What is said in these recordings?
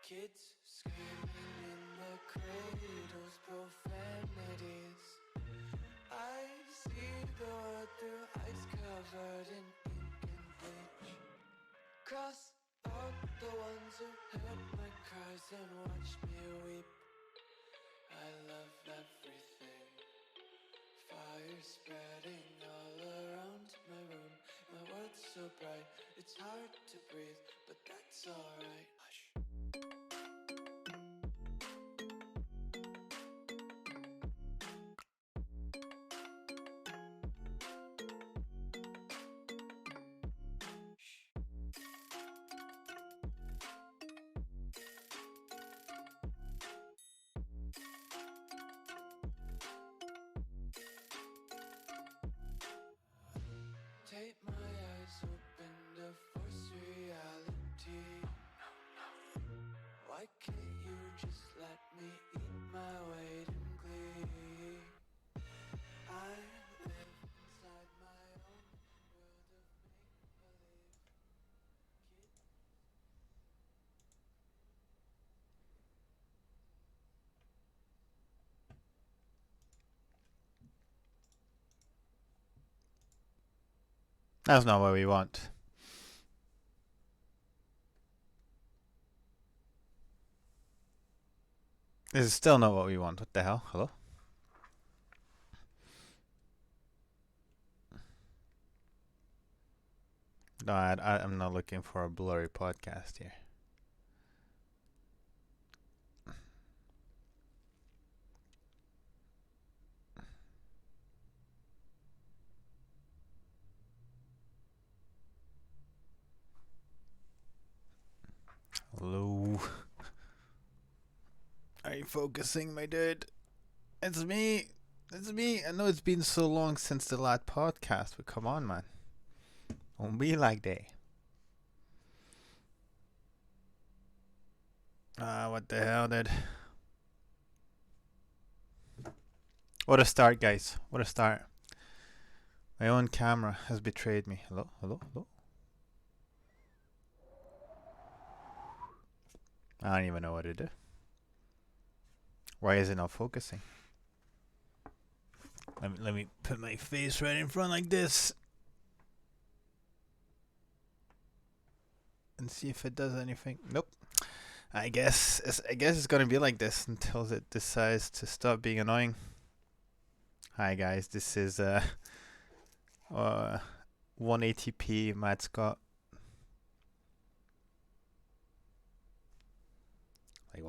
Kids screaming in the cradles, profanities. I see the world through ice covered in ink and bleach. Cross out the ones who heard my cries and watched me weep. I love everything. Fire spreading all around my room. My world's so bright, it's hard to breathe, but that's alright. Hush. Take my eyes open to force reality. Why can't you just let me eat my weight in glee? I live inside my own world of make-believe. That's not what we want. This is still not what we want. What the hell? Hello? No, I'm not looking for a blurry podcast here. Hello? Are you focusing, my dude? It's me. It's me. I know it's been so long since the last podcast, but come on, man. Don't be like that. What the hell, dude? What a start, guys. What a start. My own camera has betrayed me. Hello? Hello? Hello? I don't even know what to do. Why is it not focusing? Let me put my face right in front like this and see if it does anything. Nope. I guess it's gonna be like this until it decides to stop being annoying. Hi guys, this is 180p Matt Scott. Like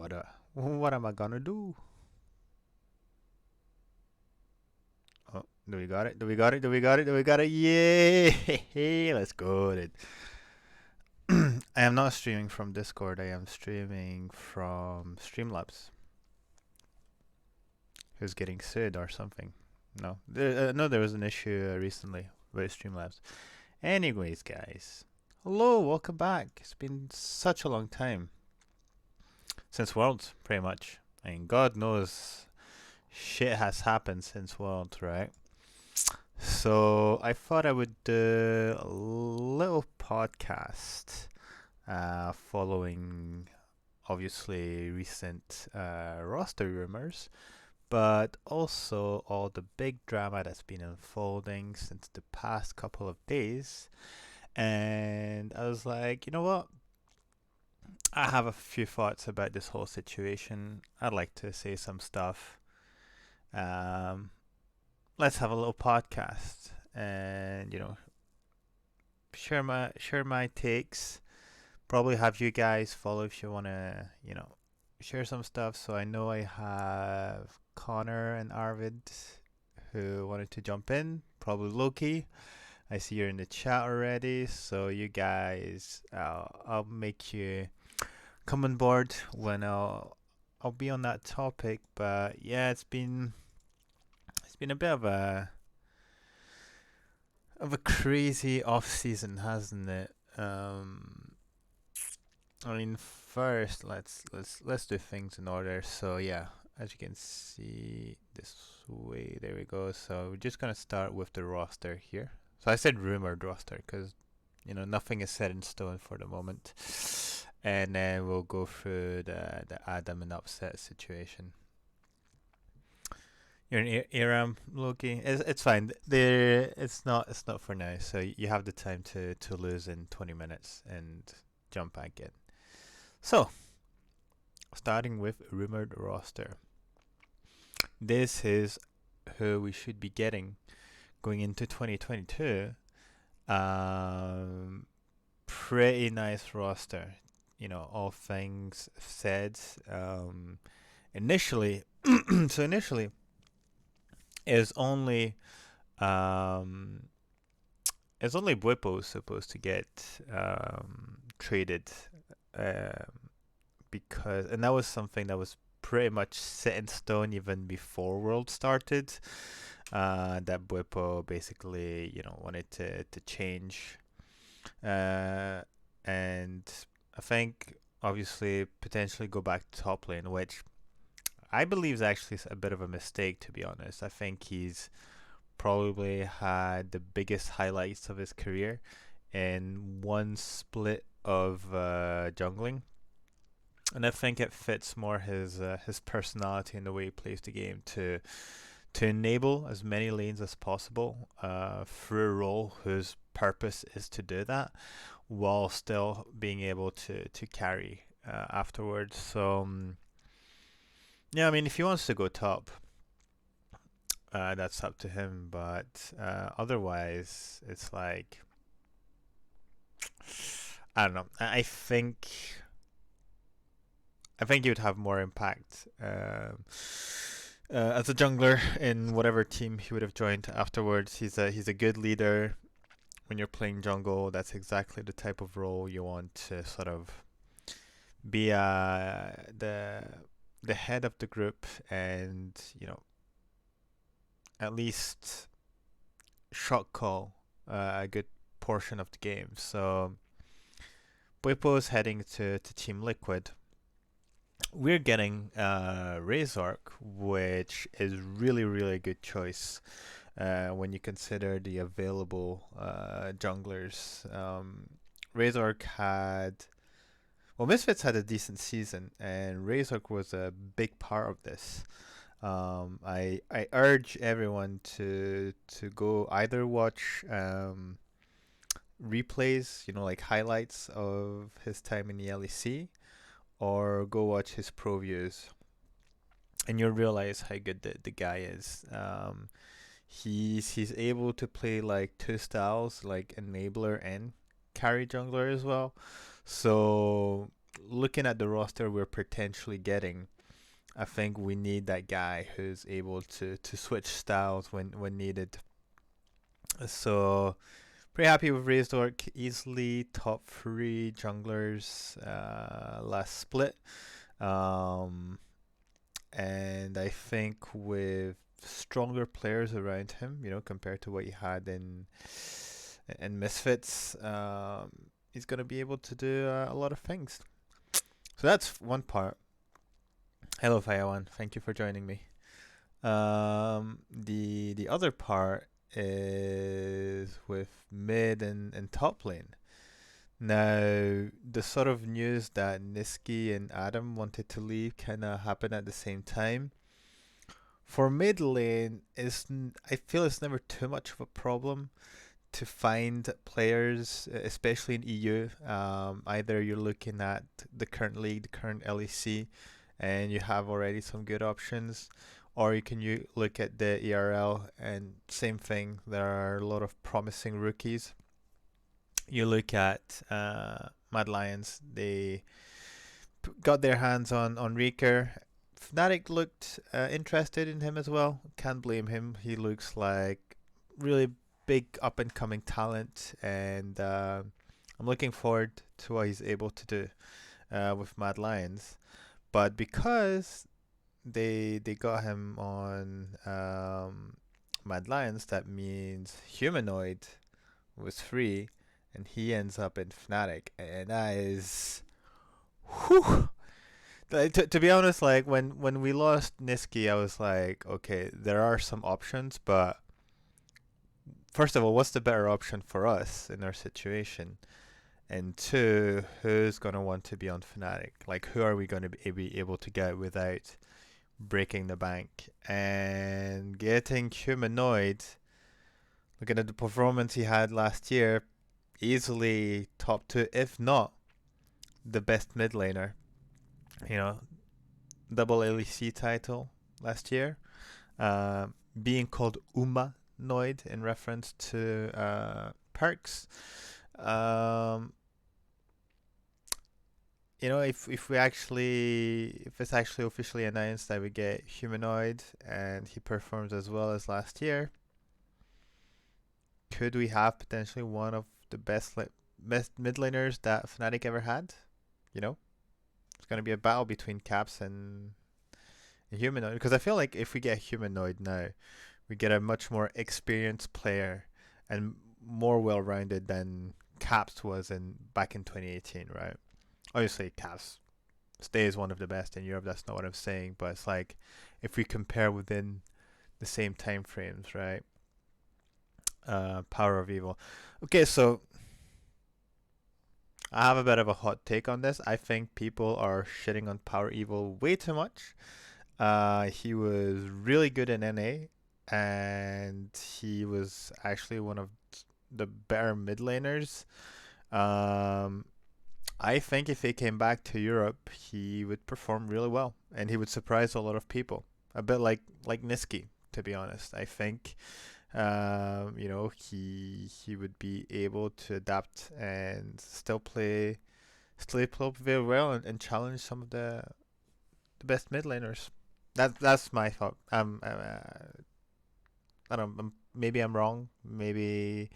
what am I gonna do? Oh, do we got it? Do we got it? Do we got it? Do we got it? Yay! Let's go, dude. I am not streaming from Discord. I am streaming from Streamlabs. Who's getting sued or something? No, there was an issue recently with Streamlabs. Anyways, guys, hello, welcome back. It's been such a long time since Worlds, pretty much. I mean, God knows shit has happened since Worlds, right? So I thought I would do a little podcast following obviously recent roster rumors, but also all the big drama that's been unfolding since the past couple of days. And I was like, you know what? I have a few thoughts about this whole situation. I'd like to say some stuff. Let's have a little podcast and share my takes. Probably have you guys follow if you wanna share some stuff. So I know I have Conor and Arvid who wanted to jump in. Probably Loki. I see you're in the chat already. So you guys, I'll make you come on board when I'll be on that topic. But yeah, it's been a bit of a crazy off season, hasn't it? I mean, first let's do things in order. So yeah, as you can see this way, there we go. So we're just gonna start with the roster here. So I said rumored roster because nothing is set in stone for the moment. and then we'll go through the Adam and upset situation. You're in Aram, Loki. It's fine. There, it's not for now. So you have the time to lose in 20 minutes and jump back in. So, starting with rumored roster. This is who we should be getting going into 2022. Pretty nice roster. All things said. Initially, so initially, is only Bwipo supposed to get traded, because, and that was something that was pretty much set in stone even before World started. That Bwipo basically, wanted to change, and I think obviously potentially go back to top lane, which I believe is actually a bit of a mistake, to be honest. I think he's probably had the biggest highlights of his career in one split of jungling, and I think it fits more his personality and the way he plays the game to enable as many lanes as possible through a role whose purpose is to do that, while still being able to carry afterwards. So yeah, I mean, if he wants to go top, that's up to him. But otherwise, it's like, I don't know. I think he would have more impact as a jungler in whatever team he would have joined afterwards. He's a good leader. When you're playing jungle, that's exactly the type of role you want to sort of be the head of the group, and at least shot call a good portion of the game. So Bwipo is heading to Team Liquid. We're getting Razork, which is really, really a good choice when you consider the available junglers. Razork Misfits had a decent season, and Razork was a big part of this. I urge everyone to go either watch replays, like highlights of his time in the LEC, or go watch his pro views, and you'll realize how good the guy is. He's able to play like two styles, like enabler and carry jungler as well. So looking at the roster we're potentially getting, I think we need that guy who's able to switch styles when needed. So pretty happy with Razork. Easily top 3 junglers last split. And I think with stronger players around him, compared to what he had in Misfits, he's going to be able to do a lot of things. So that's one part. Hello, Fayawan. Thank you for joining me. The other part is with mid and top lane. Now, the sort of news that Nisqy and Adam wanted to leave kind of happened at the same time. For mid lane, I feel it's never too much of a problem to find players, especially in EU. Either you're looking at the current league, the current LEC, and you have already some good options, or you can look at the ERL, and same thing. There are a lot of promising rookies. You look at Mad Lions, they got their hands on Reeker. Fnatic looked interested in him as well. Can't blame him. He looks like really big up and coming talent, and I'm looking forward to what he's able to do with Mad Lions. But because they got him on Mad Lions, that means Humanoid was free, and he ends up in Fnatic, and that is, whew. To be honest, like when we lost Nisqy, I was like, okay, there are some options, but first of all, what's the better option for us in our situation? And two, who's gonna want to be on Fnatic? Like, who are we gonna be able to get without breaking the bank? And getting Humanoid, looking at the performance he had last year, easily top two, if not the best mid laner. You know, double LEC title last year. Being called Umanoid in reference to perks. Um, if it's actually officially announced that we get Humanoid and he performs as well as last year, could we have potentially one of the best mid laners that Fnatic ever had? You know, it's gonna be a battle between Caps and Humanoid, because I feel like if we get Humanoid now, we get a much more experienced player and more well-rounded than Caps was back in 2018, right? Obviously, Caps stays one of the best in Europe. That's not what I'm saying, but it's like if we compare within the same time frames, right? Power of Evil. Okay, so I have a bit of a hot take on this. I think people are shitting on Power Evil way too much. He was really good in NA, and he was actually one of the better mid laners. I think if he came back to Europe, he would perform really well, and he would surprise a lot of people. A bit like Nisqy, to be honest. I think, he would be able to adapt and still play very well and challenge some of the best mid laners. That's my thought. I don't. Maybe I'm wrong. Maybe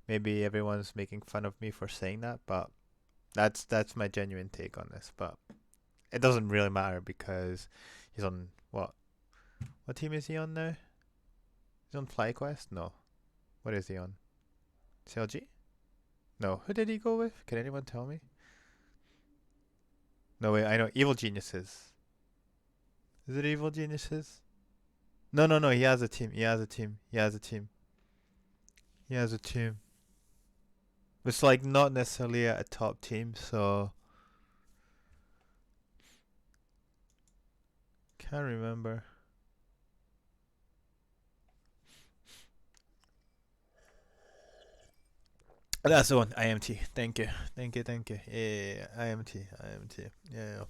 everyone's making fun of me for saying that, but that's my genuine take on this. But it doesn't really matter because he's on what team is he on now? He's on FlyQuest? No. What is he on? CLG? No. Who did he go with? Can anyone tell me? No, wait, I know. Evil Geniuses. Is it Evil Geniuses? No, no, no. He has a team. He has a team. He has a team. He has a team. It's like not necessarily a top team, so can't remember. That's the one. IMT. Thank you. Thank you. Thank you. Yeah. IMT. IMT. Yeah.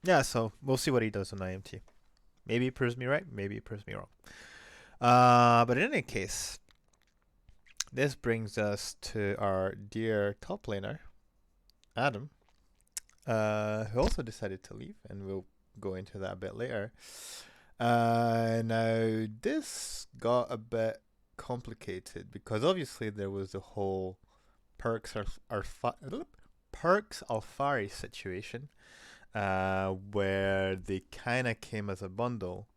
Yeah. So we'll see what he does on IMT. Maybe he proves me right. Maybe he proves me wrong. But in any case, this brings us to our dear top laner, Adam, who also decided to leave, and we'll go into that a bit later. Now this got a bit complicated because obviously there was the whole perks Alfari situation, where they kind of came as a bundle.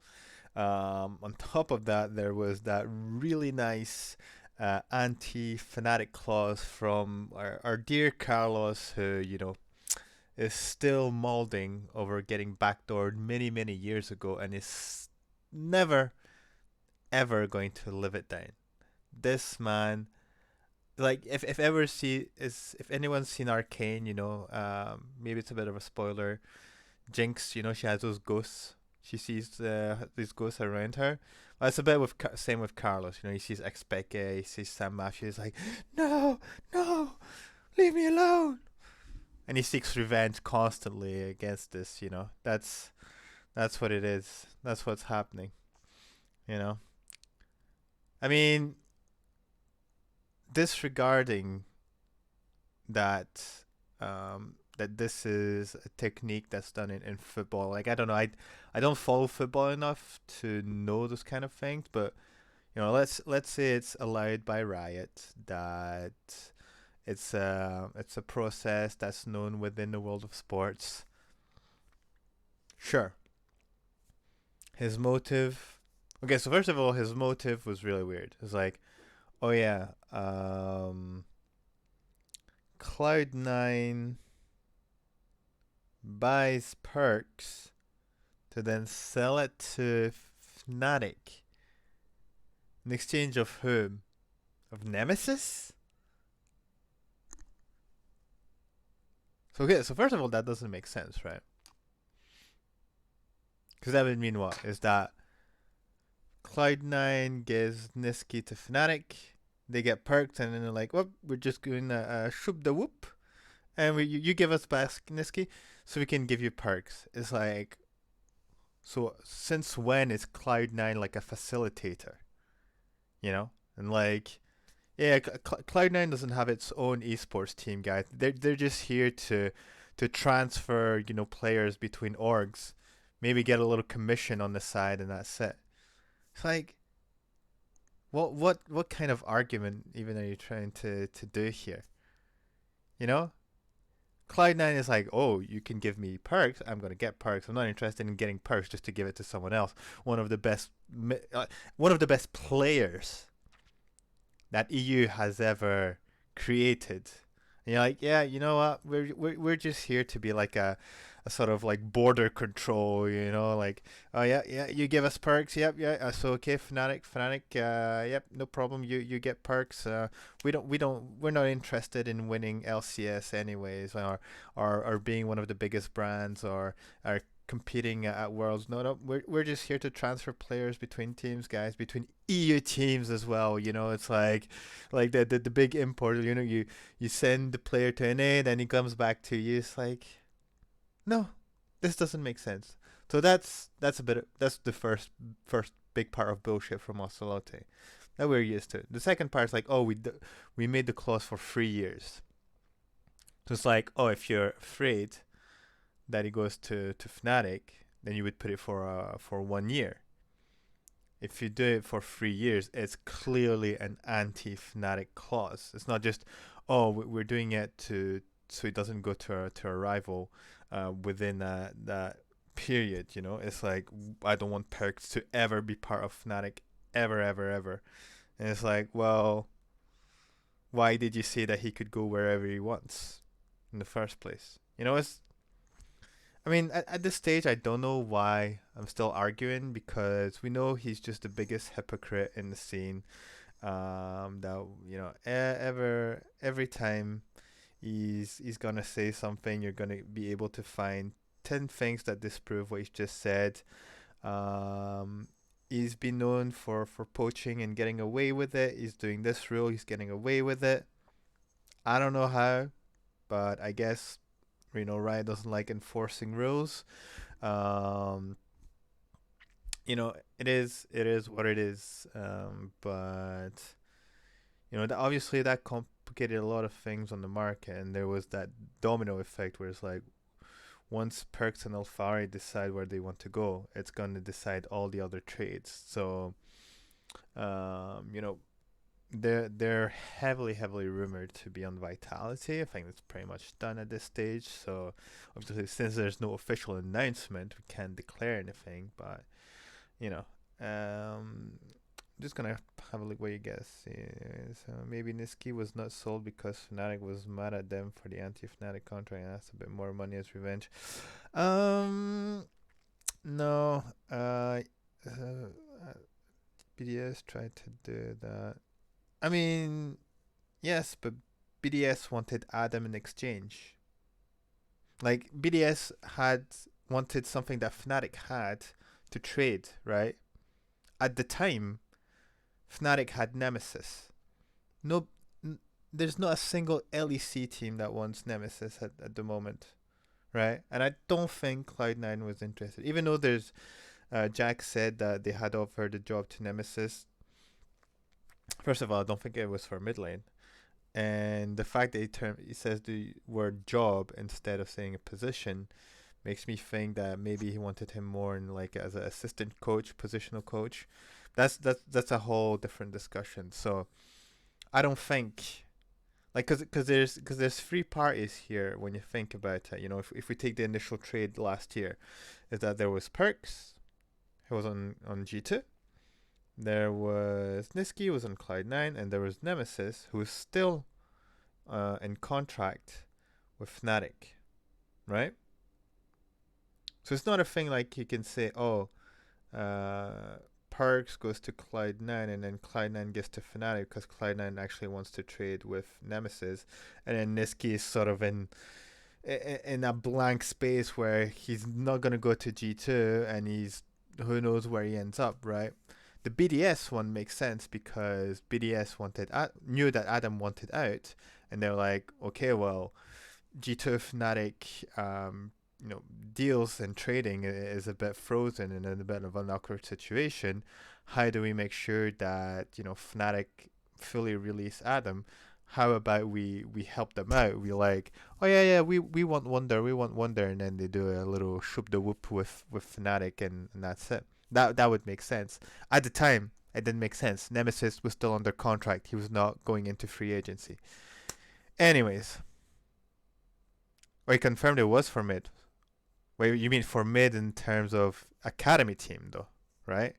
On top of that, there was that really nice anti-Fnatic clause from our dear Carlos, who is still molding over getting backdoored many years ago, and is never ever going to live it down. This man, like, if anyone's seen Arcane, maybe it's a bit of a spoiler. Jinx, she has those ghosts. She sees these ghosts around her. Well, it's a bit same with Carlos. He sees Expeke, he sees Sam Matthews, like, no, leave me alone. And he seeks revenge constantly against this. That's what it is. That's what's happening. I mean, disregarding that that this is a technique that's done in football. Like, I don't know, I don't follow football enough to know those kind of things, but let's say it's allowed by Riot, that it's a process that's known within the world of sports. Sure. His motive. Okay, so first of all, his motive was really weird. It's like, oh yeah, Cloud9 buys perks to then sell it to Fnatic in exchange of whom? Of Nemesis? So okay, so first of all, that doesn't make sense, right? Because that would mean what? Is that Cloud9 gives Nisqy to Fnatic, they get perks, and then they're like, well, we're just going to shoop the whoop, and you give us back Nisqy, so we can give you perks. It's like, so since when is Cloud9 like a facilitator? You know? And like, yeah, Cloud9 doesn't have its own esports team, guys. They're just here to transfer, players between orgs, maybe get a little commission on the side, and that's it. It's like, what kind of argument even are you trying to do here? You know, Cloud9 is like, oh, you can give me perks. I'm gonna get perks. I'm not interested in getting perks just to give it to someone else. One of the best, one of the best players that EU has ever created. And you're like, yeah, you know what? We're just here to be like a sort of like border control, like, oh yeah, you give us perks, yep, yeah. So okay, Fnatic, yep, no problem. You get perks. We're not interested in winning LCS anyways, or being one of the biggest brands, or competing at Worlds. No, we're just here to transfer players between teams, guys, between EU teams as well. It's like the big import. You send the player to NA, then he comes back to you. It's like, no, this doesn't make sense. So that's the first big part of bullshit from Ocelote that we're used to. The second part is like, oh, we made the clause for 3 years. So it's like, oh, if you're afraid that it goes to Fnatic, then you would put it for 1 year. If you do it for 3 years, it's clearly an anti-Fnatic clause. It's not just, oh, we're doing it so it doesn't go to a rival within that period. It's like, I don't want perks to ever be part of Fnatic, ever, ever, ever. And it's like, well, why did you say that he could go wherever he wants in the first place? At this stage, I don't know why I'm still arguing, because we know he's just the biggest hypocrite in the scene. That every time he's gonna say something, you're gonna be able to find 10 things that disprove what he's just said. He's been known for poaching and getting away with it. He's doing this rule, he's getting away with it. I don't know how, but I guess Riot doesn't like enforcing rules. Um, it is what it is. But obviously that complicated a lot of things on the market, and there was that domino effect where it's like, once Perks and Alfari decide where they want to go, it's going to decide all the other trades. So, they're heavily rumored to be on Vitality. I think it's pretty much done at this stage. So obviously, since there's no official announcement, we can't declare anything. But I'm just gonna have a look what you guys see. So maybe Nisqy was not sold because Fnatic was mad at them for the anti-Fnatic contract and asked a bit more money as revenge. No. BDS tried to do that. Yes, but BDS wanted Adam in exchange. Like, BDS had wanted something that Fnatic had to trade, right? At the time, Fnatic had Nemesis. No, there's not a single LEC team that wants Nemesis at the moment, right? And I don't think Cloud9 was interested, even though there's Jack said that they had offered the job to Nemesis. First of all, I don't think it was for mid lane. And the fact that he says the word job instead of saying a position makes me think that maybe he wanted him more in like as an assistant coach, positional coach. That's a whole different discussion. So I don't think, like, cause there's three parties here when you think about it. If we take the initial trade last year, is that there was Perks, who was on G2. There was Nisqy, who was on Cloud9, and there was Nemesis, who is still in contract with Fnatic, right? So it's not a thing like you can say, oh, Perks goes to Cloud9 and then Cloud9 gets to Fnatic because Cloud9 actually wants to trade with Nemesis, and then Nisqy is sort of in in a blank space where he's not gonna go to G2 and he's who knows where he ends up, right? The BDS one makes sense because BDS knew that Adam wanted out, and they're like, okay, well, G2 Fnatic, you know, deals and trading is a bit frozen and in a bit of an awkward situation. How do we make sure that Fnatic fully release Adam? How about we help them out? We like, oh yeah, we want Wonder, and then they do a little shoop the whoop with Fnatic, and that's it. That would make sense. At the time, it didn't make sense. Nemesis was still under contract. He was not going into free agency. Anyways, or he confirmed it was for mid. Wait, you mean for mid in terms of academy team though, right?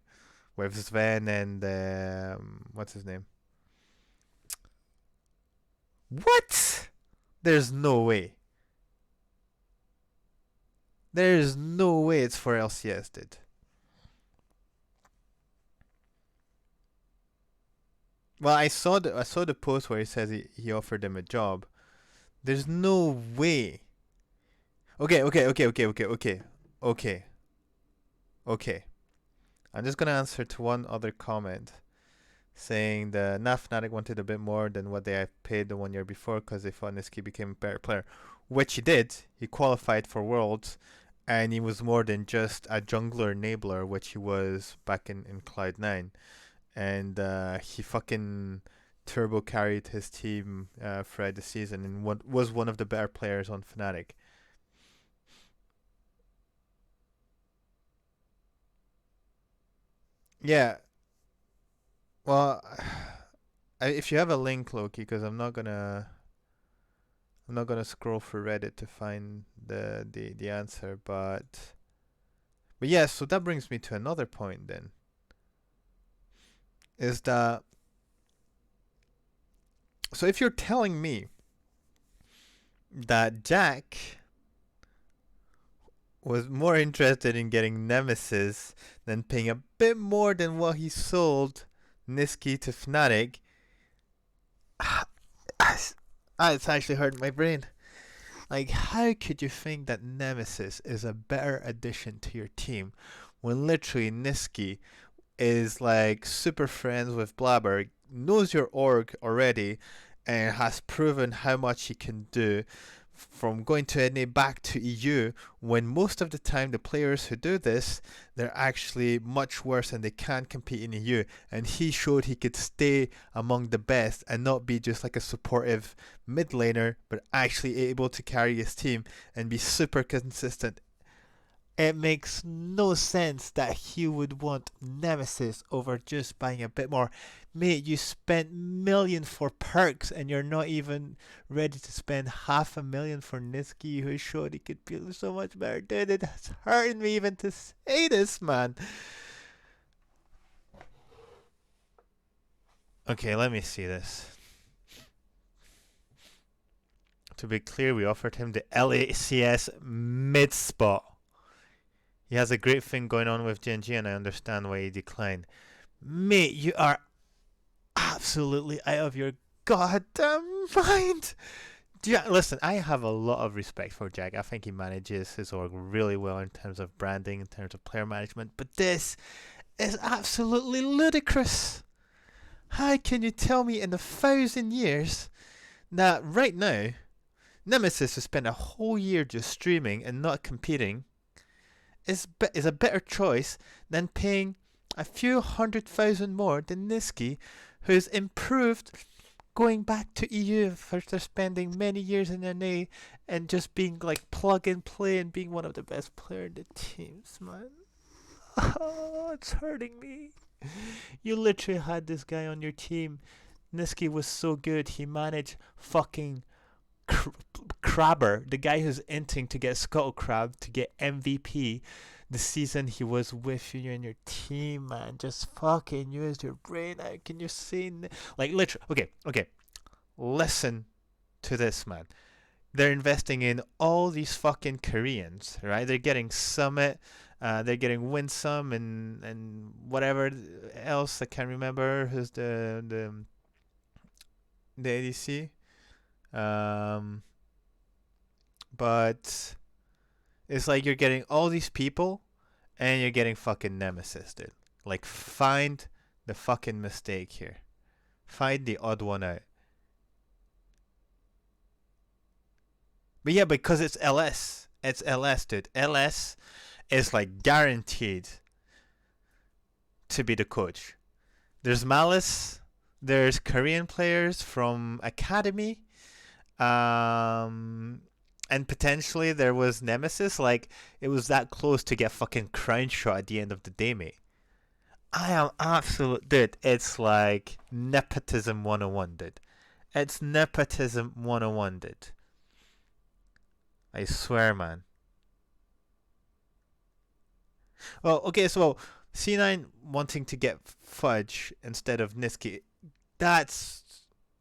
With Sven and what's his name? What? There's no way. There's no way it's for LCS, dude. Well, I saw the post where he says he offered them a job. There's no way. Okay. I'm just gonna answer to one other comment saying the Fnatic wanted a bit more than what they had paid the 1 year before because they thought Nisqy became a better player, which he did. He qualified for Worlds, and he was more than just a jungler enabler, which he was back in Cloud9. And he fucking turbo carried his team throughout the season and was one of the better players on Fnatic. Yeah, well, if you have a link, Loki, because I'm not gonna scroll through Reddit to find the answer, but yeah. So that brings me to another point. Then is that so if you're telling me that Jack was more interested in getting Nemesis than paying a bit more than what he sold Nisqy to Fnatic, it's actually hurting my brain. Like, how could you think that Nemesis is a better addition to your team when literally Nisqy is like super friends with Blabber, knows your org already, and has proven how much he can do from going to NA back to EU, when most of the time the players who do this, they're actually much worse and they can't compete in EU, and he showed he could stay among the best and not be just like a supportive mid laner, but actually able to carry his team and be super consistent. It makes no sense that he would want Nemesis over just buying a bit more. Mate, you spent million for perks and you're not even ready to spend 500,000 for Nisqy, who showed he could be so much better. Dude, it's hurting me even to say this, man. Okay, let me see this. To be clear, we offered him the LACS mid spot. He has a great thing going on with GNG, and I understand why he declined. Mate, you are absolutely out of your goddamn mind. Listen, I have a lot of respect for Jack. I think he manages his org really well in terms of branding, in terms of player management, but this is absolutely ludicrous. How can you tell me in 1,000 years that right now, Nemesis has spent a whole year just streaming and not competing is a better choice than paying a few 100,000 more than Nisqy, who's improved going back to EU after spending many years in NA and just being like plug and play and being one of the best players in the teams, man. Oh, it's hurting me. You literally had this guy on your team. Nisqy was so good, he managed fucking Crabber, the guy who's inting to get Scuttle Crab to get MVP the season he was with you and your team, man. Just fucking use your brain out. Can you see? Like, literally. Okay. Listen to this, man. They're investing in all these fucking Koreans, right? They're getting Summit, they're getting Winsome and whatever else I can't remember. Who's the ADC? but it's like you're getting all these people and you're getting fucking Nemesis, dude. Like, find the fucking mistake here. Find the odd one out. But yeah, because it's LS. It's LS, dude. LS is like guaranteed to be the coach. There's Malice. There's Korean players from Academy. And potentially there was Nemesis. Like, it was that close to get fucking crown shot at the end of the day, mate. I am absolute, dude. It's like nepotism 101, dude. It's nepotism 101, dude. I swear, man. Well, okay, so C9 wanting to get Fudge instead of Nisqy, that's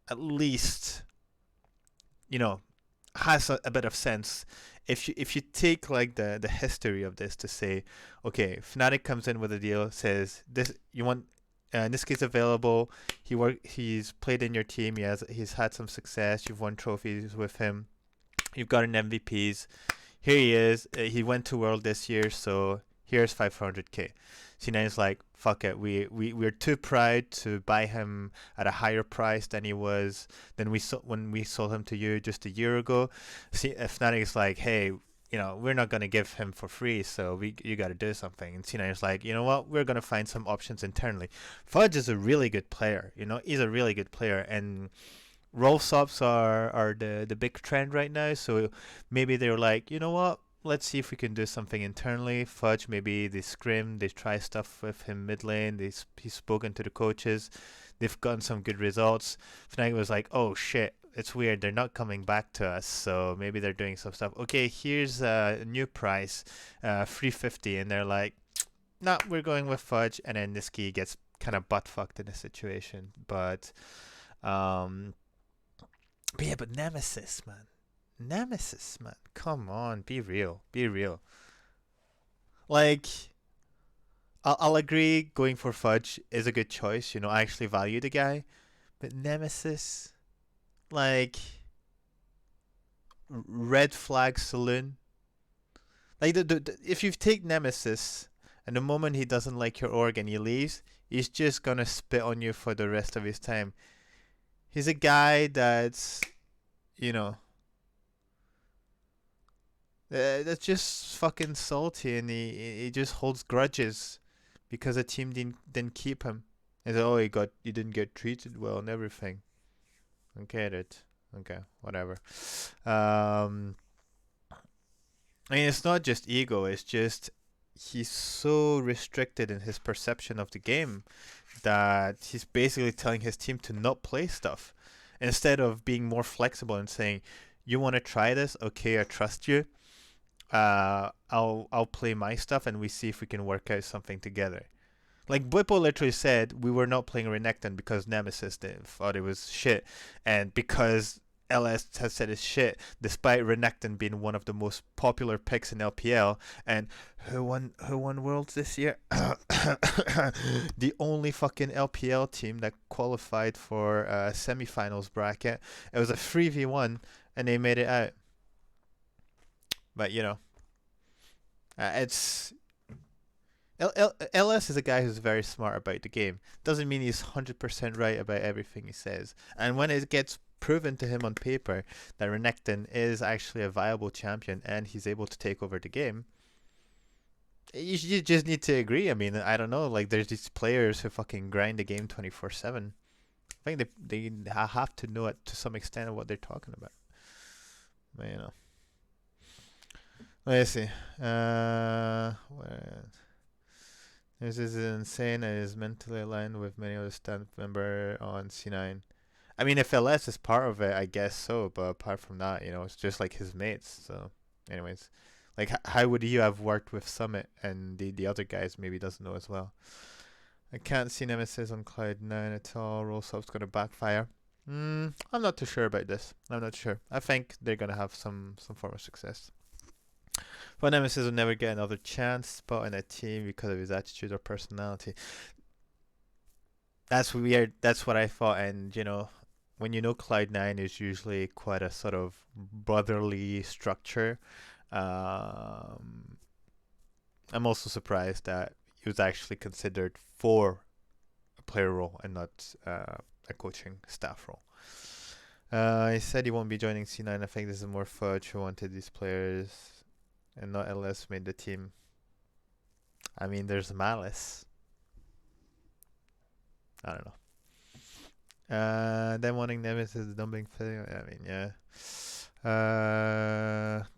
at least, you know, has a bit of sense. If you take like the history of this to say, okay, Fnatic comes in with a deal, says this you want Nisqy's available. He's played in your team. He's had some success. You've won trophies with him. You've got an MVPs. Here he is. He went to World this year, so here's 500k. C9 is like, fuck it. We're too proud to buy him at a higher price than he was when we sold him to you just a year ago. Fnatic is like, hey, we're not gonna give him for free, so you got to do something. And C9 is like, you know what? We're gonna find some options internally. Fudge is a really good player. He's a really good player, and roll subs are the big trend right now. So maybe they're like, you know what? Let's see if we can do something internally. Fudge, maybe they scrim, they try stuff with him mid lane. He's spoken to the coaches. They've gotten some good results. Fnatic was like, oh shit, it's weird. They're not coming back to us. So maybe they're doing some stuff. Okay, here's a new price, 350, and they're like, nah, we're going with Fudge. And then Nisqy gets kind of butt fucked in this situation. But yeah, but Nemesis, man. Come on, be real. Like, I'll agree going for Fudge is a good choice. I actually value the guy. But Nemesis, like, red flag saloon. Like, if you take Nemesis and the moment he doesn't like your org and he leaves, he's just gonna spit on you for the rest of his time. He's a guy that's, that's just fucking salty, and he just holds grudges because a team didn't keep him. He's like, oh, you didn't get treated well and everything. I get it. Okay, whatever. I mean, it's not just ego. It's just he's so restricted in his perception of the game that he's basically telling his team to not play stuff instead of being more flexible and saying, you want to try this? Okay, I trust you. I'll play my stuff and we see if we can work out something together. Like Bwipo literally said, we were not playing Renekton because Nemesis thought it was shit, and because LS has said it's shit, despite Renekton being one of the most popular picks in LPL. And who won Worlds this year? The only fucking LPL team that qualified for a semifinals bracket. It was a 3v1 and they made it out. But it's LS is a guy who's very smart about the game. Doesn't mean he's 100% right about everything he says. And when it gets proven to him on paper that Renekton is actually a viable champion and he's able to take over the game, you just need to agree. I mean, I don't know. Like, there's these players who fucking grind the game 24/7. I think they have to know it to some extent of what they're talking about. But, let's see. This is insane and is mentally aligned with many other staff member on C9. I mean, if LS is part of it, I guess so. But apart from that, it's just like his mates. So, anyways, like, how would you have worked with Summit and the other guys? Maybe doesn't know as well. I can't see Nemesis on Cloud9 at all. Roll sub's gonna backfire. I'm not too sure about this. I'm not sure. I think they're gonna have some form of success. But Nemesis will never get another chance spot in a team because of his attitude or personality. That's weird. That's what I thought. And when you know Cloud9 is usually quite a sort of brotherly structure. Um, I'm also surprised that he was actually considered for a player role and not a coaching staff role. He said he won't be joining C9. I think this is more Fudge who wanted these players and not LS made the team. I mean, there's malice. I don't know. Then wanting Nemesis dumping thing. I mean, yeah.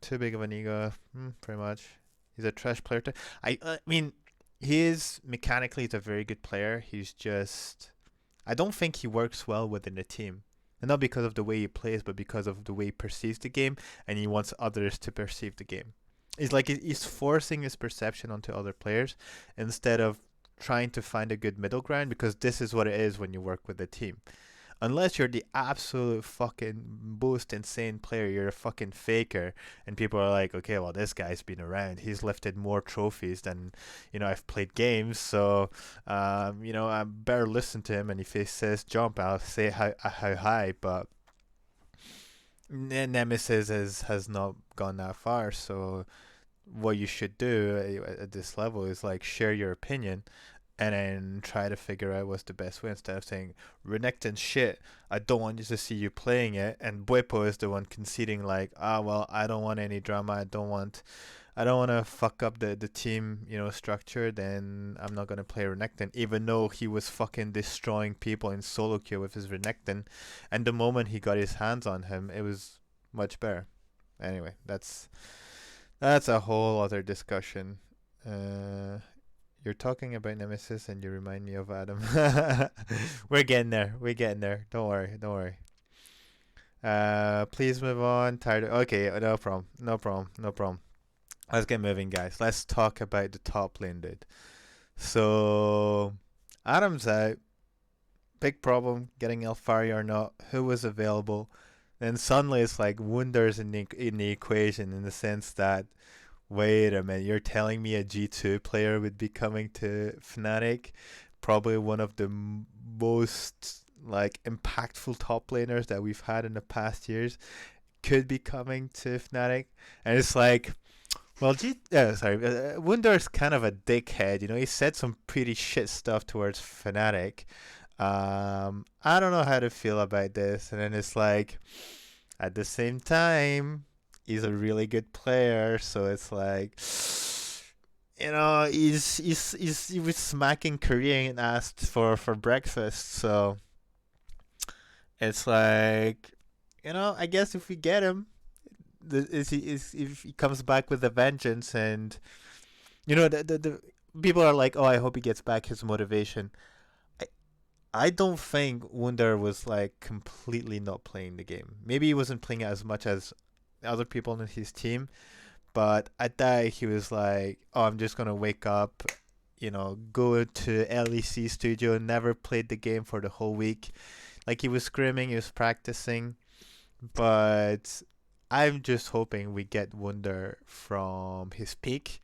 Too big of an ego. Pretty much. He's a trash player. I mean, he is mechanically he's a very good player. He's just I don't think he works well within the team. And not because of the way he plays, but because of the way he perceives the game, and he wants others to perceive the game. It's like he's forcing his perception onto other players instead of trying to find a good middle ground, because this is what it is when you work with a team. Unless you're the absolute fucking most insane player, you're a fucking faker, and people are like, okay, well, this guy's been around. He's lifted more trophies than, I've played games, so, I better listen to him, and if he says jump, I'll say how high, but Nemesis has not gone that far, so what you should do at this level is like share your opinion and then try to figure out what's the best way instead of saying Renekton shit, I don't want you to see you playing it, and Bwepo is the one conceding like, well, I don't want any drama, I don't want to fuck up the team, structure, then I'm not gonna play Renekton, even though he was fucking destroying people in solo queue with his Renekton, and the moment he got his hands on him, it was much better. Anyway, that's a whole other discussion. You're talking about Nemesis and you remind me of Adam. We're getting there. Don't worry. Please move on. Tired. Okay, no problem. Let's get moving, guys. Let's talk about the top lane, dude. So, Adam's out. Big problem getting Alfari or not. Who was available? Then suddenly it's like Wunder's in the equation, in the sense that, wait a minute, you're telling me a G2 player would be coming to Fnatic? Probably one of the most impactful top laners that we've had in the past years could be coming to Fnatic. And it's like, well, Wunder's kind of a dickhead, he said some pretty shit stuff towards Fnatic. I don't know how to feel about this. And then it's like, at the same time, he's a really good player, so it's like, he was smacking Korean and asked for breakfast, so it's like, I guess if we get him, if he comes back with a vengeance, and the people are like, oh, I hope he gets back his motivation. I don't think Wunder was completely not playing the game. Maybe he wasn't playing it as much as other people on his team, but at that he was like, oh, I'm just gonna wake up, go to LEC studio, never played the game for the whole week. He was screaming, he was practicing, but I'm just hoping we get Wunder from his peak.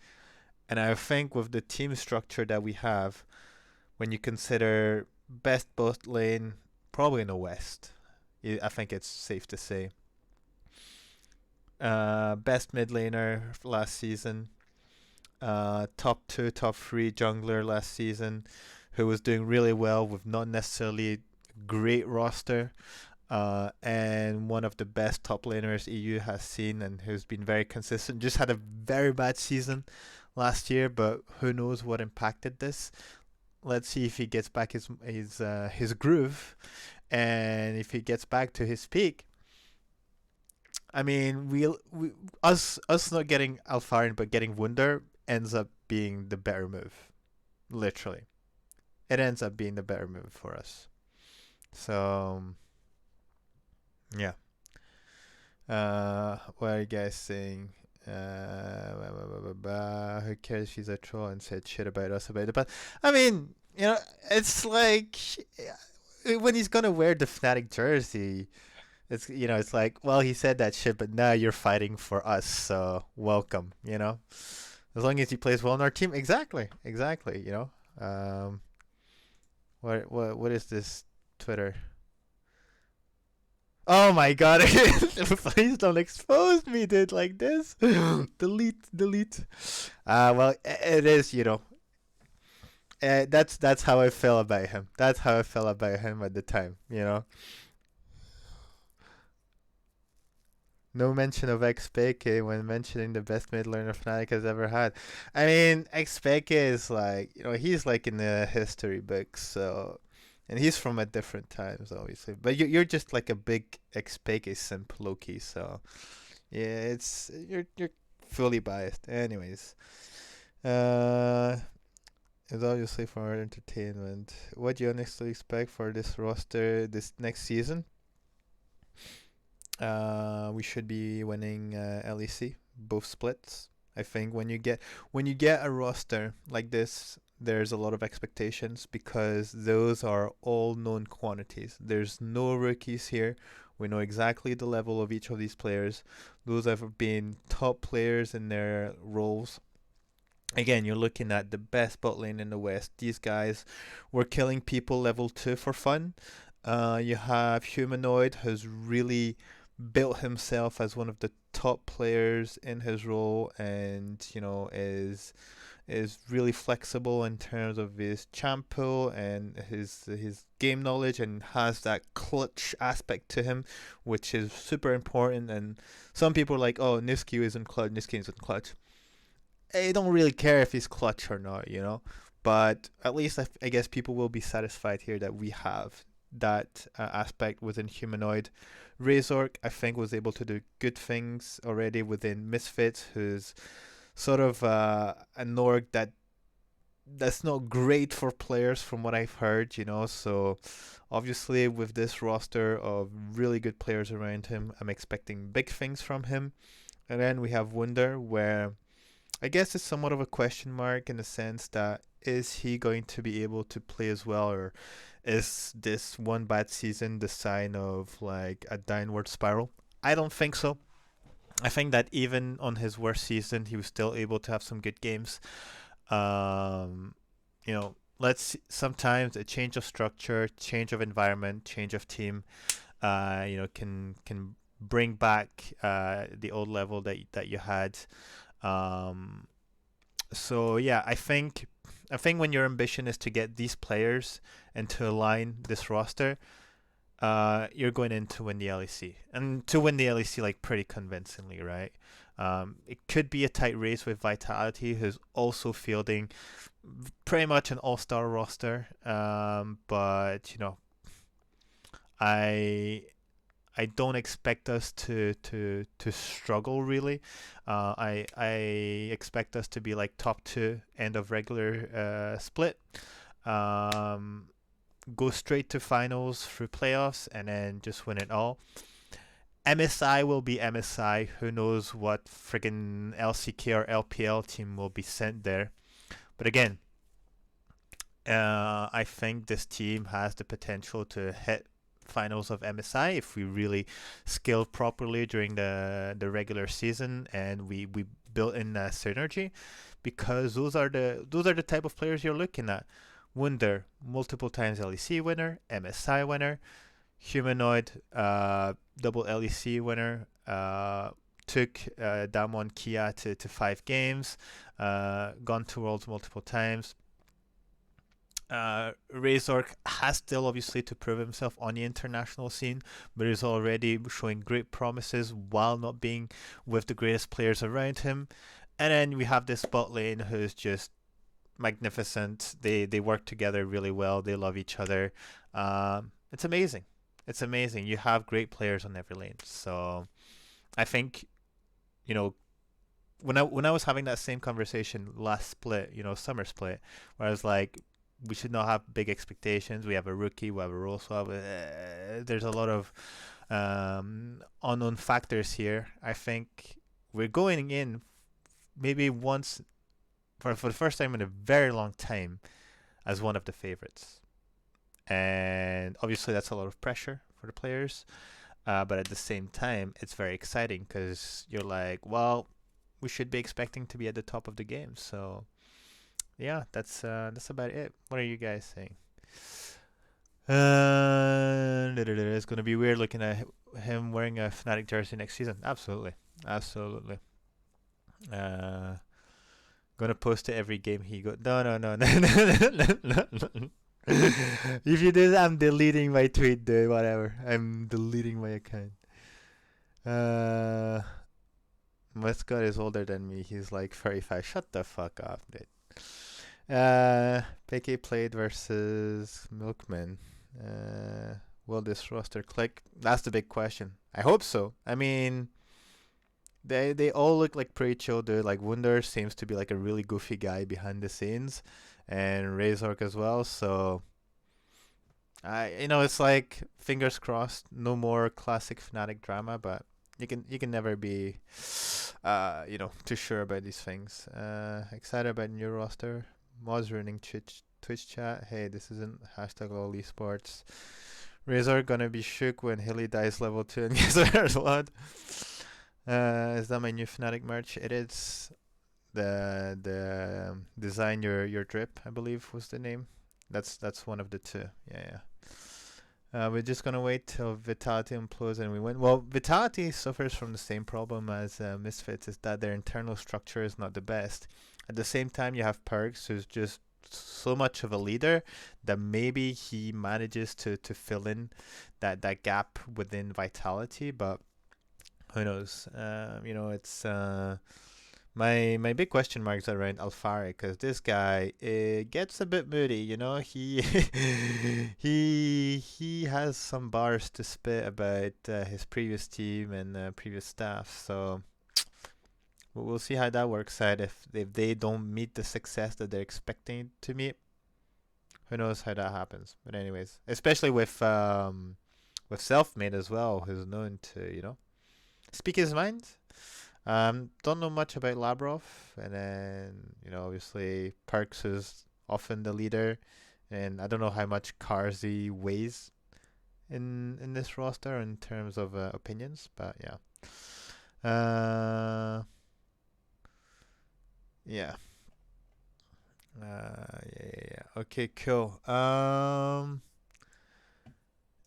And I think with the team structure that we have, when you consider best bot lane probably in the West, I think it's safe to say, best mid laner last season, top 2, top 3 jungler last season, who was doing really well with not necessarily great roster, and one of the best top laners EU has seen, and who's been very consistent. Just had a very bad season last year, but who knows what impacted this. Let's see if he gets back his groove, and if he gets back to his peak. I mean, us not getting Alfarin but getting Wunder ends up being the better move. Literally, it ends up being the better move for us. So, yeah. What are you guys saying? Who cares? She's a troll and said shit about us about it. But I mean, it's like when he's gonna wear the Fnatic jersey, it's like, well, he said that shit, but now you're fighting for us, so welcome. As long as he plays well on our team, exactly. What is this Twitter? Oh my god! Please don't expose me, dude, like this. Delete, delete. Well, it is, that's how I feel about him. That's how I felt about him at the time. No mention of Xpeke when mentioning the best mid laner Fnatic has ever had. I mean, Xpeke is like, he's like in the history books, so. And he's from a different times, obviously. But you're just like a big Xpeke simp, Loki, so. Yeah, you're fully biased. Anyways. Uh. It's obviously for our entertainment. What do you honestly expect for this roster this next season? We should be winning LEC both splits. I think when you get a roster like this, there's a lot of expectations because those are all known quantities. There's no rookies here. We know exactly the level of each of these players. Those have been top players in their roles. Again, you're looking at the best bot lane in the West. These guys were killing people level 2 for fun. You have Humanoid, who's really built himself as one of the top players in his role, and is really flexible in terms of his champ pool and his game knowledge, and has that clutch aspect to him, which is super important. And some people are like, oh, Nisqy isn't clutch. Nisqy isn't clutch. I don't really care if he's clutch or not. But at least I guess people will be satisfied here that we have that aspect within Humanoid. Razork, I think, was able to do good things already within Misfits, who's sort of an org that's not great for players from what I've heard. So obviously with this roster of really good players around him, I'm expecting big things from him. And then we have Wunder, where I guess it's somewhat of a question mark in the sense that is he going to be able to play as well, or is this one bad season the sign of like a downward spiral? I don't think so. I think that even on his worst season, he was still able to have some good games. Um, let's sometimes a change of structure, change of environment, change of team, can bring back the old level that you had. Um, so yeah, I think when your ambition is to get these players and to align this roster, you're going in to win the LEC and to win the LEC like pretty convincingly, right? It could be a tight race with Vitality, who's also fielding pretty much an all-star roster. But I I don't expect us to struggle really. I expect us to be like top two end of regular split. Um, go straight to finals through playoffs and then just win it all. MSI will be MSI. Who knows what friggin' LCK or LPL team will be sent there? But again, I think this team has the potential to hit finals of MSI if we really scale properly during the regular season and we built in synergy, because those are the type of players you're looking at. Wunder, multiple times LEC winner, MSI winner. Humanoid, double LEC winner. Took Damwon Kia to 5 games. Gone to Worlds multiple times. Razork has still obviously to prove himself on the international scene, but is already showing great promises while not being with the greatest players around him. And then we have this bot lane who's just magnificent. They work together really well. They love each other. It's amazing. It's amazing. You have great players on every lane. So I think you know when I was having that same conversation last split, summer split, where I was like, we should not have big expectations. We have a rookie, we have a role swap. There's a lot of unknown factors here. I think we're going in maybe once for the first time in a very long time as one of the favorites, and obviously that's a lot of pressure for the players. But at the same time, it's very exciting because you're like, well, we should be expecting to be at the top of the game. So yeah, that's about it. What are you guys saying? It's gonna be weird looking at him wearing a Fnatic jersey next season. Absolutely, absolutely. Uh, Gonna post it every game he go. No, no, no, no, no, no, no, no. If you do that, I'm deleting my tweet, dude. Whatever. I'm deleting my account. Uh, Mascot is older than me. He's like 35. Shut the fuck up, dude. PK played versus Milkman. Will this roster click? That's the big question. I hope so. I mean, they all look like pretty chill, dude. Like Wunder seems to be like a really goofy guy behind the scenes, and Razork as well. So it's like fingers crossed, no more classic Fnatic drama, but you can never be, too sure about these things. Excited about new roster. Moz running Twitch chat. Hey, this isn't hashtag all esports. Razor gonna be shook when Hilly dies level 2 and gets her blood. Is that my new Fnatic merch? It is. The design your drip, I believe was the name. That's one of the two. Yeah. We're just gonna wait till Vitality implodes and we win. Well, Vitality suffers from the same problem as Misfits, is that their internal structure is not the best. At the same time, you have Perks, who's just so much of a leader that maybe he manages to fill in that gap within Vitality, but who knows? It's my big question marks are around Alfari, because this guy gets a bit moody. He he has some bars to spit about his previous team and previous staff. So we'll see how that works out. If they don't meet the success that they're expecting to meet, who knows how that happens. But anyways, especially with Selfmade as well, who's known to speak his mind. Don't know much about Labrov, and then obviously Parks is often the leader, and I don't know how much Carzzy weighs in this roster in terms of opinions, but yeah. Yeah. Yeah. Okay, cool.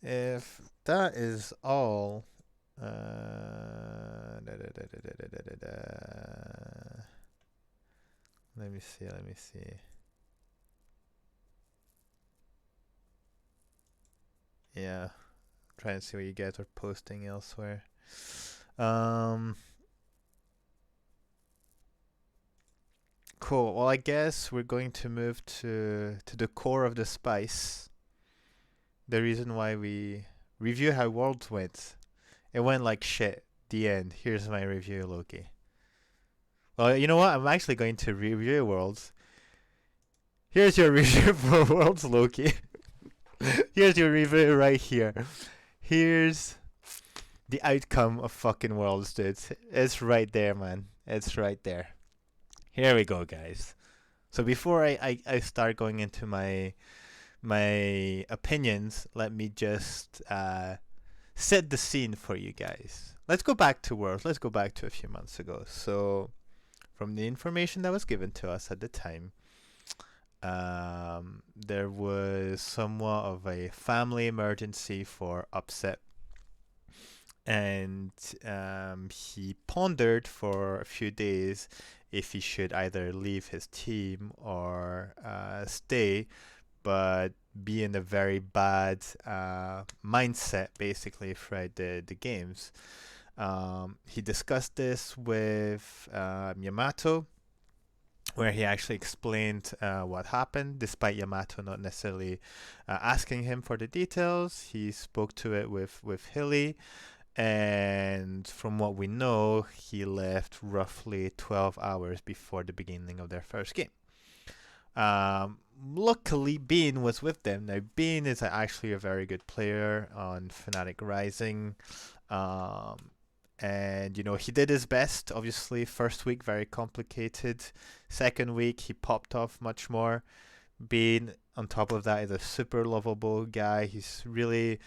If that is all. Let me see. Yeah, try and see what you guys are posting elsewhere. Cool. Well, I guess we're going to move to the core of the spice. The reason why we review how Worlds went. It went like shit. The end. Here's my review, Loki. Well, you know what? I'm actually going to review Worlds. Here's your review for Worlds, Loki. Here's your review right here. Here's the outcome of fucking Worlds, dude. It's right there, man. It's right there. Here we go, guys. So before I start going into my opinions, let me just set the scene for you guys. Let's go back to Worlds. Let's go back to a few months ago. So, from the information that was given to us at the time, there was somewhat of a family emergency for Upset. And he pondered for a few days if he should either leave his team or stay, but be in a very bad mindset basically throughout the games. He discussed this with Yamato, where he actually explained what happened, despite Yamato not necessarily asking him for the details. He spoke to it with Hilly, and from what we know, he left roughly 12 hours before the beginning of their first game. Luckily, Bean was with them. Now, Bean is actually a very good player on Fnatic Rising. And he did his best. Obviously, first week very complicated. Second week he popped off much more. Bean, on top of that, is a super lovable guy. He's really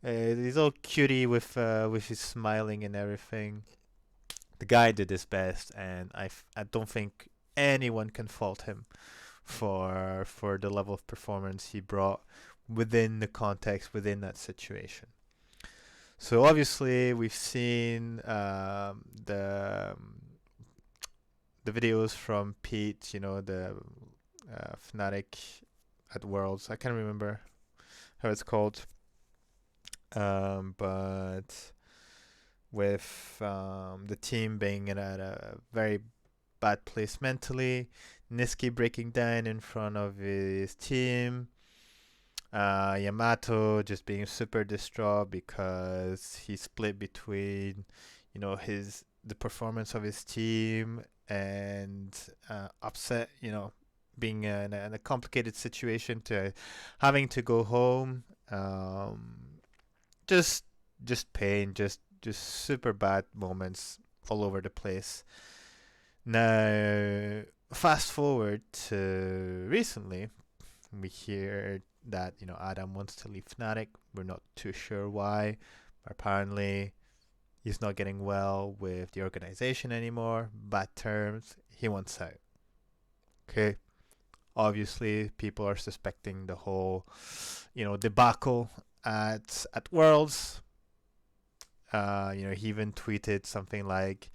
he's all cutie with his smiling and everything. The guy did his best, and I don't think anyone can fault him for the level of performance he brought within the context, within that situation. So obviously we've seen the videos from Pete, the Fnatic at Worlds. I can't remember how it's called, but with the team being at a very bad place mentally, Nisqy breaking down in front of his team, Yamato just being super distraught because he split between, the performance of his team and upset, being in a complicated situation to having to go home. Just pain, just super bad moments all over the place. Now, fast forward to recently, we hear that Adam wants to leave Fnatic. We're not too sure why. Apparently, he's not getting well with the organization anymore. Bad terms. He wants out. Okay. Obviously, people are suspecting the whole, debacle at Worlds. He even tweeted something like,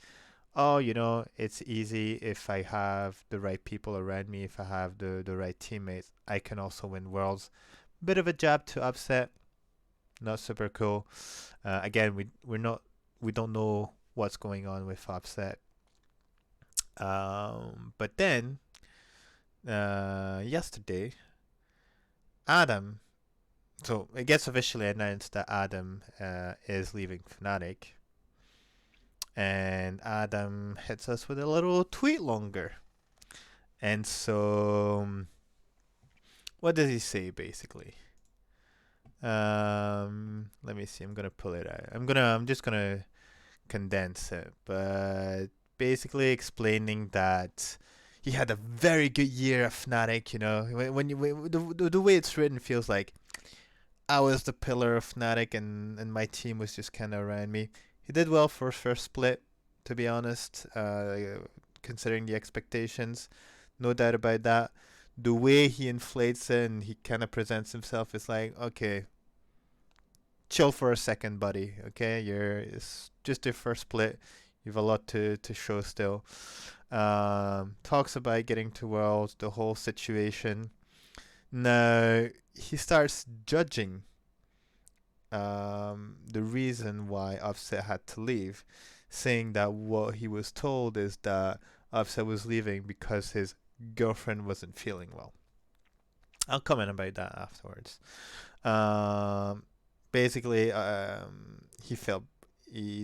"Oh, it's easy if I have the right people around me, if I have the right teammates, I can also win Worlds." Bit of a jab to Upset. Not super cool. Again, we don't know what's going on with Upset. But then yesterday, Adam. So it gets officially announced that Adam is leaving Fnatic, and Adam hits us with a little tweet longer. And so, what does he say basically? Let me see. I'm gonna pull it out. I'm just gonna condense it, but basically explaining that he had a very good year at Fnatic. When the way it's written feels like I was the pillar of Fnatic and my team was just kind of around me. He did well for his first split, to be honest, considering the expectations. No doubt about that. The way he inflates it and he kind of presents himself is like, okay, chill for a second, buddy. Okay, it's just your first split. You have a lot to show still. Talks about getting to Worlds, the whole situation. Now, he starts judging the reason why Offset had to leave, saying that what he was told is that Offset was leaving because his girlfriend wasn't feeling well. I'll comment about that afterwards. Basically, he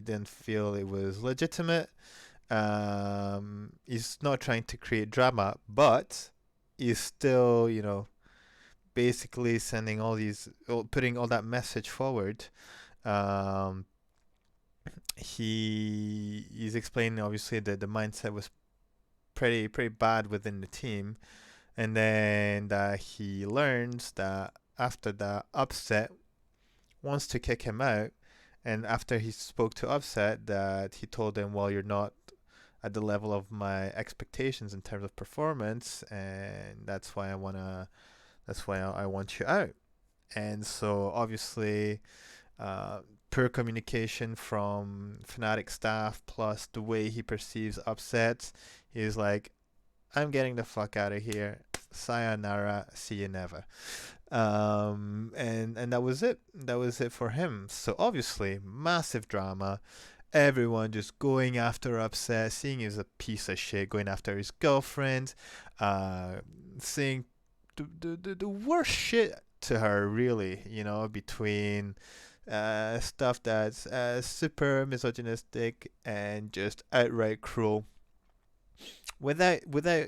didn't feel it was legitimate. He's not trying to create drama, but he's still, basically putting all that message forward. He's explaining obviously that the mindset was pretty bad within the team, and then that he learns that after that Upset wants to kick him out, and after he spoke to Upset, that he told him, well, you're not at the level of my expectations in terms of performance, and that's why I want you out. And so obviously, poor communication from Fnatic staff plus the way he perceives Upset, he's like, I'm getting the fuck out of here. Sayonara, see you never. And that was it. That was it for him. So obviously, massive drama. Everyone just going after Upset, seeing him as a piece of shit, going after his girlfriend, saying the worst shit to her, really, between stuff that's super misogynistic and just outright cruel, without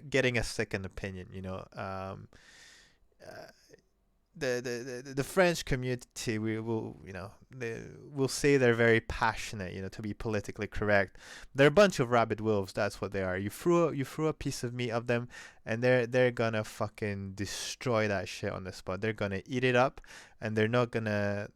getting a second opinion. The French community, we will will say they're very passionate, to be politically correct. They're a bunch of rabid wolves. That's what they are. You threw a piece of meat of them, and they're gonna fucking destroy that shit on the spot. They're gonna eat it up, and they're not gonna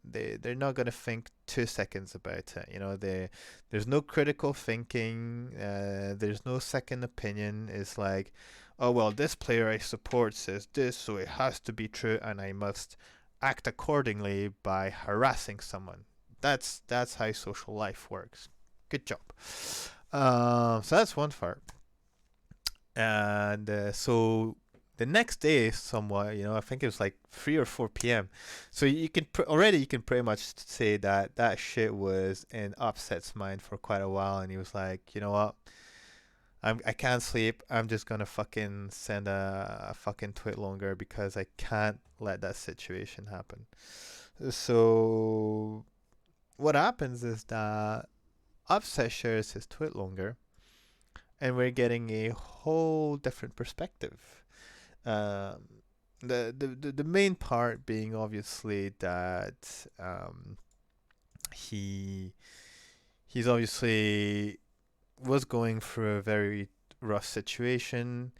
think 2 seconds about it. There's no critical thinking. There's no second opinion. It's like, oh well, this player I support says this, so it has to be true, and I must act accordingly by harassing someone. That's how social life works. Good job. So that's one part. And so the next day, somewhat, I think it was like 3 or 4 p.m. So you can already you can pretty much say that that shit was in Upset's mind for quite a while, and he was like, you know what, I can't sleep. I'm just gonna fucking send a fucking tweet longer because I can't let that situation happen. So what happens is that Upset shares his tweet longer, and we're getting a whole different perspective. Um, the main part being obviously that he he's obviously was going through a very rough situation.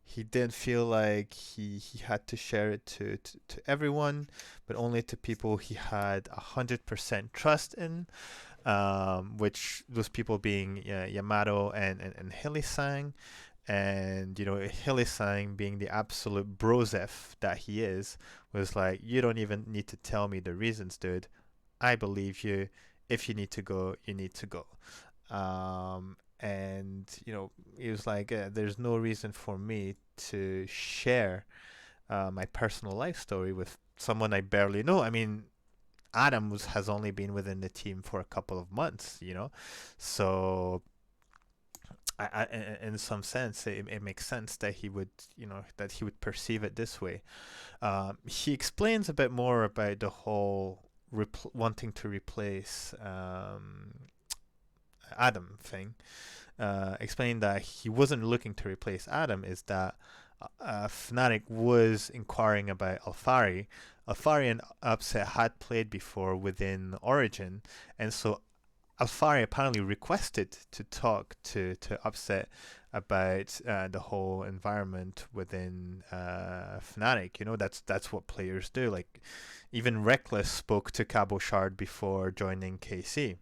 He didn't feel like he had to share it to everyone, but only to people he had 100% trust in, which those people being Yamato and Hilly-sang. And, Hilly-sang being the absolute brozef that he is, was like, you don't even need to tell me the reasons, dude. I believe you. If you need to go, you need to go. And he was like, there's no reason for me to share my personal life story with someone I barely know. I mean, Adam has only been within the team for a couple of months, so in some sense, it makes sense that he would, perceive it this way. He explains a bit more about the whole wanting to replace Adam thing. Explaining that he wasn't looking to replace Adam is that Fnatic was inquiring about Alfari. Alfari and Upset had played before within Origin, and so Alfari apparently requested to talk to Upset about the whole environment within Fnatic. That's what players do. Like, even Reckless spoke to Cabo Shard before joining KC.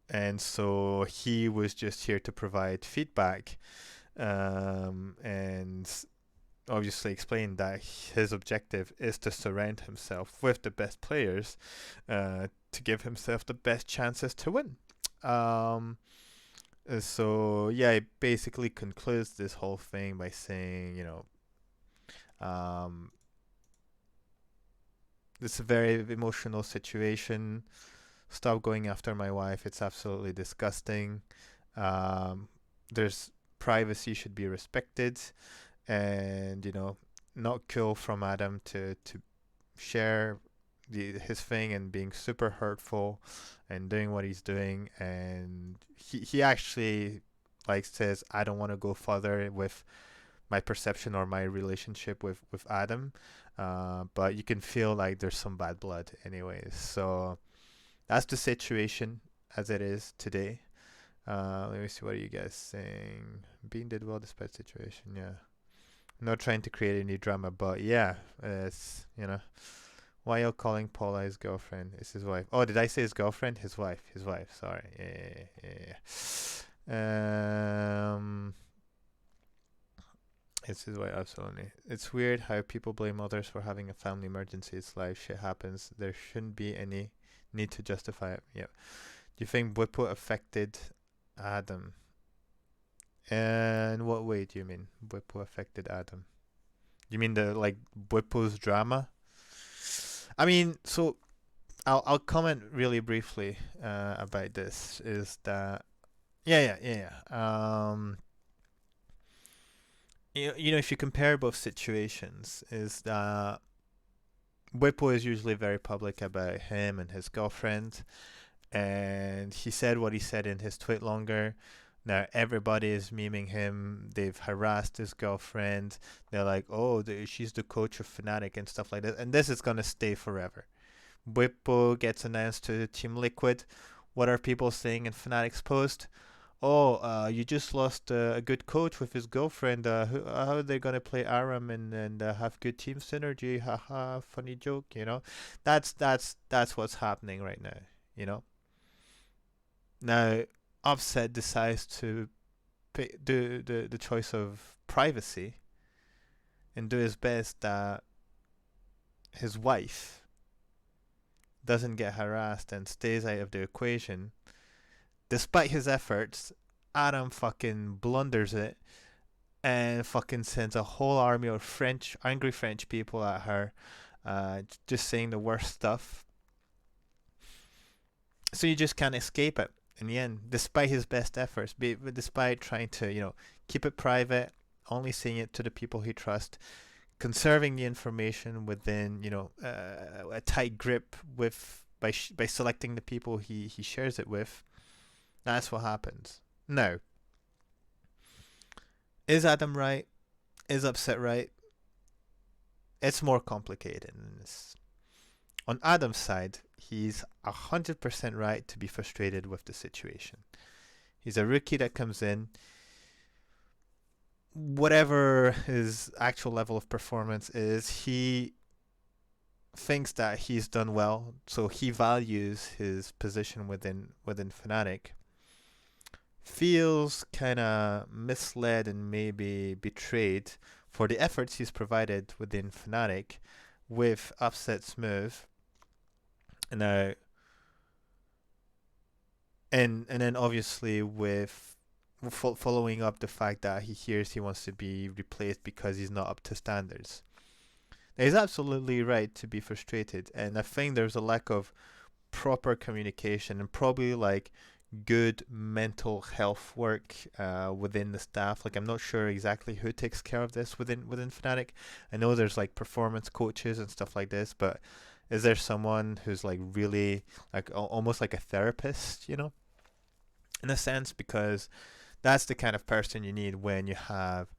And so he was just here to provide feedback, and obviously explained that his objective is to surround himself with the best players to give himself the best chances to win. So yeah, it basically concludes this whole thing by saying, it's a very emotional situation. Stop going after my wife. It's absolutely disgusting. There's privacy should be respected, and not cool from Adam to share his thing and being super hurtful and doing what he's doing. And he actually says, I don't want to go further with my perception or my relationship with Adam, but you can feel like there's some bad blood anyways. So that's the situation as it is today. Let me see, what are you guys saying? Bean did well despite situation. Yeah, I'm not trying to create any drama, but yeah, it's why are you calling Paula his girlfriend? It's his wife. Oh, did I say his girlfriend? His wife. His wife. Sorry. Yeah. It's his wife. Absolutely. It's weird how people blame others for having a family emergency. It's life. Shit happens. There shouldn't be any need to justify it. Yeah. Do you think Bwipo affected Adam? And what way do you mean Bwipo affected Adam? You mean the Bwipo's drama? I mean, so I'll comment really briefly about this. Is that yeah. If you compare both situations, is that Bwipo is usually very public about him and his girlfriend, and he said what he said in his tweet longer. Now everybody is memeing him. They've harassed his girlfriend. They're like, "Oh, she's the coach of Fnatic" and stuff like that. And this is gonna stay forever. Bwipo gets announced to Team Liquid. What are people saying in Fnatic's post? Oh, you just lost a good coach with his girlfriend. How are they gonna play Aram and have good team synergy? Haha, funny joke. That's what's happening right now. Now, Offset decides to do the choice of privacy, and do his best that his wife doesn't get harassed and stays out of the equation. Despite his efforts, Adam fucking blunders it and fucking sends a whole army of angry French people at her, just saying the worst stuff. So you just can't escape it in the end, despite his best efforts, despite trying to, keep it private, only saying it to the people he trusts, conserving the information within, a tight grip by selecting the people he shares it with. That's what happens. Now, is Adam right? Is Upset right? It's more complicated than this. On Adam's side, he's 100% right to be frustrated with the situation. He's a rookie that comes in. Whatever his actual level of performance is, he thinks that he's done well, so he values his position within Fnatic. Feels kind of misled and maybe betrayed for the efforts he's provided within Fnatic with Upset's move. Now, and then obviously with following up the fact that he hears he wants to be replaced because he's not up to standards. Now, he's absolutely right to be frustrated, and I think there's a lack of proper communication and probably like good mental health work within the staff. Like, I'm not sure exactly who takes care of this within Fnatic. I know there's like performance coaches and stuff like this, but is there someone who's like really like almost like a therapist, in a sense? Because that's the kind of person you need when you have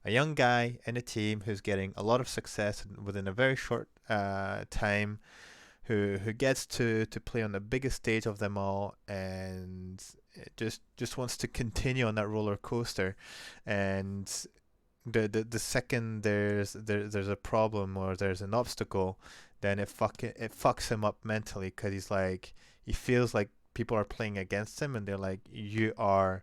a young guy in a team who's getting a lot of success within a very short time, who gets to play on the biggest stage of them all, and just wants to continue on that roller coaster. And the second there's a problem or there's an obstacle, then it fucks him up mentally, because he feels like people are playing against him, and they're like, you're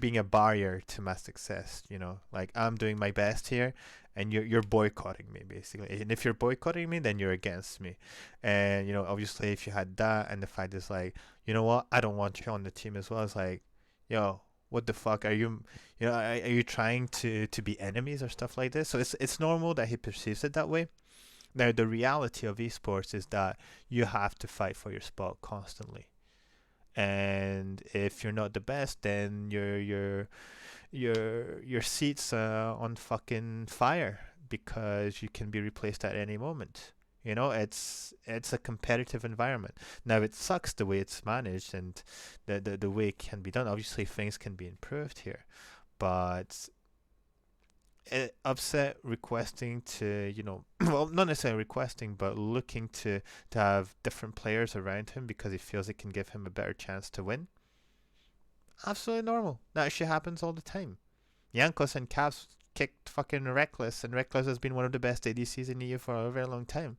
being a barrier to my success. Like, I'm doing my best here, and you're boycotting me, basically. And if you're boycotting me, then you're against me. And obviously, if you had that, and the fact is like, you know what, I don't want you on the team as well. It's like, yo, what the fuck are you? Are you trying to be enemies or stuff like this? So it's normal that he perceives it that way. Now, the reality of esports is that you have to fight for your spot constantly. And if you're not the best, then your seat's on fucking fire, because you can be replaced at any moment. It's a competitive environment. Now, it sucks the way it's managed and the way it can be done. Obviously, things can be improved here, but Upset requesting to, well, not necessarily requesting, but looking to have different players around him because he feels it can give him a better chance to win. Absolutely normal. That actually happens all the time. Jankos and Caps kicked fucking Reckless, and Reckless has been one of the best ADCs in the EU for a very long time.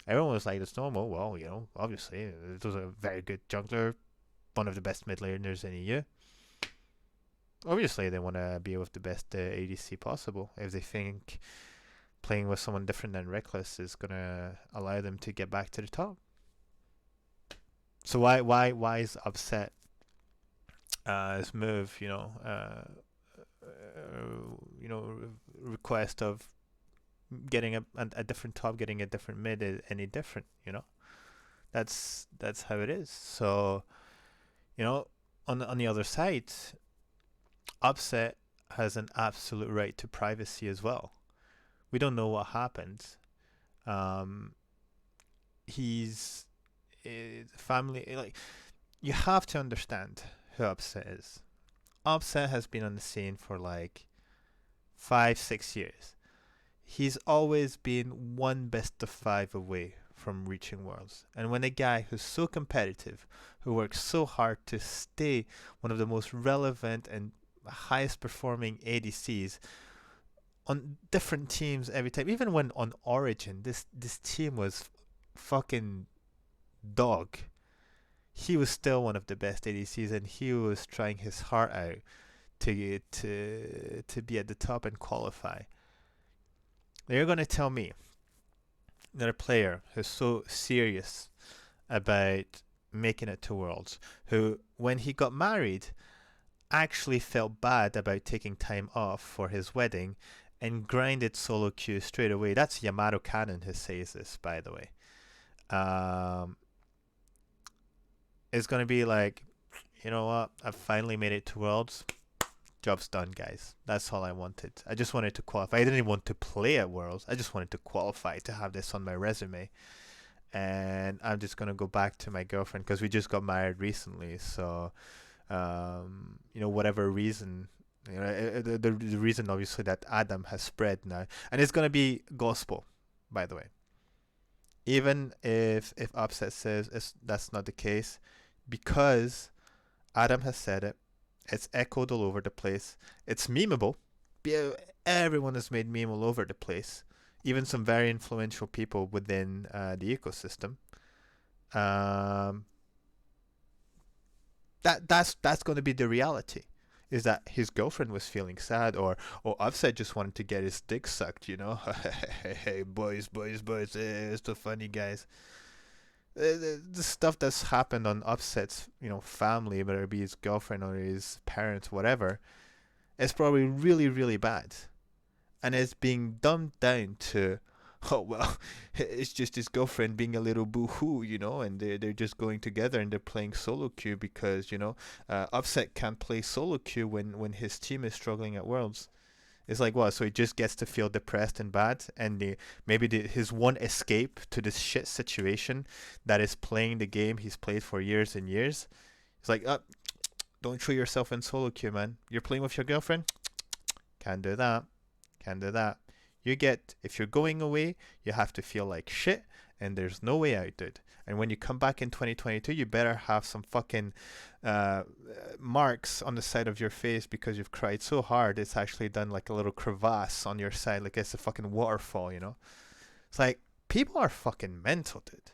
Everyone was like, it's normal. Well, obviously, it was a very good jungler, one of the best mid laners in the EU. Obviously, they want to be with the best ADC possible. If they think playing with someone different than Reckless is going to allow them to get back to the top. So why is Upset his move, request of getting a different top, getting a different mid any different? That's how it is. So, on the other side, Upset has an absolute right to privacy as well. We don't know what happened. He's family. Like, you have to understand who Upset is. Upset has been on the scene for like 5-6 years. He's always been one best of 5 away from reaching Worlds. And when a guy who's so competitive, who works so hard to stay one of the most relevant and highest performing ADCs on different teams every time, even when on Origin this team was fucking dog, he was still one of the best ADCs, and he was trying his heart out to be at the top and qualify. They're gonna tell me that a player who's so serious about making it to Worlds, who when he got married actually felt bad about taking time off for his wedding and grinded solo queue straight away. That's Yamato Cannon who says this, by the way. It's going to be like, you know what? I've finally made it to Worlds. Job's done, guys. That's all I wanted. I just wanted to qualify. I didn't want to play at Worlds. I just wanted to qualify to have this on my resume. And I'm just going to go back to my girlfriend because we just got married recently. So, whatever reason, the reason obviously that Adam has spread now. And it's going to be gospel, by the way. Even if Upset says that's not the case, because Adam has said it, it's echoed all over the place. It's memeable. Everyone has made meme all over the place. Even some very influential people within the ecosystem. That's going to be the reality. Is that his girlfriend was feeling sad, or Upset just wanted to get his dick sucked, Hey, boys, it's so funny, guys. The stuff that's happened on Upset's, family, whether it be his girlfriend or his parents, whatever, is probably really, really bad. And it's being dumbed down to, oh, well, it's just his girlfriend being a little boo-hoo, and they're just going together and they're playing solo queue because, Upset can't play solo queue when his team is struggling at Worlds. It's like, what? So he just gets to feel depressed and bad, and his one escape to this shit situation that is playing the game he's played for years and years. It's like, don't throw yourself in solo queue, man. You're playing with your girlfriend? Can't do that. If you're going away, you have to feel like shit, and there's no way out, dude. And when you come back in 2022, you better have some fucking marks on the side of your face because you've cried so hard it's actually done like a little crevasse on your side, like it's a fucking waterfall, It's like, people are fucking mental, dude.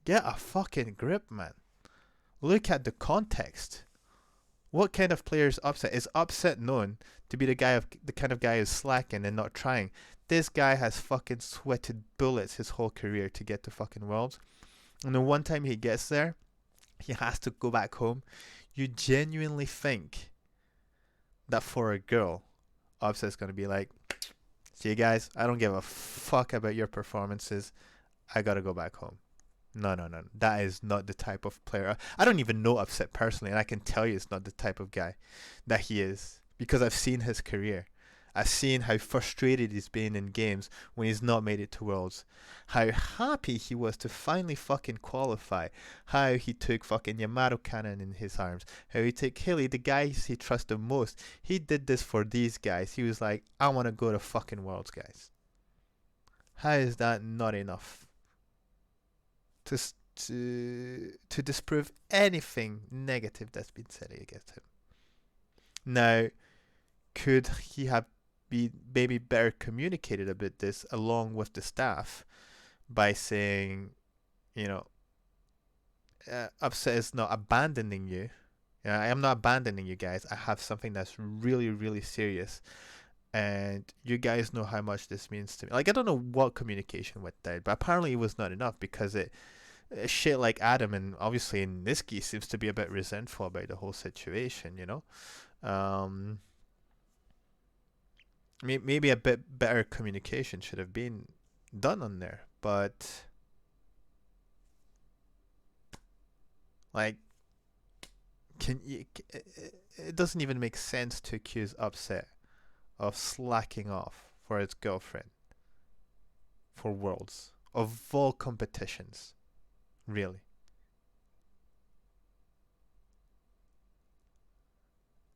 Get a fucking grip, man. Look at the context. What kind of player is Upset? Is Upset known to be the kind of guy who's slacking and not trying? This guy has fucking sweated bullets his whole career to get to fucking Worlds. And the one time he gets there, he has to go back home. You genuinely think that for a girl, Upset's going to be like, see you guys, I don't give a fuck about your performances. I got to go back home. No. That is not the type of player. I don't even know Upset personally, and I can tell you it's not the type of guy that he is because I've seen his career. I've seen how frustrated he's been in games when he's not made it to Worlds. How happy he was to finally fucking qualify. How he took fucking Yamato Cannon in his arms. How he took Hilly, the guys he trusted most. He did this for these guys. He was like, I want to go to fucking Worlds, guys. How is that not enough to disprove anything negative that's been said against him? Now, could he have maybe better communicated a bit this along with the staff by saying, Upset is not abandoning you. I am not abandoning you guys. I have something that's really, really serious. And you guys know how much this means to me. Like, I don't know what communication went there, but apparently it was not enough because shit like Adam and obviously Nisqy seems to be a bit resentful about the whole situation, Maybe a bit better communication should have been done on there, but like, it doesn't even make sense to accuse Upset of slacking off for his girlfriend for Worlds of all competitions, really.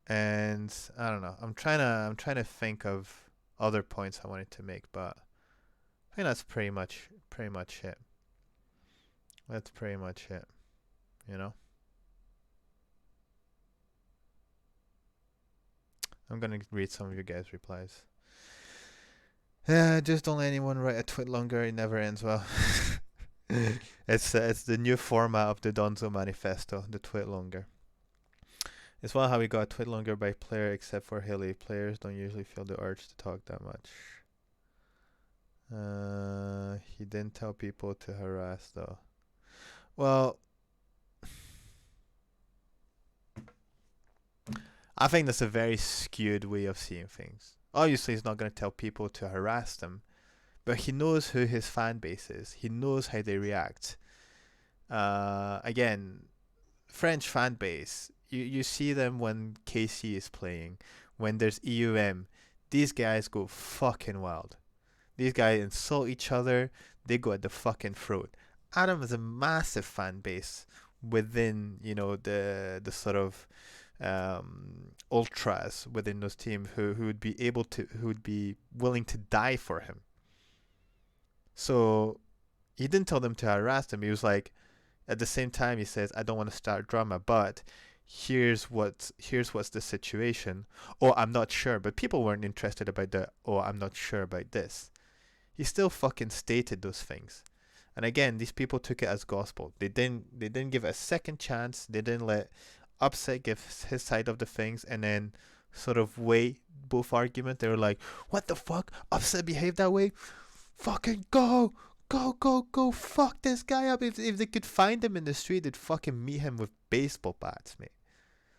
And I don't know. I'm trying to think of other points I wanted to make, but I think that's pretty much it. That's pretty much it. I'm gonna read some of your guys' replies. Just don't let anyone write a tweet longer. It never ends well. It's the new format of the Donzo Manifesto. The tweet longer. It's well how we got tweet longer by player except for Haley. Players don't usually feel the urge to talk that much. He didn't tell people to harass though. Well, I think that's a very skewed way of seeing things. Obviously, he's not going to tell people to harass them, but he knows who his fan base is. He knows how they react. Again, French fan base, you see them when KC is playing, when there's EUM. These guys go fucking wild. These guys insult each other. They go at the fucking throat. Adam has a massive fan base within, the sort of ultras within those teams who would be who would be willing to die for him. So he didn't tell them to harass them. He was like, at the same time, he says, I don't want to start drama, but here's what's the situation. Oh, I'm not sure. But people weren't interested about the, oh, I'm not sure about this. He still fucking stated those things. And again, these people took it as gospel. They didn't give it a second chance. They didn't let Upset give his side of the things and then sort of weigh both arguments. They were like, what the fuck? Upset behaved that way? Fucking go, fuck this guy up. If they could find him in the street, they'd fucking meet him with baseball bats, mate.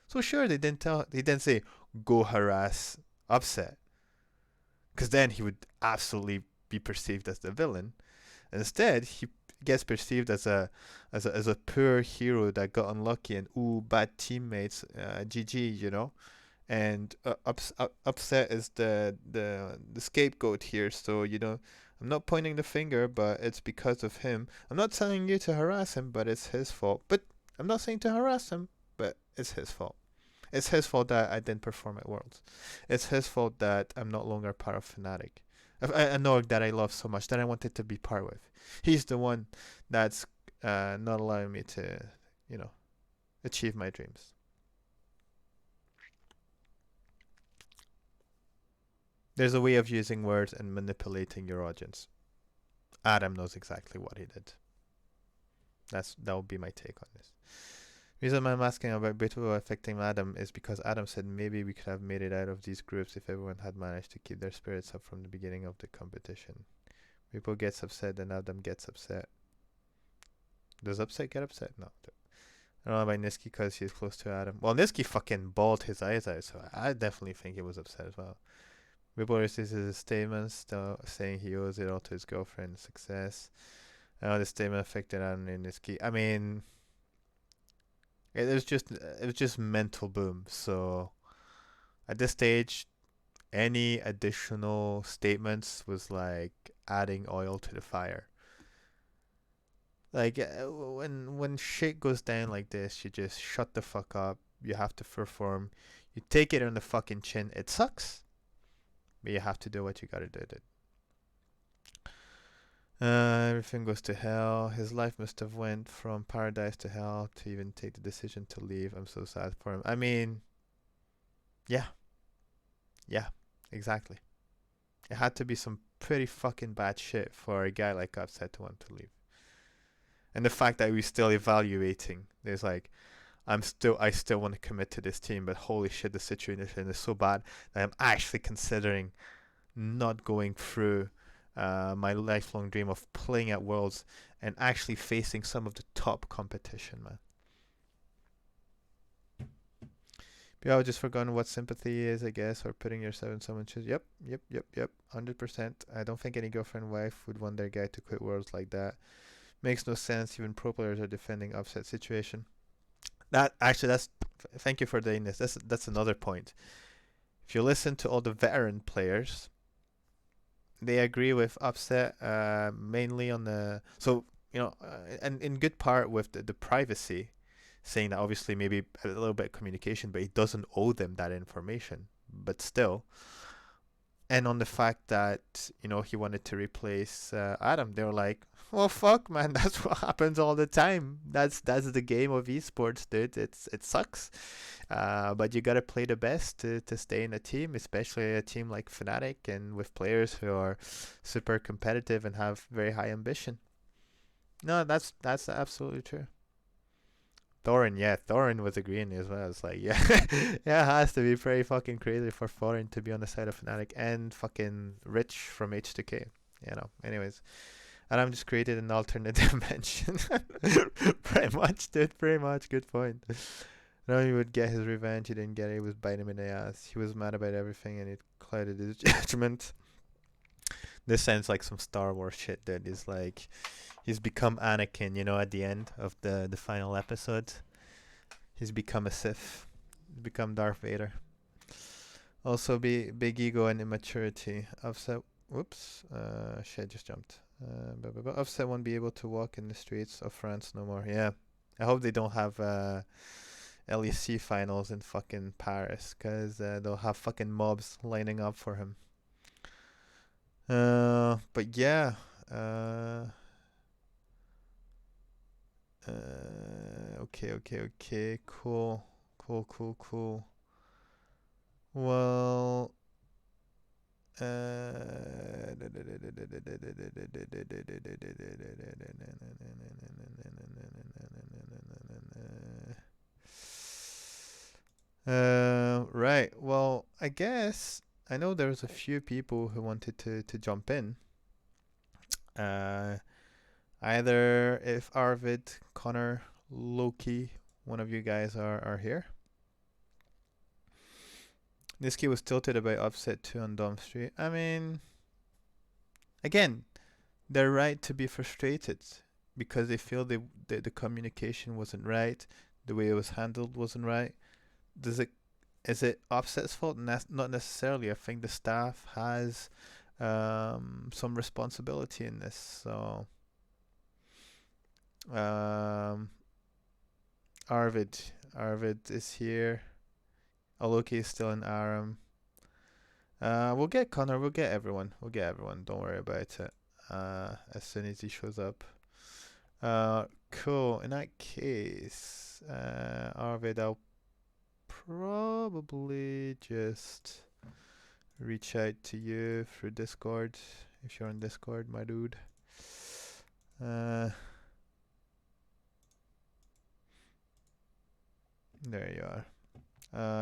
So sure, they didn't say go harass Upset, because then he would absolutely be perceived as the villain. Instead, he gets perceived as a poor hero that got unlucky and bad teammates, GG, and Upset is the scapegoat here. So I'm not pointing the finger, but it's because of him. I'm not telling you to harass him, but it's his fault. But I'm not saying to harass him, but it's his fault. It's his fault that I didn't perform at Worlds. It's his fault that I'm no longer part of Fnatic. I know that I love so much that I wanted to be part with. He's the one that's not allowing me to, achieve my dreams. There's a way of using words and manipulating your audience. Adam knows exactly what he did. That would be my take on this. The reason I'm asking about Beto affecting Adam is because Adam said maybe we could have made it out of these groups if everyone had managed to keep their spirits up from the beginning of the competition. People gets upset and Adam gets upset. Does Upset get upset? No. I don't know about Nisqy because he's close to Adam. Well, Nisqy fucking bawled his eyes out, so I definitely think he was upset as well. Ripple releases his statements saying he owes it all to his girlfriend's success. The statement affected Adam and Nisqy. I mean, it was just mental boom. So at this stage, any additional statements was like adding oil to the fire. Like when shit goes down like this, you just shut the fuck up. You have to perform. You take it on the fucking chin. It sucks, but you have to do what you gotta do. Everything goes to hell. His life must have went from paradise to hell to even take the decision to leave. I'm so sad for him. I mean, yeah, exactly. It had to be some pretty fucking bad shit for a guy like Upset to want to leave. And the fact that we're still evaluating, there's like, I still want to commit to this team, but holy shit, the situation is so bad that I'm actually considering not going through my lifelong dream of playing at Worlds and actually facing some of the top competition, man. I've just forgotten what sympathy is, I guess, or putting yourself in someone's shoes. Yep. 100%. I don't think any girlfriend wife would want their guy to quit Worlds like that. Makes no sense. Even pro players are defending Upset situation. Thank you for doing this. That's another point. If you listen to all the veteran players, they agree with Upset mainly on the and in good part with the privacy, saying that obviously maybe a little bit of communication, but he doesn't owe them that information. But still, and on the fact that he wanted to replace Adam, they were like, well, fuck, man, that's what happens all the time. That's the game of esports, dude. It sucks, but you gotta play the best to stay in a team, especially a team like Fnatic and with players who are super competitive and have very high ambition. No, that's absolutely true. Thorin, yeah, Thorin was agreeing as well. It's like, yeah, yeah, it has to be pretty fucking crazy for Thorin to be on the side of Fnatic and fucking Rich from H2K. You know, anyways. And I'm just created an alternate dimension. Pretty much, dude, pretty much. Good point. Now he would get his revenge. He didn't get it. He was biting him in the ass. He was mad about everything and it clouded his judgment. This sounds like some Star Wars shit, dude. He's like, he's become Anakin, you know, at the end of the final episode. He's become a Sith. He's become Darth Vader. Also, big ego and immaturity. Offset. Whoops. Shit, just jumped. Offset won't be able to walk in the streets of France no more. Yeah. I hope they don't have LEC finals in fucking Paris, because they'll have fucking mobs lining up for him. But yeah. Okay. Cool. Well, right. Well, I guess I know there's a few people who wanted to jump in. Either if Arvid, Conor, Loki, one of you guys are here. Nisqy was tilted about upset 2 on Dom Street. I mean, again, they're right to be frustrated because they feel the communication wasn't right, the way it was handled wasn't right. Is it Offset's fault? Not necessarily. I think the staff has some responsibility in this. So, Arvid is here. Loki is still in Aram. We'll get Conor. We'll get everyone. Don't worry about it. As soon as he shows up. Cool. In that case, Arvid, I'll probably just reach out to you through Discord if you're on Discord, my dude. There you are.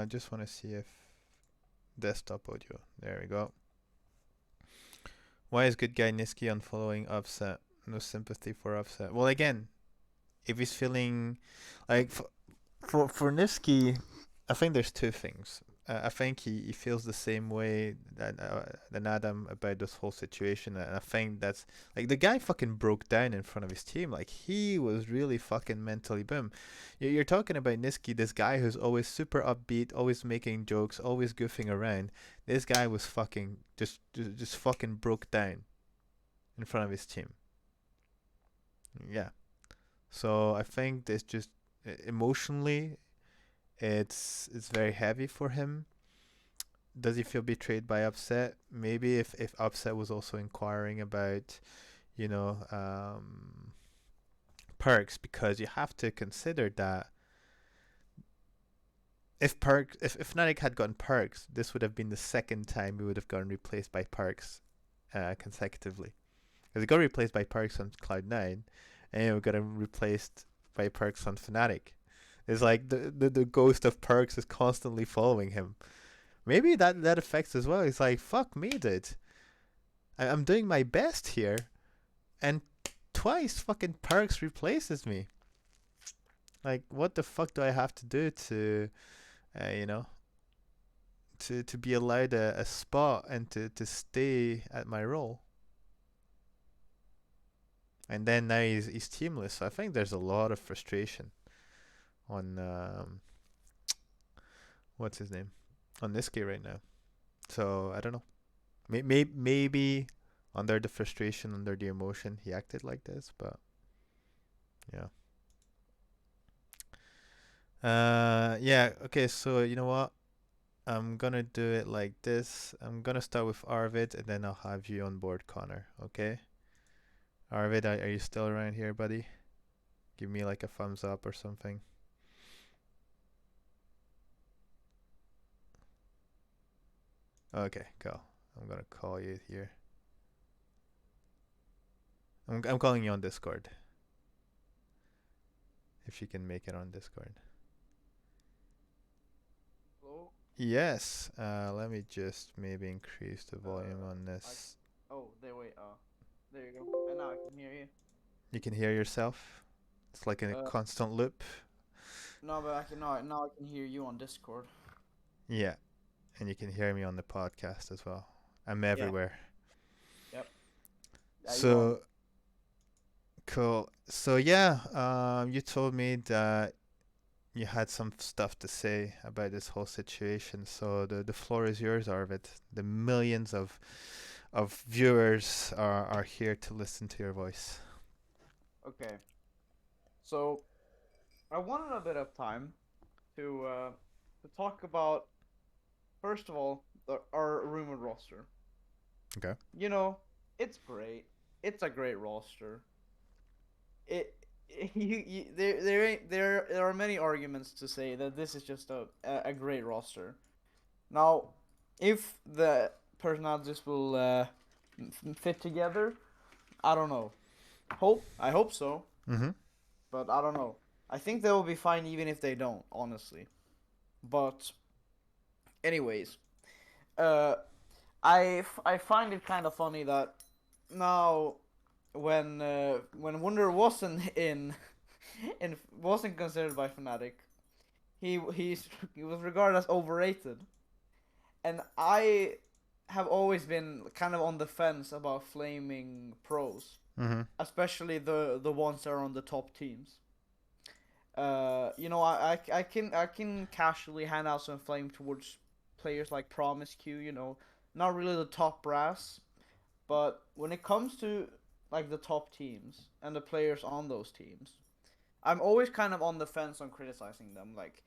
Just want to see if desktop audio. There we go. Why is good guy Nisqy unfollowing Offset? No sympathy for Offset. Well, again, if he's feeling like for Nisqy, I think there's two things. I think he feels the same way than Adam about this whole situation, and I think that's like the guy fucking broke down in front of his team. Like he was really fucking mentally boom. You're talking about Nisqy, this guy who's always super upbeat, always making jokes, always goofing around. This guy was fucking just fucking broke down in front of his team. Yeah. So I think this just emotionally it's very heavy for him. Does he feel betrayed by Upset? Maybe if Upset was also inquiring about, you know, perks, because you have to consider that if Fnatic had gotten perks, this would have been the second time we would have gotten replaced by perks consecutively. Because it got replaced by perks on Cloud9, and we got replaced by perks on Fnatic. It's like the ghost of perks is constantly following him. Maybe that affects as well. It's like, fuck me, dude. I'm doing my best here, and twice fucking perks replaces me. Like, what the fuck do I have to do to, you know, to be allowed a spot and to stay at my role? And then now he's teamless. So I think there's a lot of frustration on what's his name, on Nisqy right now. So I don't know. Maybe under the frustration, under the emotion, he acted like this. But yeah. Yeah. Okay. So you know what? I'm gonna do it like this. I'm gonna start with Arvid, and then I'll have you on board, Conor. Okay. Arvid, are you still around here, buddy? Give me like a thumbs up or something. Okay, go. I'm gonna call you here. I'm calling you on Discord. if you can make it on Discord. Hello? Yes. Let me just maybe increase the volume on I. this. Oh, there, wait, there you go. And now I can hear you. You can hear yourself. It's like a Uh, constant loop. no, but I can now I can hear you on Discord. Yeah, and you can hear me on the podcast as well. I'm Yeah. everywhere. Yep. Yeah, you are. So cool. So yeah, you told me that you had some stuff to say about this whole situation. So the floor is yours, Arvid. The millions of viewers are here to listen to your voice. Okay. So I wanted a bit of time to talk about first of all our rumored roster. Okay. You know, it's great. It's a great roster. It there are many arguments to say that this is just a great roster. Now, if the personalities will fit together, I don't know. I hope so, Mm-hmm. but I don't know. I think they will be fine even if they don't, honestly. But anyways, uh, I find it kind of funny that now when Wonder wasn't in and wasn't considered by Fnatic, he was regarded as overrated, and I have always been kind of on the fence about flaming pros, Mm-hmm. especially the ones that are on the top teams. I can casually hand out some flame towards players like Promise Q. Not really the top brass, but when it comes to like the top teams and the players on those teams, I'm always kind of on the fence on criticizing them. Like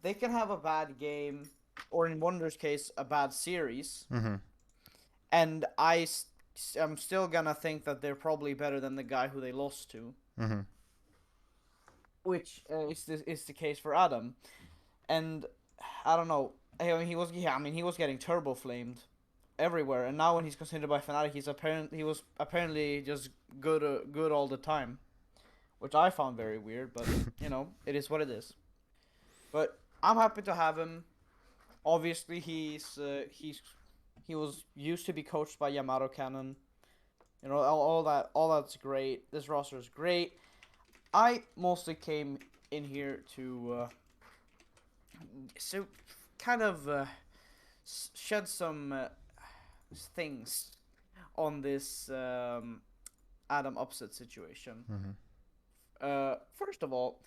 they can have a bad game, or in Wonder's case, a bad series, Mm-hmm. and am still gonna think that they're probably better than the guy who they lost to, Mm-hmm. which is the case for Adam. And I don't know. I mean, he was getting turbo flamed everywhere, and now when he's considered by Fnatic, he was apparently just good all the time, which I found very weird. But it is what it is. But I'm happy to have him. Obviously, he was used to be coached by Yamato Cannon. All that's great. This roster is great. I mostly came in here to so kind of shed some things on this Adam upset situation. Mm-hmm. First of all,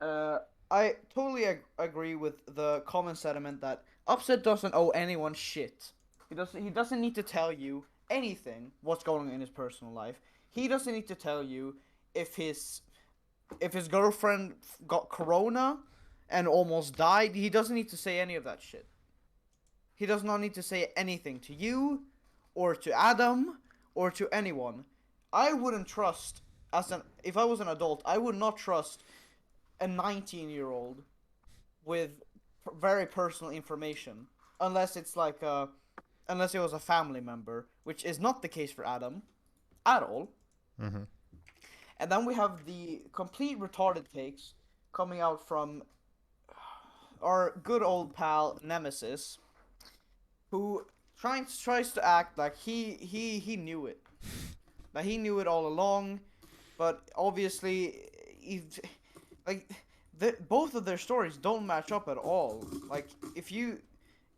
uh, I totally agree with the common sentiment that upset doesn't owe anyone shit. He doesn't need to tell you anything what's going on in his personal life. He doesn't need to tell you if his girlfriend got corona and almost died. He doesn't need to say any of that shit. He does not need to say anything to you or to Adam or to anyone. I wouldn't trust if I was an adult, I would not trust a 19-year-old with very personal information unless unless it was a family member, which is not the case for Adam at all. Mm-hmm. And then we have the complete retarded takes coming out from our good old pal Nemesis, who tries to act like he knew it, that he knew it all along, but obviously, like both of their stories don't match up at all. Like if you've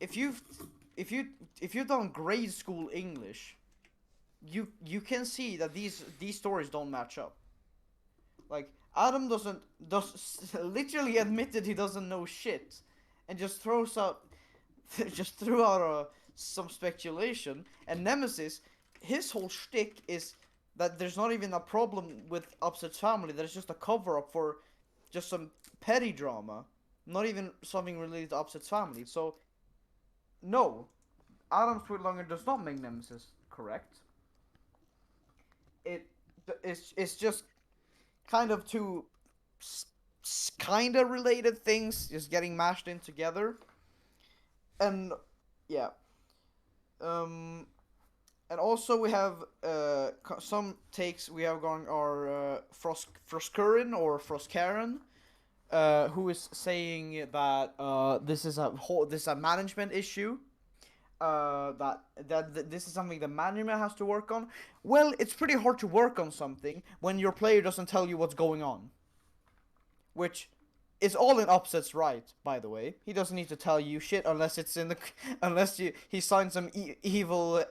if you if you've done grade school English, you can see that these stories don't match up. Like Adam does literally admitted he doesn't know shit, and just throws out just threw out some speculation. And Nemesis, his whole shtick is that there's not even a problem with Upset's family. That it's just a cover up for just some petty drama, not even something related to Upset's family. So no, Adam Sweetlonger does not make Nemesis correct. It it's just kind of two kind of related things just getting mashed in together. And yeah, um And also we have some takes we have going are Froskurin or Froskaren, who is saying that this is a management issue. That this is something the management has to work on. Well, it's pretty hard to work on something when your player doesn't tell you what's going on. Which is all in Upset's right, by the way. He doesn't need to tell you shit unless it's in the unless he signs some evil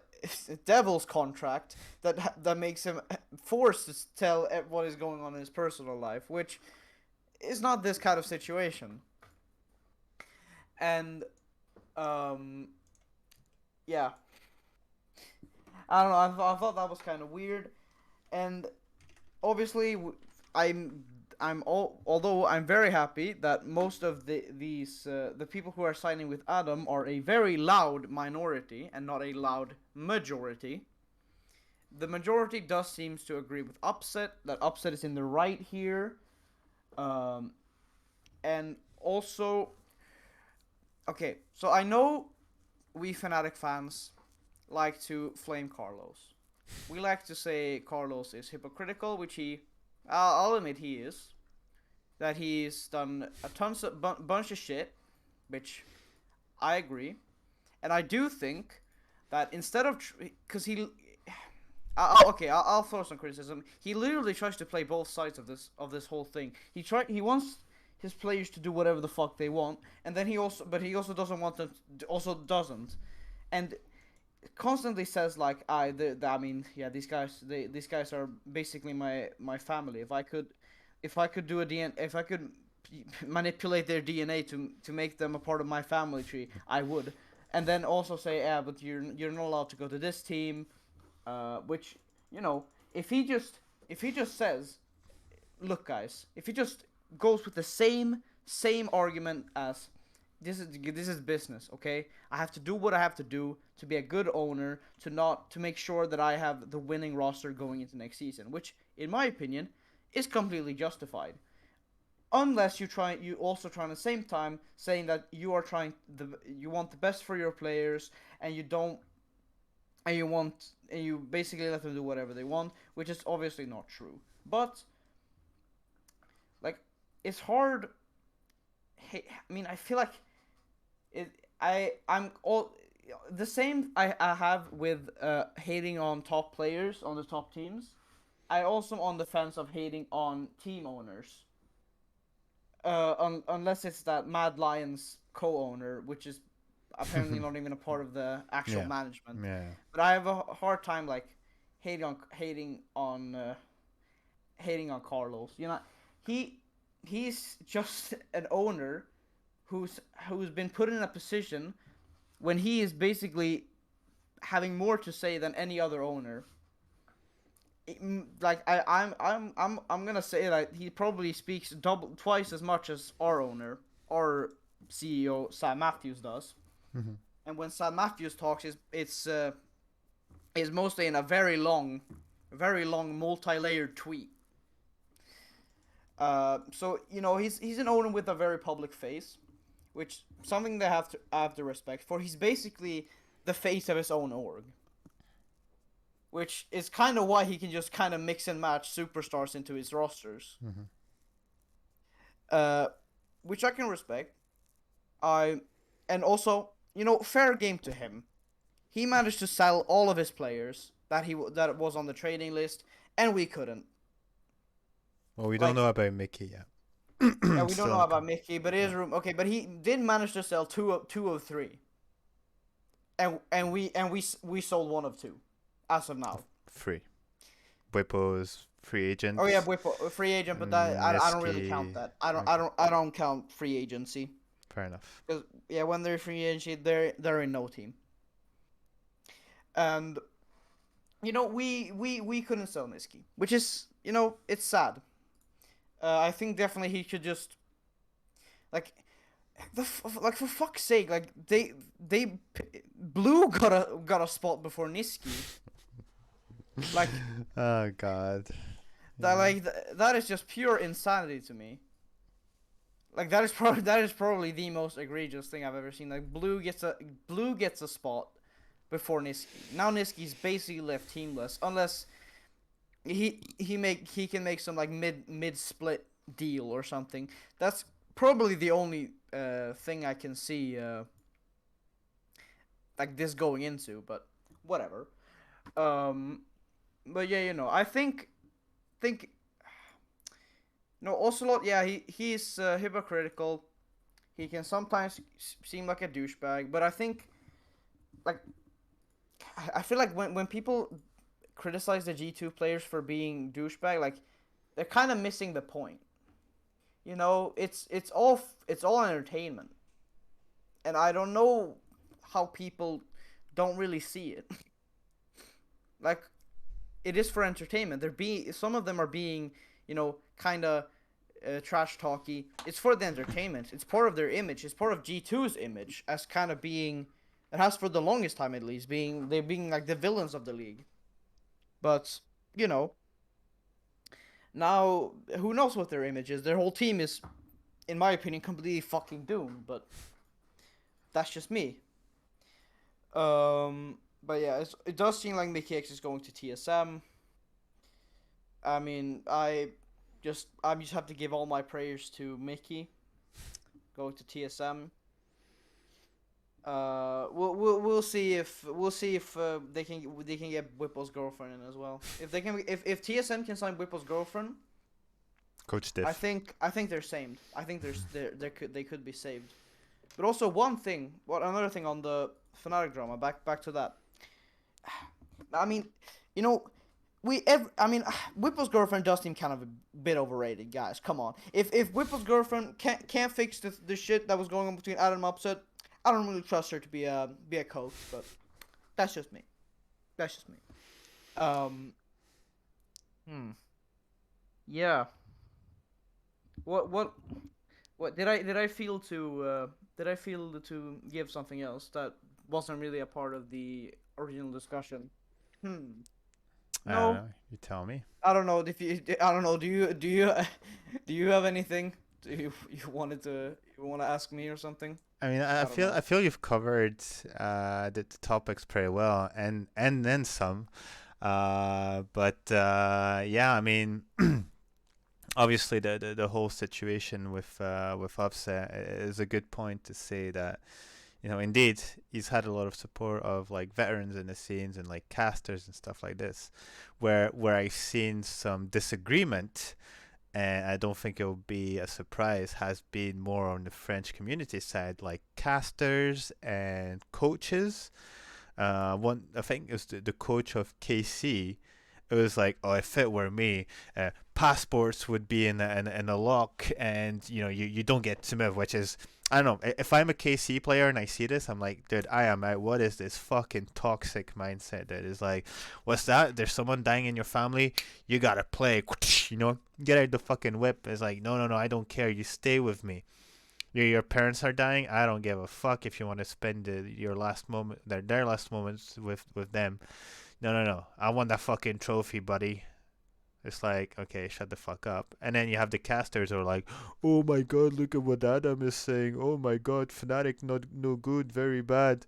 devil's contract that makes him forced to tell what is going on in his personal life, which is not this kind of situation. And yeah, I don't know. I thought that was kind of weird, and obviously although I'm very happy that most of the people who are signing with Adam are a very loud minority and not a loud majority. The majority does seems to agree with Upset, that Upset is in the right here, and also, okay, so I know we Fnatic fans like to flame Carlos. We like to say Carlos is hypocritical, which I'll admit he is. That he's done a bunch of shit, which I agree. And I do think that instead of, because I'll throw some criticism. He literally tries to play both sides of this whole thing. He wants his players to do whatever the fuck they want, and then he also doesn't want them doesn't, and constantly says like these guys are basically my family. If I could manipulate their DNA to make them a part of my family tree, I would. And then also say, yeah, but you're not allowed to go to this team, which, you know, if he just says, look guys, if he just goes with the same argument as this is business, okay? I have to do what I have to do to be a good owner, to make sure that I have the winning roster going into next season, which in my opinion is completely justified. Unless you also try at the same time saying that you want the best for your players, and you basically let them do whatever they want, which is obviously not true. But like, it's hard. I mean, I feel like I'm all the same I have with hating on top players on the top teams. I also am on the fence of hating on team owners. Unless it's that Mad Lions co-owner, which is apparently not even a part of the actual management. Yeah. But I have a hard time like hating on Carlos. You know, he's just an owner who's been put in a position when he is basically having more to say than any other owner. I'm gonna say that he probably speaks twice as much as our owner, our CEO Sam Matthews does. Mm-hmm. And when Sam Matthews talks, it's mostly in a very long, multi-layered tweet. So you know he's an owner with a very public face, which something they have to respect. For he's basically the face of his own org. Which is kind of why he can just kind of mix and match superstars into his rosters. Mm-hmm. Which I can respect. And also, you know, fair game to him. He managed to sell all of his players that was on the trading list, and we couldn't. Well, we don't know about Mickey yet. Yeah, we don't know about Mickey, but it is room. Okay, but he did manage to sell two of three, and we sold one of two. As of now. Free. Bwipo's free agent. Oh yeah, Bwipo, free agent, but that I don't really count that. I don't count free agency. Fair enough. Because yeah, when they're free agency, they're in no team. And you know we couldn't sell Nisqy, which is, you know, it's sad. I think definitely he should just like for fuck's sake, like they Blue got a spot before Nisqy. Like, oh god, that is just pure insanity to me. Like that is probably the most egregious thing I've ever seen. Like Blue gets a spot before Nisqy. Now Nisqy's basically left teamless unless he can make some like mid split deal or something. That's probably the only thing I can see like this going into, but whatever. But yeah, I think no, Ocelot. Yeah, he's hypocritical. He can sometimes seem like a douchebag, but I think like I feel like when people criticize the G2 players for being douchebag, like they're kind of missing the point. It's all entertainment, and I don't know how people don't really see it. Like it is for entertainment. Some of them are being, kind of trash talky. It's for the entertainment. It's part of their image. It's part of G2's image as kind of being. It has for the longest time at least they're being like the villains of the league. But now who knows what their image is? Their whole team is, in my opinion, completely fucking doomed. But that's just me. But yeah, it does seem like Mickey X is going to TSM. I mean, I just have to give all my prayers to Mickey going to TSM. We'll see if they can get Whipple's girlfriend in as well. If TSM can sign Whipple's girlfriend, Coach Diff. I think they're saved. I think they could be saved. But also another thing on the Fnatic drama. Back to that. I mean, Whipple's girlfriend does seem kind of a bit overrated, guys. Come on. If Whipple's girlfriend can't fix the shit that was going on between Adam and Upset, I don't really trust her to be a coach. But that's just me. Yeah. What did I feel to give something else that wasn't really a part of the original discussion? I don't No, know. You tell me. I don't know if you. I don't know. Do you do you have anything? Do you want to ask me or something? I mean, I don't know. I feel you've covered the topics pretty well, and then some. But yeah, I mean, obviously the whole situation with Upset is a good point to say that, indeed he's had a lot of support of like veterans in the scenes and like casters and stuff like this, where I've seen some disagreement, and I don't think it'll be a surprise, has been more on the French community side, like casters and coaches. I think it was the coach of KC. It was like, oh, if it were me, passports would be in a lock, and you don't get to move, which is, I don't know. If I'm a KC player and I see this, I'm like, dude, I am out. What is this fucking toxic mindset that is like, what's that? There's someone dying in your family. You gotta play. Get out the fucking whip. It's like, no, I don't care. You stay with me. Your parents are dying. I don't give a fuck if you want to spend your last moment, their last moments with them. No. I want that fucking trophy, buddy. It's like, okay, shut the fuck up. And then you have the casters who are like, oh my god, look at what Adam is saying. Oh my god, Fnatic no good, very bad.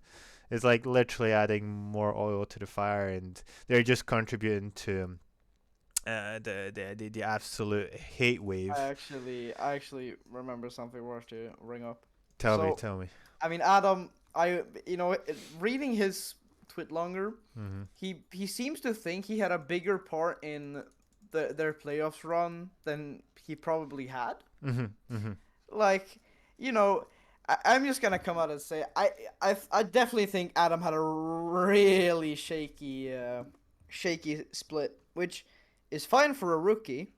It's like literally adding more oil to the fire, and they're just contributing to the absolute hate wave. I actually remember something worth to ring up. Tell So, me. I mean, Adam, reading his tweet longer, Mm-hmm. he seems to think he had a bigger part in their playoffs run than he probably had. Mm-hmm. Mm-hmm. Like, I'm just gonna come out and say I definitely think Adam had a really shaky split, which is fine for a rookie.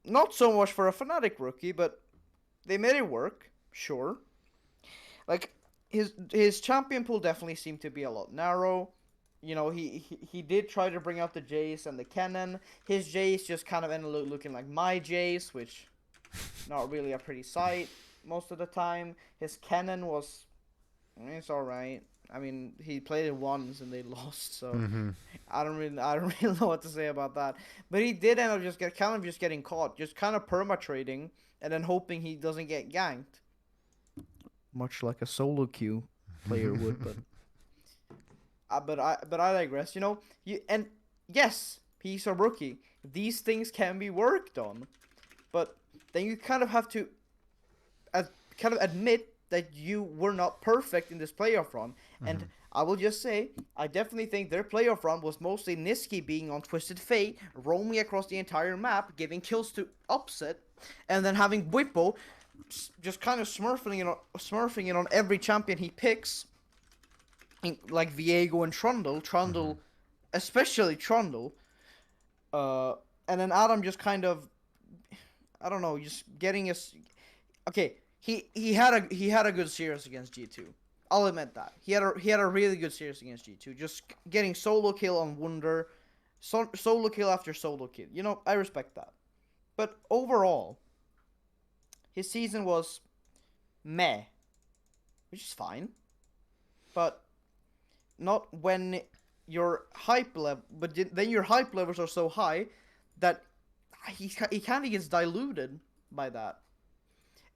Not so much for a Fnatic rookie, but they made it work. Sure. Like his champion pool definitely seemed to be a lot narrow. He did try to bring out the Jace and the Kennen. His Jace just kind of ended up looking like my Jace, which not really a pretty sight most of the time. His Kennen was, it's all right. I mean, he played it once and they lost, so Mm-hmm. I don't really know what to say about that. But he did end up just getting caught, just kind of perma trading and then hoping he doesn't get ganked. Much like a solo queue player would, but But I digress. And yes, he's a rookie. These things can be worked on, but then you kind of have to kind of admit that you were not perfect in this playoff run. Mm-hmm. And I will just say, I definitely think their playoff run was mostly Nisqy being on Twisted Fate, roaming across the entire map, giving kills to Upset, and then having Whippo just kind of smurfing it on every champion he picks, like Viego and Trundle. Mm-hmm. Especially Trundle. And then Adam just kind of, I don't know, just getting us. Okay, he had a good series against G2. I'll admit that he had a really good series against G2. Just getting solo kill on Wunder, solo kill after solo kill. I respect that. But overall, his season was meh, which is fine. But not when your hype level. But then your hype levels are so high that he kind of gets diluted by that.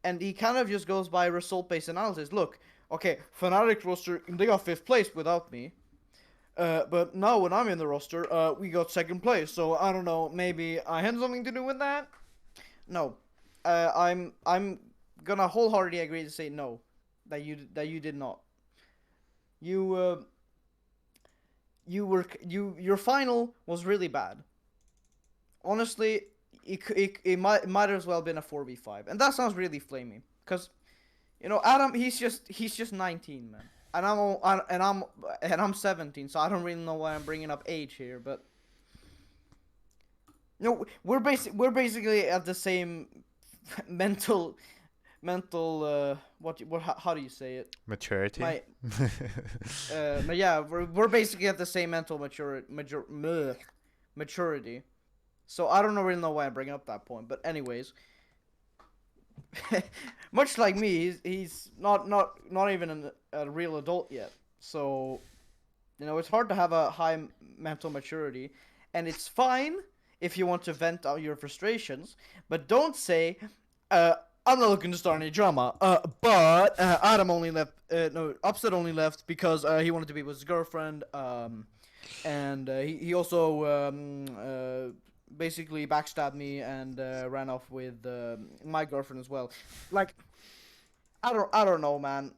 And he kind of just goes by result-based analysis. Look, okay, Fnatic roster, they got 5th place without me. But now when I'm in the roster, we got 2nd place. So I don't know, maybe I had something to do with that? No. I'm gonna wholeheartedly agree to say no. That you did not. Your final was really bad. Honestly, it might as well been a 4v5, and that sounds really flamey. Cause, Adam, he's just 19, man, and I'm 17, so I don't really know why I'm bringing up age here, but we're basically at the same mental how do you say it? Maturity. Yeah, we're basically at the same mental maturity. So I don't really know why I'm bringing up that point, but anyways, much like me, he's not even a real adult yet. So, it's hard to have a high mental maturity, and it's fine if you want to vent out your frustrations, but don't say, I'm not looking to start any drama. But Adam only left. No, Upset only left because he wanted to be with his girlfriend. And he also basically backstabbed me and ran off with my girlfriend as well. Like, I don't know, man.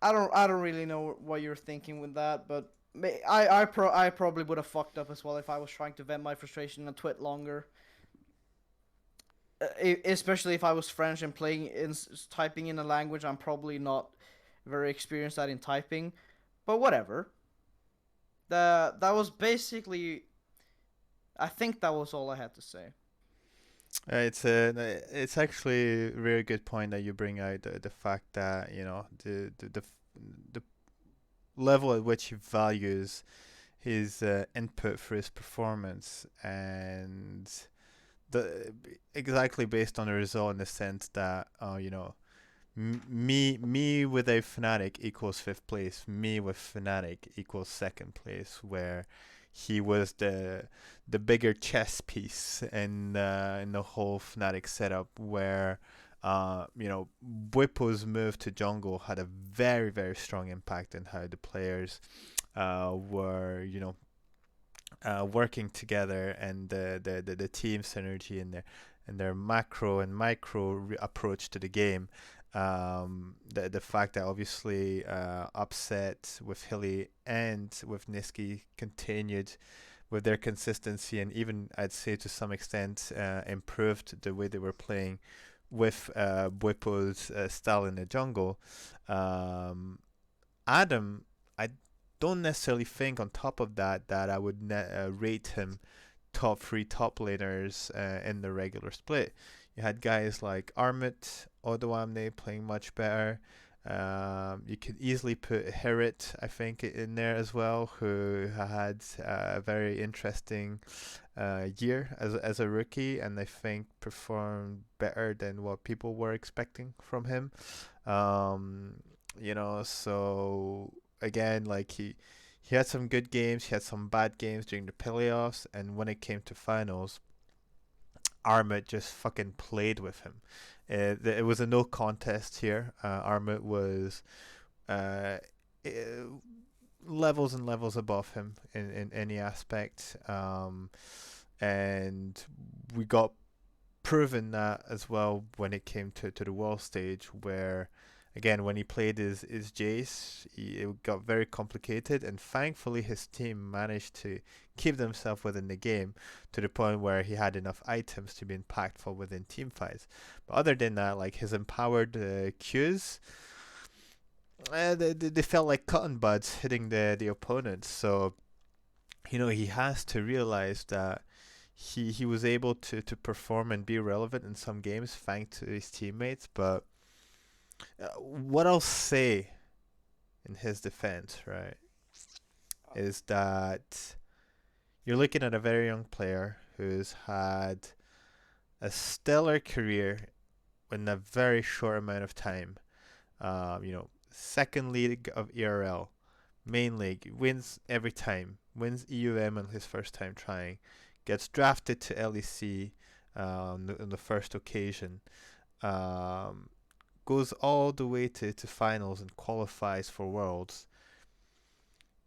I don't really know what you're thinking with that, but I probably would have fucked up as well if I was trying to vent my frustration and twit longer. Especially if I was French and typing in a language I'm probably not very experienced at in typing, but whatever. That was basically. I think that was all I had to say. It's actually a very good point that you bring out the fact that the level at which he values his input for his performance, and exactly based on the result, in the sense that me without Fnatic equals 5th place, me with Fnatic equals 2nd place, where he was the bigger chess piece in the whole Fnatic setup, where Bwipo's move to jungle had a very, very strong impact on how the players were working together, and the team synergy and their macro and micro approach to the game. The fact that obviously Upset with Hilly and with Nisqy continued with their consistency, and even I'd say to some extent improved the way they were playing with Bwipo's style in the jungle. Adam, I don't necessarily think on top of that I would rate him top 3 top laners in the regular split. You had guys like Arvid, Odoamne playing much better. You could easily put Herrit, I think, in there as well, who had a very interesting year as a rookie, and I think performed better than what people were expecting from him. So again, like he had some good games, he had some bad games during the playoffs, and when it came to finals, Arvid just fucking played with him. It was a no contest here. Arvid was levels and levels above him in any aspect. And we got proven that as well when it came to the world stage, where again when he played his Jace, it got very complicated, and thankfully his team managed to keep themselves within the game to the point where he had enough items to be impactful within team fights. But other than that, like his empowered Qs, they felt like cotton buds hitting the opponents. So he has to realize that he was able to perform and be relevant in some games thanks to his teammates. But what I'll say in his defense, right, is that you're looking at a very young player who's had a stellar career in a very short amount of time. Second league of ERL, main league, wins every time, wins EUM on his first time trying, gets drafted to LEC on the first occasion, goes all the way to finals and qualifies for Worlds.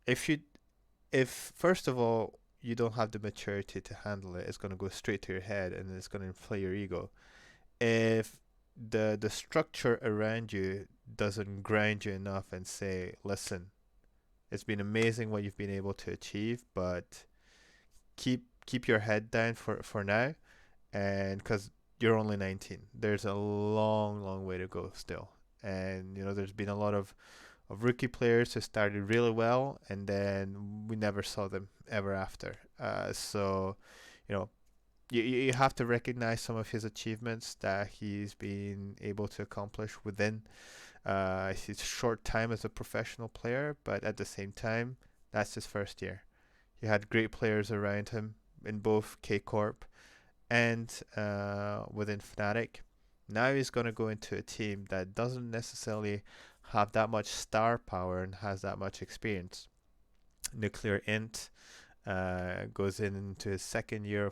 If first of all you don't have the maturity to handle it, it's going to go straight to your head and it's going to inflate your ego. If the structure around you doesn't grind you enough and say, listen, it's been amazing what you've been able to achieve, but keep your head down for now, and because you're only 19, there's a long way to go still. And there's been a lot of rookie players who started really well and then we never saw them ever after. So you have to recognize some of his achievements that he's been able to accomplish within his short time as a professional player, but at the same time, that's his first year. He had great players around him in both K Corp and within Fnatic. Now he's going to go into a team that doesn't necessarily have that much star power and has that much experience. Nuclear Int goes into his second year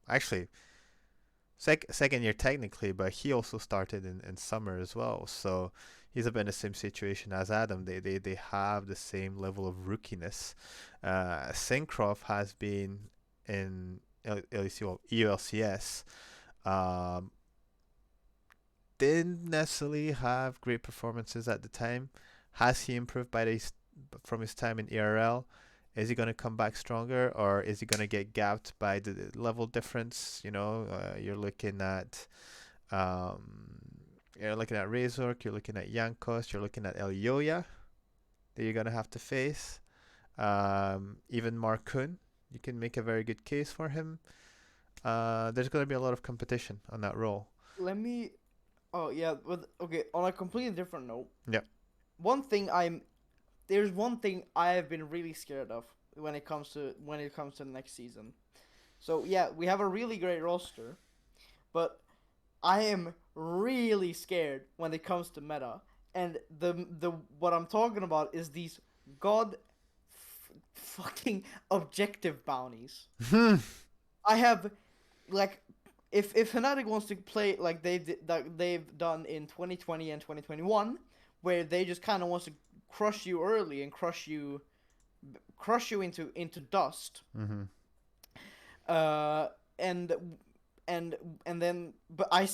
actually second year technically, but he also started in summer as well. So he's a bit in the same situation as Adam. They have the same level of rookiness. Syncroft has been in EULCS. Didn't necessarily have great performances at the time. Has he improved from his time in ERL? Is he going to come back stronger, or is he going to get gapped by the level difference? You're looking at Razork, you're looking at Yankos, you're looking at Elioya that you're going to have to face. Even Markun, you can make a very good case for him. There's going to be a lot of competition on that role. Okay, on a completely different note. Yeah. There's one thing I have been really scared of when it comes to the next season. So yeah, we have a really great roster, but I am really scared when it comes to meta. And the what I'm talking about is these fucking objective bounties. I have if Fnatic wants to play like they've done in 2020 and 2021, where they just kind of wants to crush you early and crush you into dust. Mm-hmm. And then, but I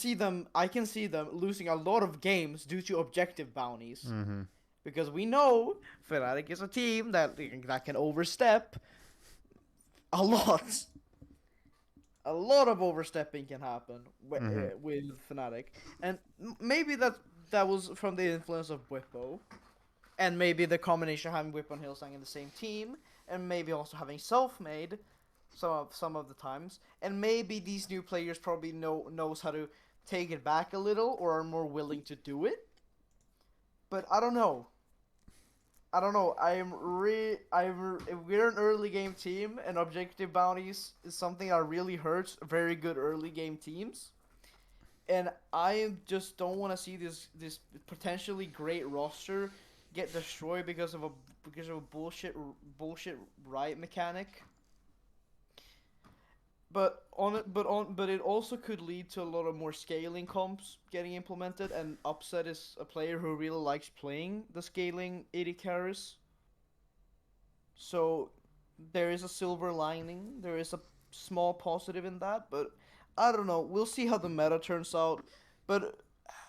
can see them losing a lot of games due to objective bounties. Mm-hmm. Because we know Fnatic is a team that can overstep a lot. A lot of overstepping can happen with Fnatic, and maybe that was from the influence of Whippo, and maybe the combination of having Whippo and Hillsang in the same team, and maybe also having self-made some of the times, and maybe these new players probably knows how to take it back a little or are more willing to do it. But I don't know. If we're an early game team, and objective bounties is something that really hurts very good early game teams. And I just don't want to see this potentially great roster get destroyed because of a bullshit right mechanic. but it also could lead to a lot of more scaling comps getting implemented, and Upset is a player who really likes playing the scaling AD carries. So there is a silver lining. There is a small positive in that, but I don't know. We'll see how the meta turns out. But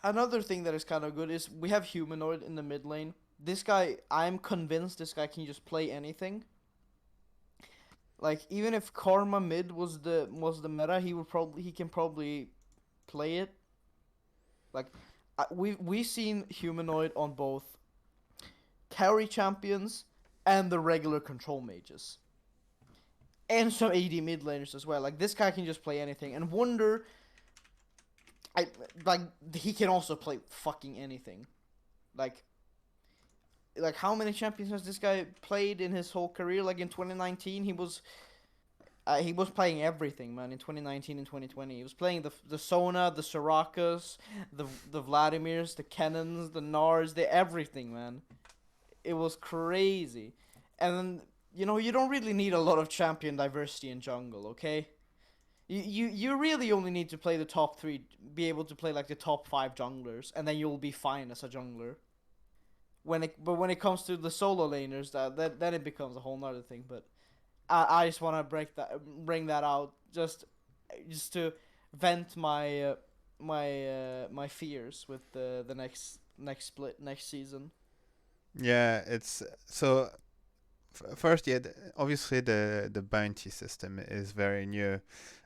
another thing that is kind of good is we have Humanoid in the mid lane. This guy, I'm convinced this guy can just play anything. Like even if Karma mid was the meta, he can probably play it. Like we've seen Humanoid on both carry champions and the regular control mages. And some AD mid laners as well. Like this guy can just play anything. And Wonder, I like he can also play fucking anything. Like how many champions has this guy played in his whole career? Like in 2019, he was playing everything, man. In 2019 and 2020, he was playing the Sona, the Sorakas, the Vladimirs, the Cannons, the Nars, the everything, man. It was crazy. And then you don't really need a lot of champion diversity in jungle, okay? You really only need to play the top 3, be able to play like the top 5 junglers, and then you'll be fine as a jungler. But when it comes to the solo laners, that then it becomes a whole nother thing. But I just want to bring that out just to vent my fears with the next split next season. Yeah, it's so. First, yeah, obviously the bounty system is very new.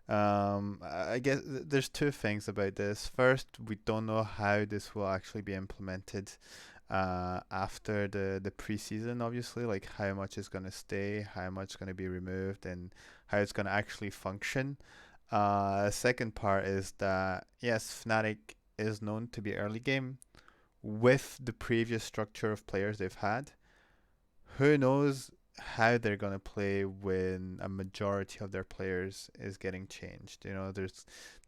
I guess there's two things about this. First, we don't know how this will actually be implemented after the preseason, obviously, like how much is going to stay, how much is going to be removed, and how it's going to actually function. Second part is that, yes, Fnatic is known to be early game with the previous structure of players they've had. Who knows how they're going to play when a majority of their players is getting changed.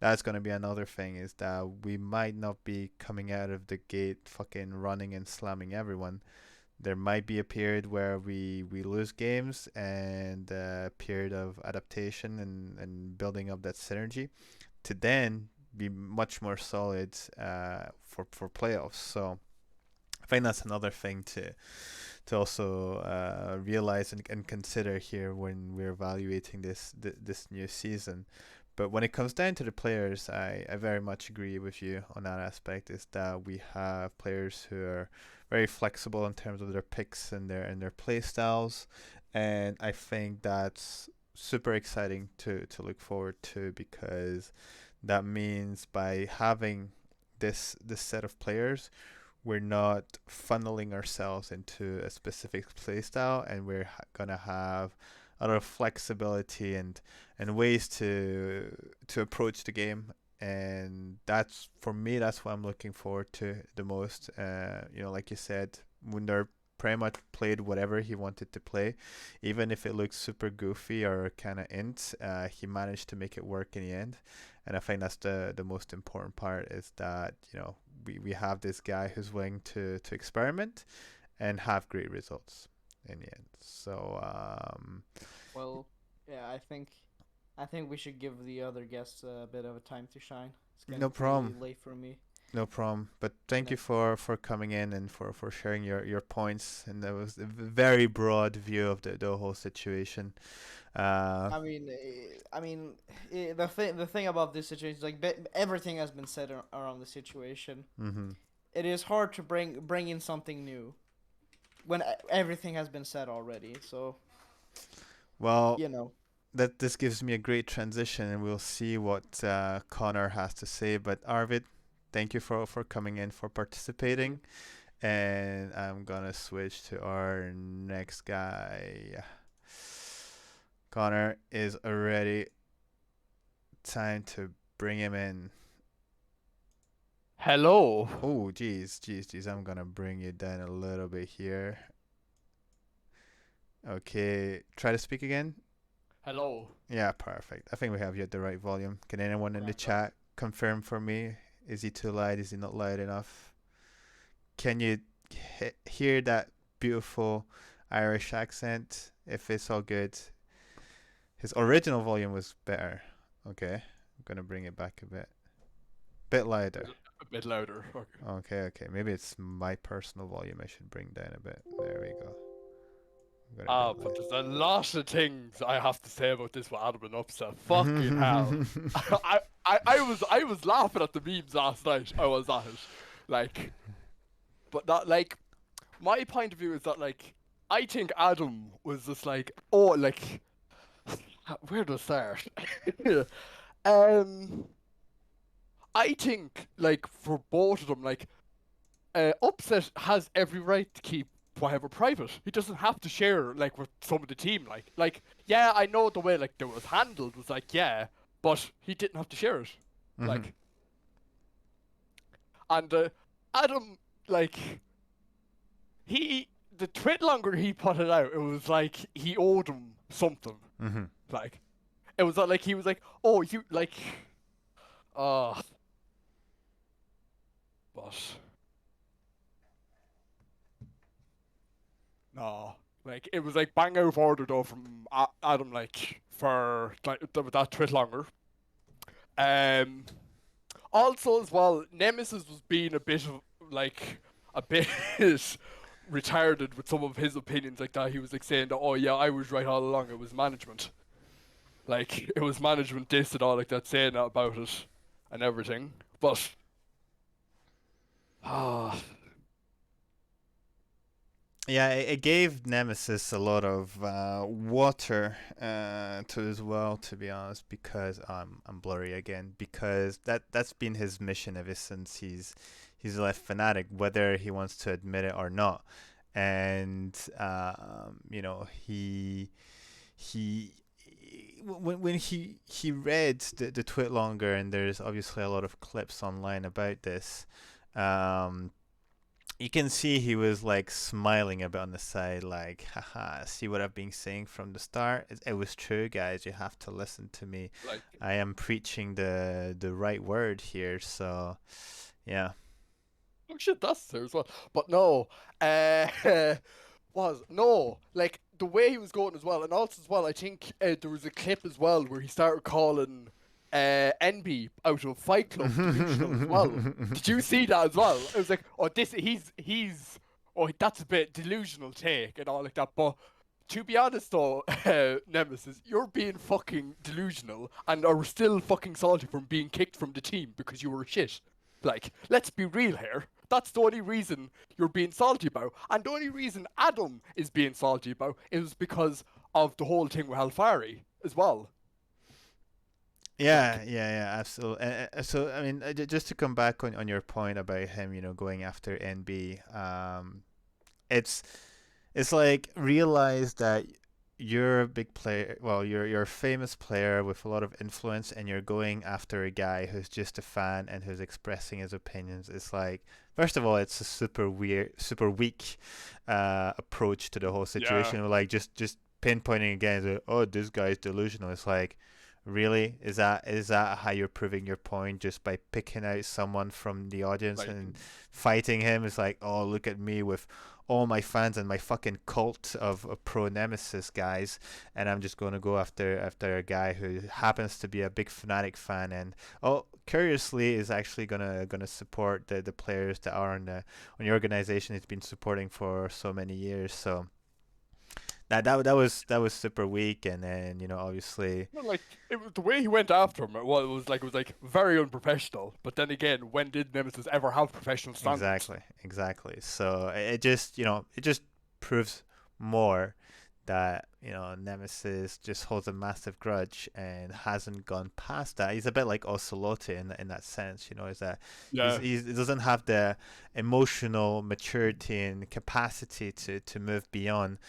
That's going to be another thing, is that we might not be coming out of the gate fucking running and slamming everyone. There might be a period where we lose games, and a period of adaptation and building up that synergy to then be much more solid for playoffs. So I think that's another thing to also realize and consider here when we're evaluating this new season. But when it comes down to the players, I very much agree with you on that aspect, is that we have players who are very flexible in terms of their picks and their play styles, and I think that's super exciting to look forward to, because that means by having this set of players, we're not funneling ourselves into a specific playstyle, and we're gonna have a lot of flexibility and ways to approach the game. And that's, for me, that's what I'm looking forward to the most. Like you said, Wunder pretty much played whatever he wanted to play, even if it looks super goofy or kind of int. He managed to make it work in the end, and I think that's the most important part, is that we have this guy who's willing to experiment and have great results in the end. So Well, yeah, I think we should give the other guests a bit of a time to shine. It's no getting problem. pretty late for me. No problem. But thank you for coming in and for sharing your points. And that was a very broad view of the whole situation. I mean, the thing about this situation is like everything has been said around the situation. Mm-hmm. It is hard to bring in something new when everything has been said already. So, well, that this gives me a great transition, and we'll see what Conor has to say. But Arvid, thank you for coming in, for participating, and I'm gonna switch to our next guy. Conor is already. Time to bring him in. Hello. Oh, jeez. I'm gonna bring you down a little bit here. Okay, try to speak again. Hello. Yeah, perfect. I think we have you at the right volume. Can anyone in the chat confirm for me? Is he too loud? Is he not loud enough? Can you hear that beautiful Irish accent? If it's all good. His original volume was better. Okay, I'm gonna bring it back a bit louder. A bit louder. Okay. Okay. Maybe it's my personal volume. I should bring down a bit. There we go. Got a bit But there's a lot of things I have to say about this with Adam and Upset. Fucking hell. I was laughing at the memes last night. I was at it. Like, but that, like, my point of view is that, like, I think Adam was just like, oh, like, where to start? um, I think, like, for both of them, like, Upset has every right to keep whatever private. He doesn't have to share, like, with some of the team. Like, yeah, I know the way, like, it was handled was like, yeah, but he didn't have to share it. Like, and Adam, like, the tweet longer he put it out, it was like he owed him something. Like, it was like he was like, oh, you, like, but. No, like it was like bang out of order though from Adam, like for like that tweet longer. Also as well, Nemesis was being a bit of like a bit retarded with some of his opinions like that. He was like saying that, oh yeah, I was right all along. It was management, like it was management this and all like that, saying that about it and everything. But yeah, it gave Nemesis a lot of water to as well, to be honest, because I'm blurry again, because that's been his mission ever since he's left Fnatic, whether he wants to admit it or not. And you know, he when he read the tweet longer, and there's obviously a lot of clips online about this. You can see he was like smiling a bit on the side, like, haha, see what I've been saying from the start? It was true, guys. You have to listen to me. like, I am preaching the right word here. So, yeah. oh shit, that's there as well. But no, like the way he was going as well, and also as well, I think there was a clip as well where he started calling NB out of Fight Club delusional as well. Did you see that as well? It was like, oh, that's a bit delusional take and all like that. But to be honest though, Nemesis, you're being fucking delusional and are still fucking salty from being kicked from the team because you were shit. Like, let's be real here. That's the only reason you're being salty about. And the only reason Adam is being salty about is because of the whole thing with Alfari as well. Yeah, absolutely. So, I mean, just to come back on your point about him, you know, going after NB, it's like realize that you're a big player. Well, you're a famous player with a lot of influence, and you're going after a guy who's just a fan and who's expressing his opinions. It's like, first of all, it's a super weak approach to the whole situation. Yeah. Like just pinpointing again, oh, this guy's delusional. It's like, really, is that how you're proving your point, just by picking out someone from the audience Like, and fighting him? It's like, oh, look at me with all my fans and my fucking cult of pro Nemesis guys, and I'm just going to go after a guy who happens to be a big Fnatic fan, and curiously is actually gonna support the players that are on the organization he's been supporting for so many years. So that was super weak, and then, you know, obviously, like, it was the way he went after him. It was like very unprofessional. But then again, when did Nemesis ever have professional standards? exactly. So it just, you know, it just proves more that, you know, Nemesis just holds a massive grudge and hasn't gone past that. He's a bit like Ocelote in that sense, you know, is that he doesn't have the emotional maturity and capacity to move beyond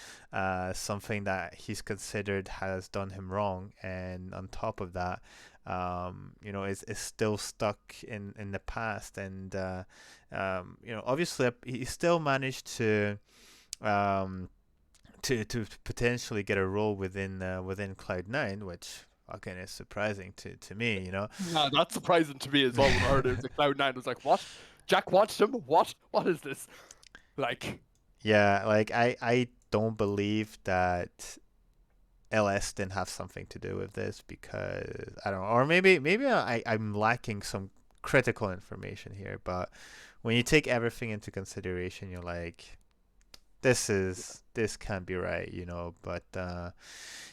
something that he's considered has done him wrong, and on top of that, you know, is still stuck in the past, and you know, obviously he still managed to potentially get a role within Cloud9, which again is surprising to me, you know. Yeah, that's surprising to me as well. When I heard it, the Cloud9 was like, "What? Jack watched him? What is this?" Like, Yeah, like I don't believe that LS didn't have something to do with this, because I don't know, or maybe I'm lacking some critical information here. But when you take everything into consideration, you're like, this can't be right, But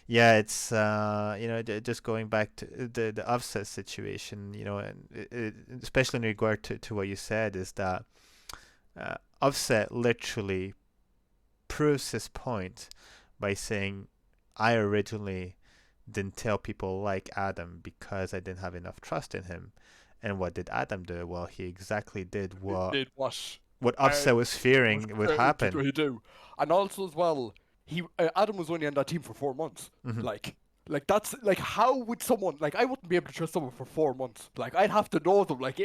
yeah, it's just going back to the offset situation, and especially in regard to what you said, is that offset literally proves his point by saying, I originally didn't tell people like Adam because I didn't have enough trust in him. And what did Adam do? Well, he exactly did what Did what Offset was fearing would happen. What he do, and also as well, Adam was only on that team for 4 months. Mhm. Like that's like, how would someone, like, I wouldn't be able to trust someone for 4 months. Like, I'd have to know them. Like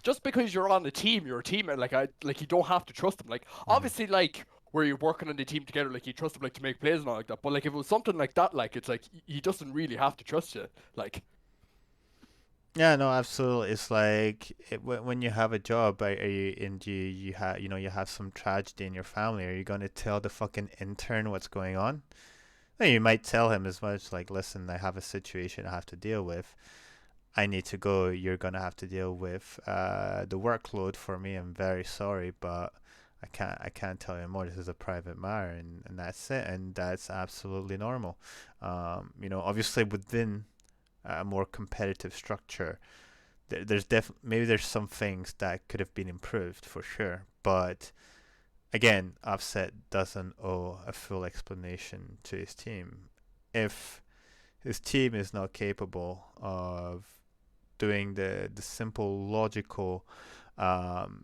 just because you're on a team, you're a teammate. Like you don't have to trust them. Like, obviously, like, where you're working on the team together, like, you trust them, like, to make plays and all like that. But like, if it was something like that, like, it's like he doesn't really have to trust you. Like, Yeah, no, absolutely. It's like when you have a job, are you and you have you have some tragedy in your family. Are you going to tell the fucking intern what's going on? No, you might tell him as much like, listen, I have a situation I have to deal with. I need to go. You're gonna have to deal with the workload for me. I'm very sorry, but I can't tell you more. This is a private matter, and that's it. And that's absolutely normal. Obviously within a more competitive structure, maybe there's some things that could have been improved for sure, but again, Offset doesn't owe a full explanation to his team. If his team is not capable of doing the simple logical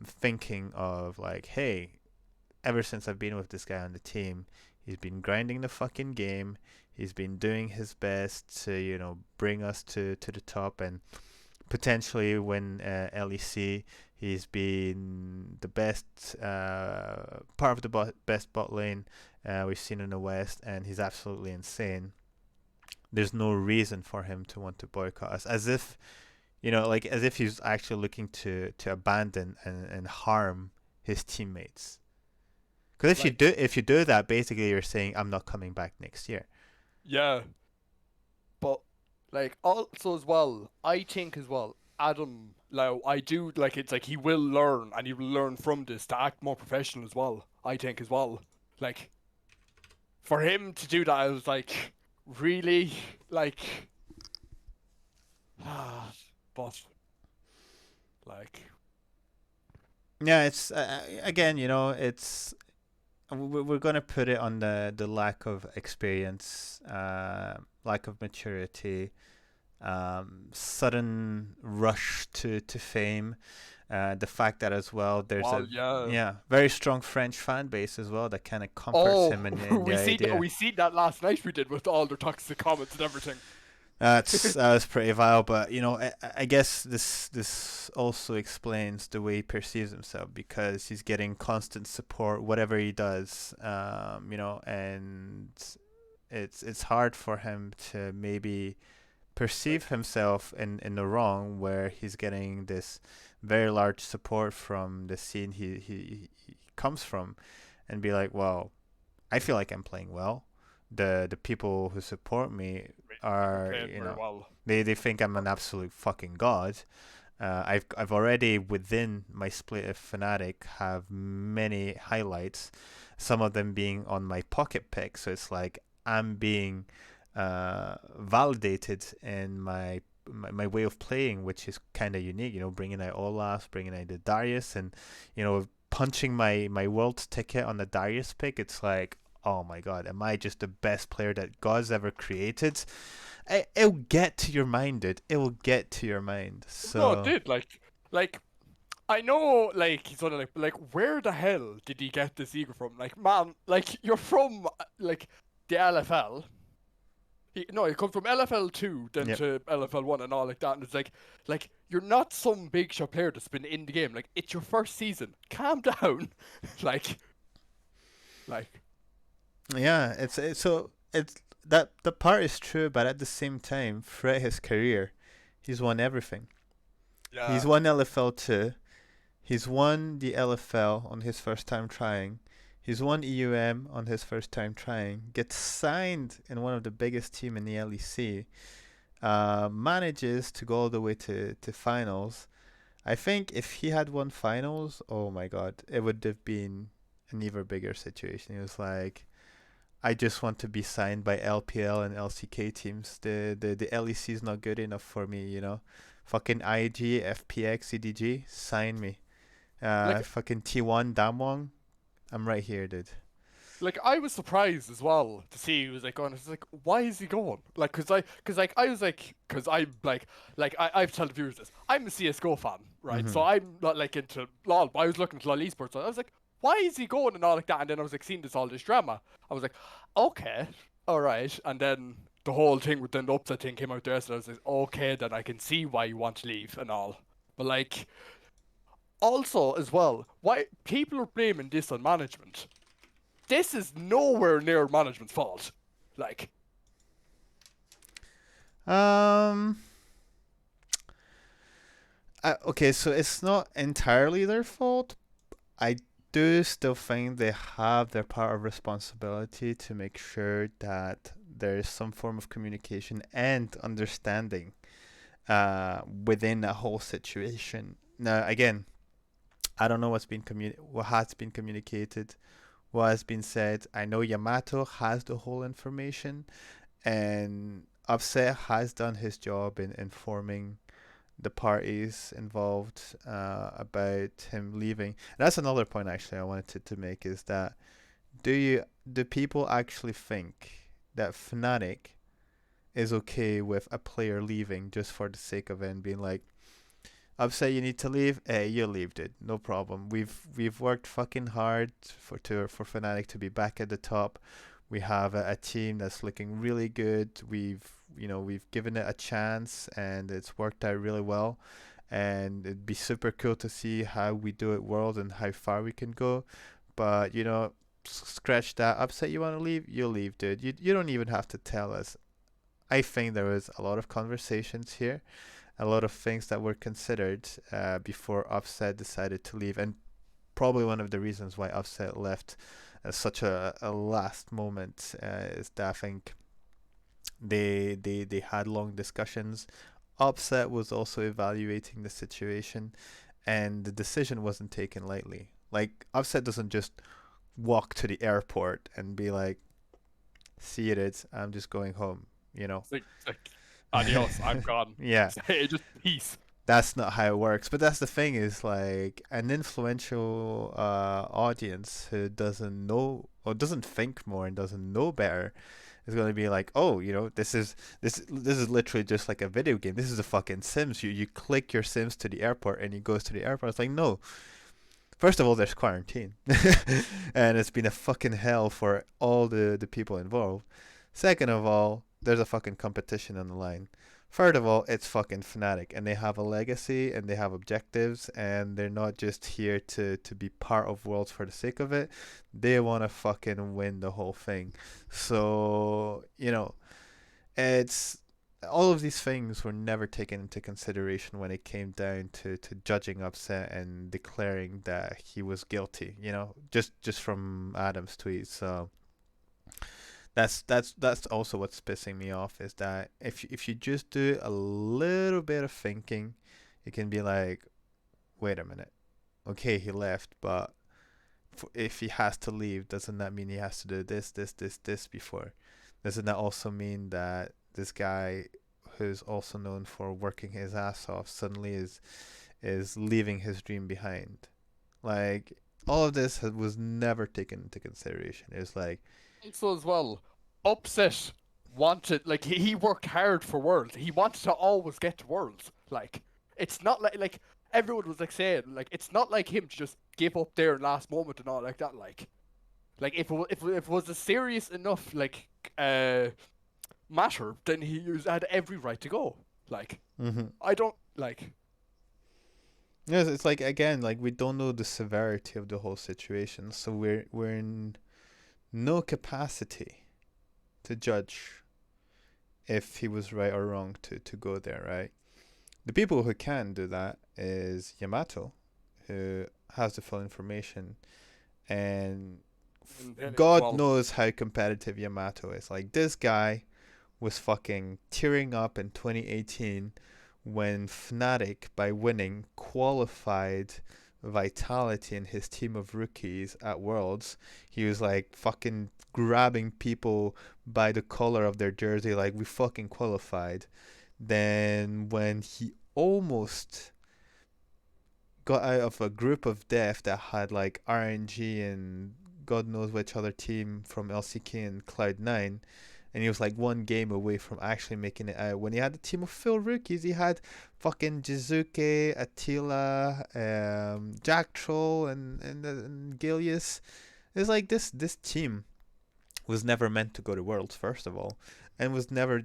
thinking of like, hey, ever since I've been with this guy on the team, he's been grinding the fucking game. He's been doing his best to, bring us to the top and potentially win LEC. He's been the best part of the best bot lane we've seen in the West, and he's absolutely insane. There's no reason for him to want to boycott us, as if he's actually looking to abandon and harm his teammates. Because if you do that, basically you're saying, I'm not coming back next year. yeah. But like, also as well, I think as well, Adam, like, I do, like, it's like he will learn, and he will learn from this to act more professional as well. I think as well, like, for him to do that, I was like, really, like, but like, Yeah, it's again, it's we're gonna put it on the lack of experience, lack of maturity, sudden rush to fame, the fact that as well there's very strong French fan base as well that kind of comforts him in the idea. We see that last night we did with all their toxic comments and everything. That was pretty vile, but I guess this also explains the way he perceives himself, because he's getting constant support whatever he does, and it's hard for him to maybe perceive himself in the wrong, where he's getting this very large support from the scene he comes from, and be like, well, I feel like I'm playing well. The people who support me are, they think I'm an absolute fucking god. I've already, within my split of Fnatic, have many highlights, some of them being on my pocket pick. So it's like I'm being validated in my way of playing, which is kind of unique. Bringing out Olaf, bringing out the Darius, and punching my world ticket on the Darius pick. It's like, oh my god, am I just the best player that God's ever created? It'll get to your mind, dude. It will get to your mind. So no, it did. Like, I know, like, he's sort of like, where the hell did he get this ego from? Like, man, like, you're from like the LFL. He comes from LFL 2, then to LFL 1 and all like that, and it's like you're not some big shot player that's been in the game. Like, it's your first season. Calm down. like. Yeah, it's that the part is true, but at the same time, throughout his career, he's won everything. Yeah. He's won LFL 2. He's won the LFL on his first time trying. He's won EUM on his first time trying, gets signed in one of the biggest team in the LEC, manages to go all the way to finals. I think if he had won finals, oh my god, it would have been an even bigger situation. He was like, I just want to be signed by LPL and LCK teams. The LEC is not good enough for me, you know. Fucking IG, FPX, CDG, sign me. Fucking T1, Damwon, I'm right here, dude. Like, I was surprised as well to see he was like going. I was like, why is he going? Like, cause I'm I've told the viewers this. I'm a CS:GO fan, right? So I'm not like into LOL. But I was looking at LOL esports. So I was like, why is he going and all like that? And then I was like, seeing all this drama. I was like, okay, all right. And then the whole thing with the upset thing came out there. So I was like, okay, then I can see why you want to leave and all. But like, also as well, why people are blaming this on management. This is nowhere near management's fault. Like, okay, so it's not entirely their fault. I do still think they have their part of responsibility to make sure that there is some form of communication and understanding within a whole situation. Now, again, I don't know what has been communicated, what has been said. I know Yamato has the whole information, and Upset has done his job in informing the parties involved about him leaving. And that's another point actually I wanted to make, is that do people actually think that Fnatic is okay with a player leaving just for the sake of it and being like, Upset, you need to leave. Hey, you leave, dude. No problem. We've worked fucking hard for Fnatic to be back at the top. We have a team that's looking really good. We've given it a chance and it's worked out really well. And it'd be super cool to see how we do it world and how far we can go. But scratch that. Upset, you want to leave? You leave, dude. You don't even have to tell us. I think there was a lot of conversations here. A lot of things that were considered before Upset decided to leave, and probably one of the reasons why Upset left such a last moment is that I think they had long discussions. Upset was also evaluating the situation, and the decision wasn't taken lightly. Like, Upset doesn't just walk to the airport and be like, "See it, I'm just going home," you know. It's like adios, I'm gone. Yeah. Just peace. That's not how it works. But that's the thing, is like an influential audience who doesn't know or doesn't think more and doesn't know better is going to be like, oh, this is literally just like a video game. This is a fucking Sims. You click your Sims to the airport and he goes to the airport. It's like, no. First of all, there's quarantine. And it's been a fucking hell for all the people involved. Second of all, there's a fucking competition on the line. Third of all, it's fucking Fnatic, and they have a legacy and they have objectives, and they're not just here to be part of Worlds for the sake of it. They want to fucking win the whole thing. So, it's all of these things were never taken into consideration when it came down to judging Upset and declaring that he was guilty, just from Adam's tweet. So that's also what's pissing me off, is that if you just do a little bit of thinking, you can be like, wait a minute, okay, he left, but if he has to leave, doesn't that mean he has to do this before? Doesn't that also mean that this guy, who's also known for working his ass off, suddenly is leaving his dream behind? Like, all of this was never taken into consideration. It's like, Also as well, Upset wanted, like, he worked hard for Worlds. He wanted to always get to Worlds. Like, it's not like everyone was like saying, like, it's not like him to just give up there last moment and all like that. Like if it was a serious enough matter, then he had every right to go. Like, I don't like. Yes, it's like, again, like, we don't know the severity of the whole situation, so we're in no capacity to judge if he was right or wrong to go there, right? The people who can do that is Yamato, who has the full information, and And Haley as God well. knows how competitive Yamato is. Like, this guy was fucking tearing up in 2018 when Fnatic, by winning, qualified Vitality and his team of rookies at Worlds. He was like fucking grabbing people by the collar of their jersey, like, we fucking qualified. Then when he almost got out of a group of death that had like RNG and God knows which other team from LCK and Cloud9, and he was like one game away from actually making it out. When he had a team of full rookies, he had fucking Jizuke, Attila, Jack Troll, and Gilius. It's like this team was never meant to go to Worlds, first of all, and was never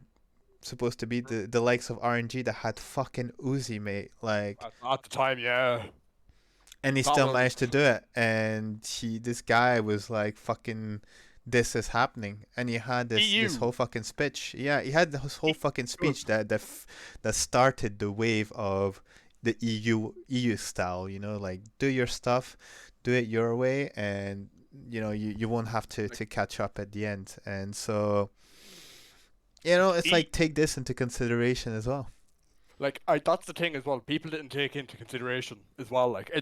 supposed to be the likes of RNG that had fucking Uzi, mate. Like, At the time, yeah. and he That still was- managed to do it. And this guy was like, fucking, this is happening. And he had this EU. whole fucking speech. Yeah, he had this whole fucking speech that started the wave of the EU style. You know, like, do your stuff, do it your way, and you know you won't have to catch up at the end. And so, you know, it's like, take this into consideration as well. Like, that's the thing as well. People didn't take into consideration as well. Like,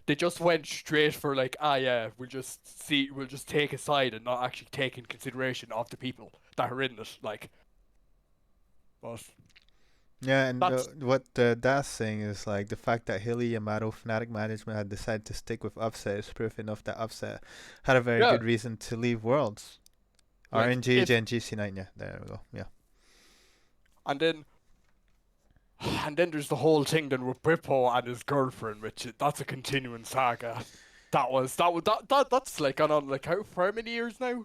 they just went straight for like, yeah, we'll just take a side and not actually take in consideration of the people that are in it. Like, but Yeah, and That's- what Dad's saying is like the fact that Hilly, Yamato, Fnatic management had decided to stick with Upset is proof enough that Upset had a very Yeah. good reason to leave Worlds. Like, RNG, if- Gen G, C9, yeah, there we go, yeah. and then there's the whole thing then with Bippo and his girlfriend, which that's a continuing saga. That's like gone on like how many years now?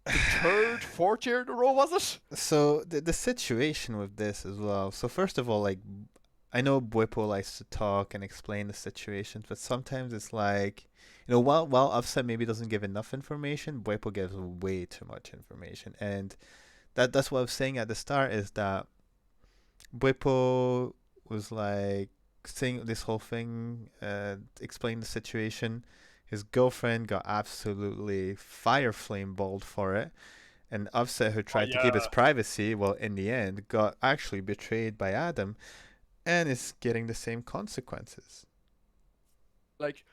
The third, fourth year in a row, was it? So the situation with this as well. So first of all, like, I know Bwipo likes to talk and explain the situations, but sometimes it's like, you know, while Upset maybe doesn't give enough information, Bwipo gives way too much information, and that's what I was saying at the start is that Bwipo was like saying this whole thing, explain the situation. His girlfriend got absolutely fire flame balled for it. And Upset, who tried to keep his privacy, well, in the end, got actually betrayed by Adam and is getting the same consequences. Like,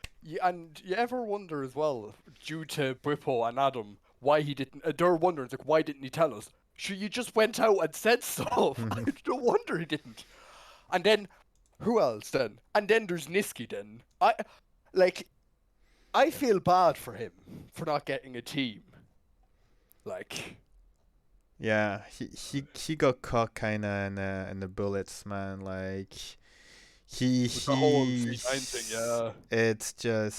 and you ever wonder as well, due to Bippo and Adam, why he didn't? They're wondering, like, why didn't he tell us? Sure, you just went out and said stuff. No wonder he didn't. And then, who else then? And then there's Nisqy then. I feel bad for him for not getting a team. Like, Yeah, he got caught kind of in the bullets, man. Like, with the whole C9 thing, yeah.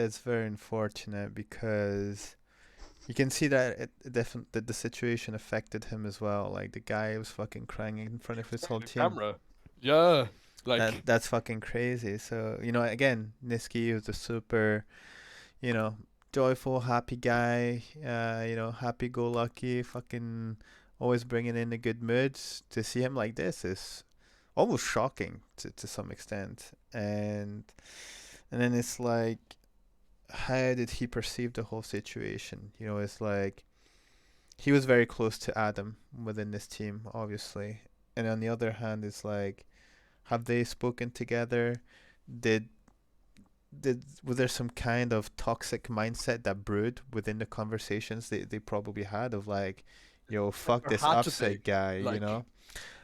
it's very unfortunate because you can see that that the situation affected him as well. Like, the guy was fucking crying in front of his whole The team. camera. Yeah. Like, That's fucking crazy. So, you know, again, Nisqy was a super, you know, joyful, happy guy, you know, happy-go-lucky, fucking always bringing in a good mood. To see him like this is almost shocking to some extent. And then it's like, how did he perceive the whole situation? You know, it's like he was very close to Adam within this team, obviously. And on the other hand, it's like, have they spoken together? Was there some kind of toxic mindset that brewed within the conversations they probably had of like, yo, fuck there this had to Upset be, guy, you like, know?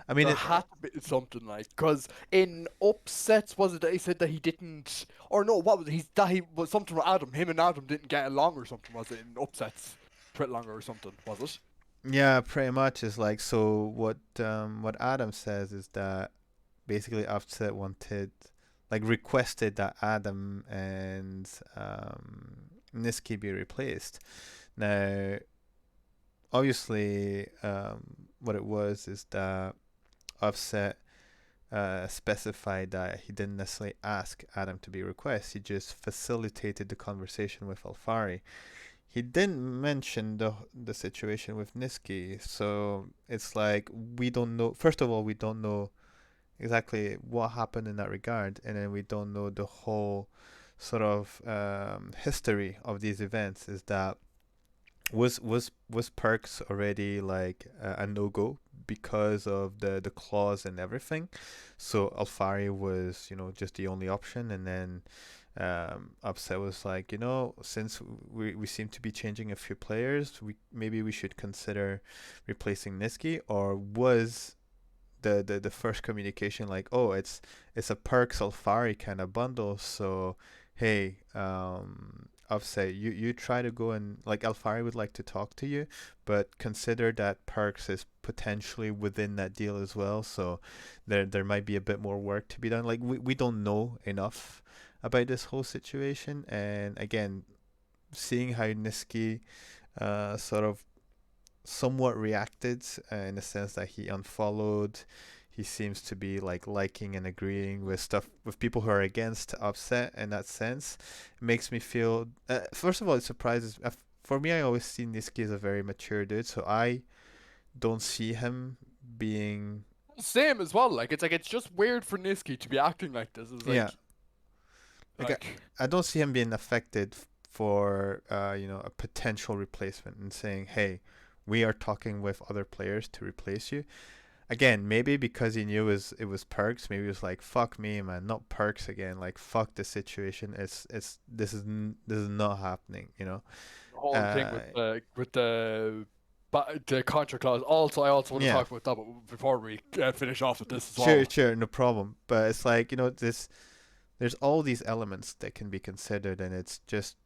I mean, there had to be something like, because in Upsets, was it that he said that he didn't, or no, what was it? He was something with Adam. Him and Adam didn't get along or something, was it? In Upsets, Twit longer or something, was it? yeah, pretty much is like, so what Adam says is that basically Upset requested that Adam and Nisqy be replaced. Now, obviously, what it was is that Upset specified that he didn't necessarily ask Adam to be requested. He just facilitated the conversation with Alfari. He didn't mention the situation with Nisqy, so it's like, we don't know. First of all, we don't know exactly what happened in that regard, and then we don't know the whole sort of history of these events. Is that Was Perks already like a no go because of the clause and everything? So Alfari was, just the only option, and then Upset was like, since we seem to be changing a few players, we should consider replacing Nisqy. Or was the first communication like, oh, it's a Perks Alfari kind of bundle, so hey, Upset, you try to go, and like Alfari would like to talk to you, but consider that Perks is potentially within that deal as well, so there might be a bit more work to be done. Like we don't know enough about this whole situation, and again, seeing how Nisqy sort of somewhat reacted, in the sense that he unfollowed. He seems to be like liking and agreeing with stuff with people who are against Upset in that sense. It makes me feel. First of all, it surprises. For me, I always see Nisqy as a very mature dude, so I don't see him being. Same as well. Like it's just weird for Nisqy to be acting like this. It's like, Yeah. I don't see him being affected for a potential replacement and saying, "Hey, we are talking with other players to replace you." Again, maybe because he knew it was Perks. Maybe he was like, "Fuck me, man, not Perks again." Like, fuck the situation. This is not happening. the whole thing with the contract clause. Also, I also want to Yeah. talk about that, but before we finish off with this as Sure, well. sure, no problem. But it's like, there's all these elements that can be considered, and it's just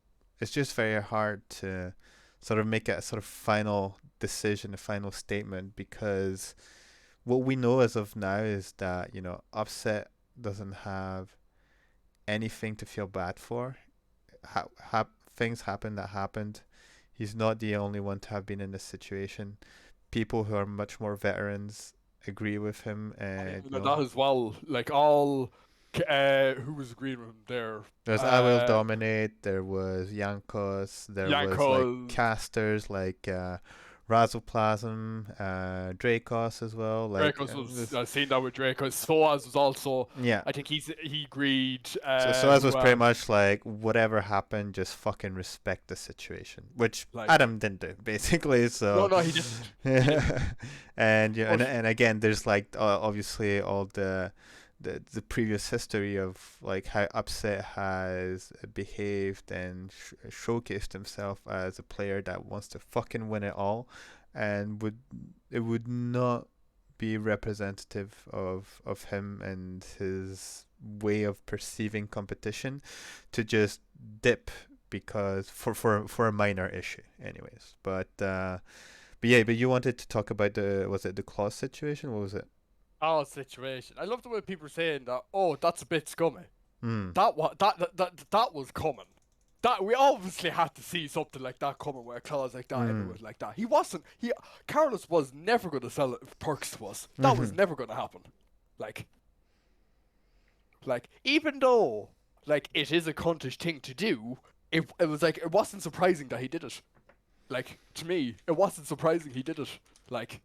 very hard to sort of make a sort of final decision, a final statement, because what we know as of now is that, Upset doesn't have anything to feel bad for. Things happened that happened. He's not the only one to have been in this situation. People who are much more veterans agree with him, and That as well. Like all, who was agreeing with him there? there's I Will Dominate, there was Yankos, there was like Yankos. casters like Razoplasm, Dracos as well. Like Dracos was I've seen that with Dracos. Soaz was also. yeah. I think he agreed. So as was who pretty else? much like, whatever happened, just fucking respect the situation, which Like- Adam didn't do basically. So No, he didn't. and But- and again, there's like obviously all the previous history of like how Upset has behaved and showcased himself as a player that wants to fucking win it all, and it would not be representative of him and his way of perceiving competition to just dip because for a minor issue anyways. But you wanted to talk about was it the clause situation? What was it? Oh, situation. I love the way people are saying that. Oh, that's a bit scummy. Mm. That was coming. That we obviously had to see something like that coming with a clause like that, everywhere like that. Carlos was never going to sell it if Perks to us. That was never going to happen. Like, even though, like, it is a cuntish thing to do, it was like, it wasn't surprising that he did it. Like, to me, it wasn't surprising he did it. Like,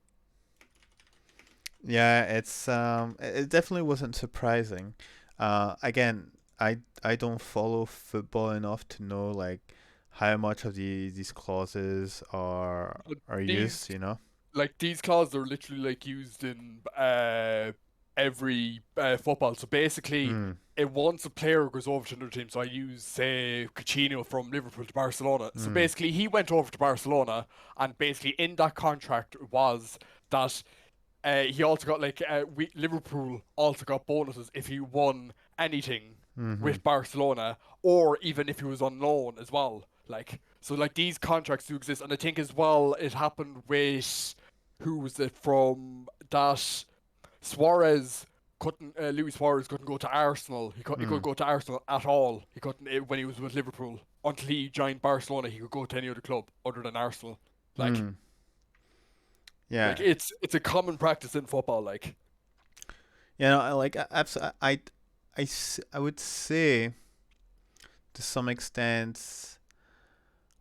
yeah, it definitely wasn't surprising. Again, I don't follow football enough to know like how much of these clauses are used, like these clauses are literally like used in every football. So basically, if once a player goes over to another team, so I use say Coutinho from Liverpool to Barcelona. So basically, he went over to Barcelona, and basically in that contract was that he also got like Liverpool also got bonuses if he won anything with Barcelona, or even if he was on loan as well. Like so, like these contracts do exist, and I think as well it happened with who was it from that Suarez couldn't Luis Suarez couldn't go to Arsenal. He couldn't go to Arsenal at all. He couldn't when he was with Liverpool until he joined Barcelona. He could go to any other club other than Arsenal. Like. Yeah, like it's a common practice in football. Like, I would say to some extent,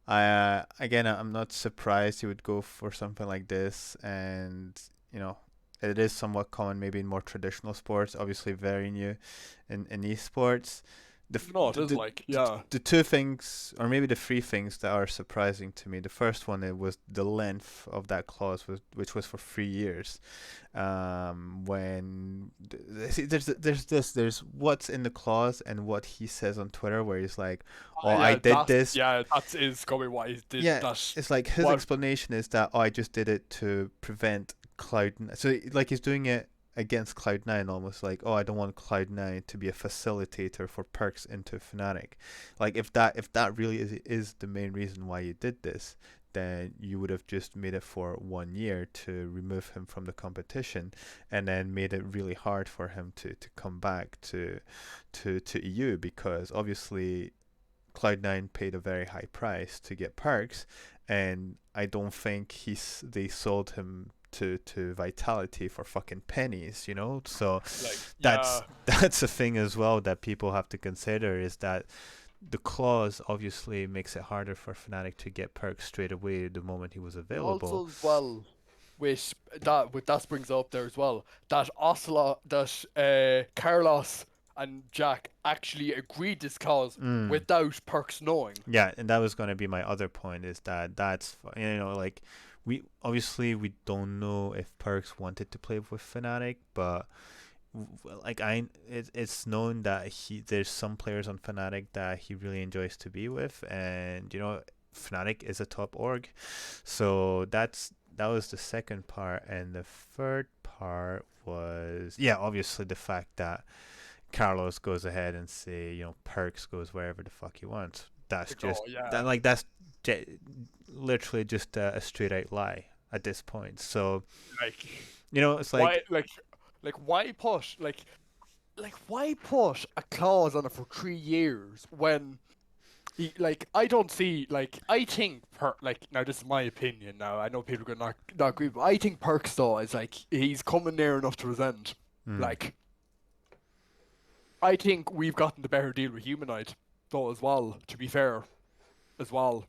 I'm not surprised you would go for something like this, and it is somewhat common maybe in more traditional sports. Obviously, very new in esports. No, it is like, yeah. The two things, or maybe the three things that are surprising to me. The first one, it was the length of that clause, which was for 3 years. When see, there's what's in the clause and what he says on Twitter, where he's like, "Oh, I did this." Yeah, that is probably why he did Yeah, that. it's like his explanation is that, "Oh, I just did it to prevent Cloud." So like he's doing it against Cloud9, almost like, "Oh, I don't want Cloud9 to be a facilitator for perks into Fnatic." Like if that really is the main reason why you did this, then you would have just made it for 1 year to remove him from the competition, and then made it really hard for him to come back to EU, because obviously Cloud9 paid a very high price to get perks, and I don't think they sold him to Vitality for fucking pennies, you know. So Like, that's a thing as well that people have to consider, is that the clause obviously makes it harder for Fnatic to get perks straight away the moment he was available. Also, as well, with that brings up there as well that Carlos and Jack actually agreed this clause without perks knowing. Yeah, and that was going to be my other point, is that's, you know, like, we don't know if perks wanted to play with Fnatic, but like it's known that there's some players on Fnatic that he really enjoys to be with, and you know, Fnatic is a top org. So that was the second part, and the third part was, yeah, obviously the fact that Carlos goes ahead and say, you know, perks goes wherever the fuck he wants. That's just that's literally just a straight out lie at this point. So, like, you know, it's like why put why put a clause on it for 3 years when I don't see, I think now this is my opinion. Now I know people are gonna not agree, but I think Perks though is he's coming near enough to his end. I think we've gotten the better deal with Humanoid though as well. To be fair, as well,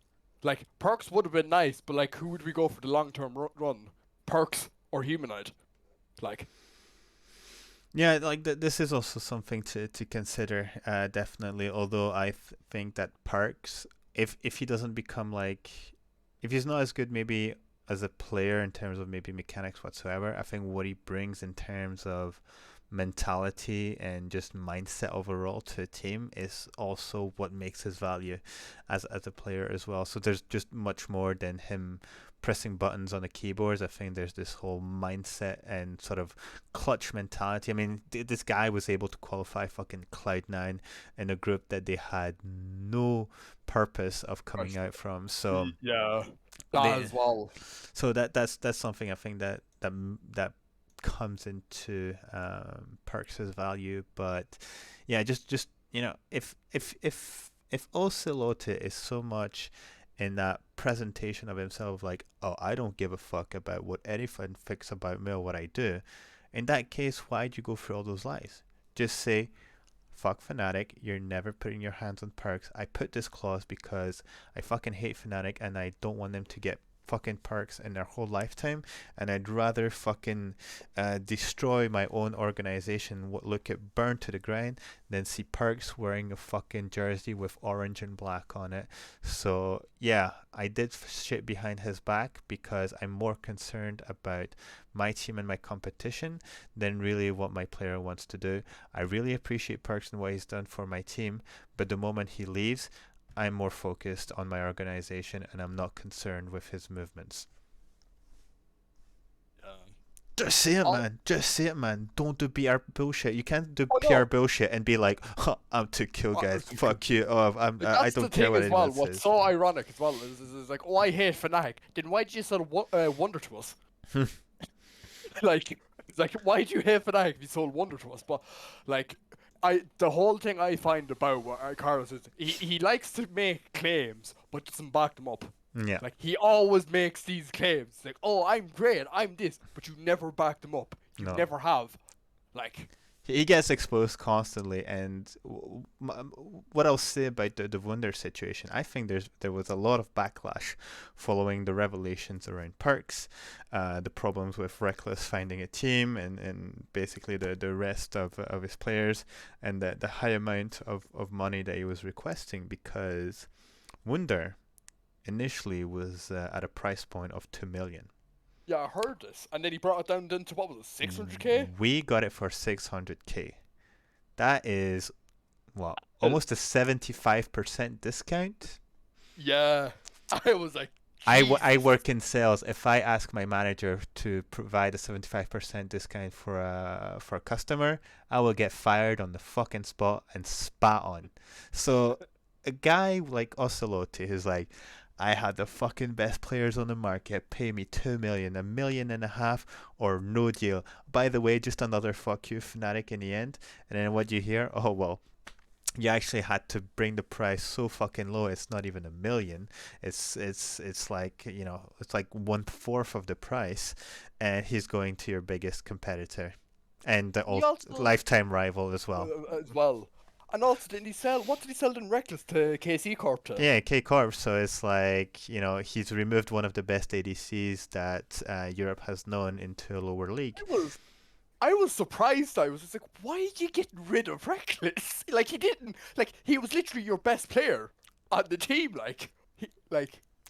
Perks would have been nice, but who would we go for the long term run? Perks or Humanoid? Yeah, this is also something to consider, definitely. Although I think that Parks, if he doesn't become if he's not as good maybe as a player in terms of maybe mechanics whatsoever, I think what he brings in terms of mentality and just mindset overall to a team is also what makes his value as a player as well. So there's just much more than him pressing buttons on the keyboards. I think there's this whole mindset and sort of clutch mentality. I mean, this guy was able to qualify fucking Cloud9 in a group that they had no purpose of coming out from. So yeah, that as well. So that's something I think that comes into Perks' value. But yeah, just you know, if Ocelote is so much in that presentation of himself, oh, I don't give a fuck about what anyone thinks about me or what I do, in that case, why'd you go through all those lies? Just say, fuck Fnatic, you're never putting your hands on Perks. I put this clause because I fucking hate Fnatic and I don't want them to get fucking perks in their whole lifetime, and I'd rather fucking destroy my own organization, look it burn to the ground, than see Perks wearing a fucking jersey with orange and black on it. So yeah, I did shit behind his back because I'm more concerned about my team and my competition than really what my player wants to do. I really appreciate Perks and what he's done for my team, but the moment he leaves, I'm more focused on my organization and I'm not concerned with his movements. Just say it, man. Just say it, man. Don't do PR bullshit. You can't do PR bullshit and be like, I'm too cool, guys. Fuck you. Oh, I don't care what anyone says. What's so ironic as well is oh, I hate Fnatic. Then why did you sell Wonder to us? Why do you hate Fnatic if you sold Wonder to us? But the whole thing I find about Carlos is he likes to make claims but doesn't back them up. Yeah. He always makes these claims oh, I'm great, I'm this, but you never back them up. You never have. he gets exposed constantly. And what I'll say about the Wunder situation, I think there was a lot of backlash following the revelations around Perks, the problems with Reckless finding a team, and basically the rest of his players, and the high amount of money that he was requesting, because Wunder initially was at a price point of 2 million. Yeah, I heard this, and then he brought it down then to what was it, 600k? We got it for 600k. That is, well, almost a 75% discount. Yeah, I was like, I Jesus. work in sales. If I ask my manager to provide a 75% discount for a customer, I will get fired on the fucking spot and spat on. So a guy like Ocelote who's like, I had the fucking best players on the market, pay me 2 million, 1.5 million, or no deal. By the way, just another fuck you, Fnatic in the end. And then what you hear? Oh well, you actually had to bring the price so fucking low. It's not even 1 million. It's like, you know, it's like 1/4 of the price, and he's going to your biggest competitor, and the He also, lifetime rival as well. as well. And also, didn't he sell? What did he sell in Reckless to KC Corp to? Yeah, K Corp. So it's like, you know, he's removed one of the best ADCs that Europe has known into a lower league. I was surprised. I was just like, why did you get rid of Reckless? Like, he didn't. Like, he was literally your best player on the team.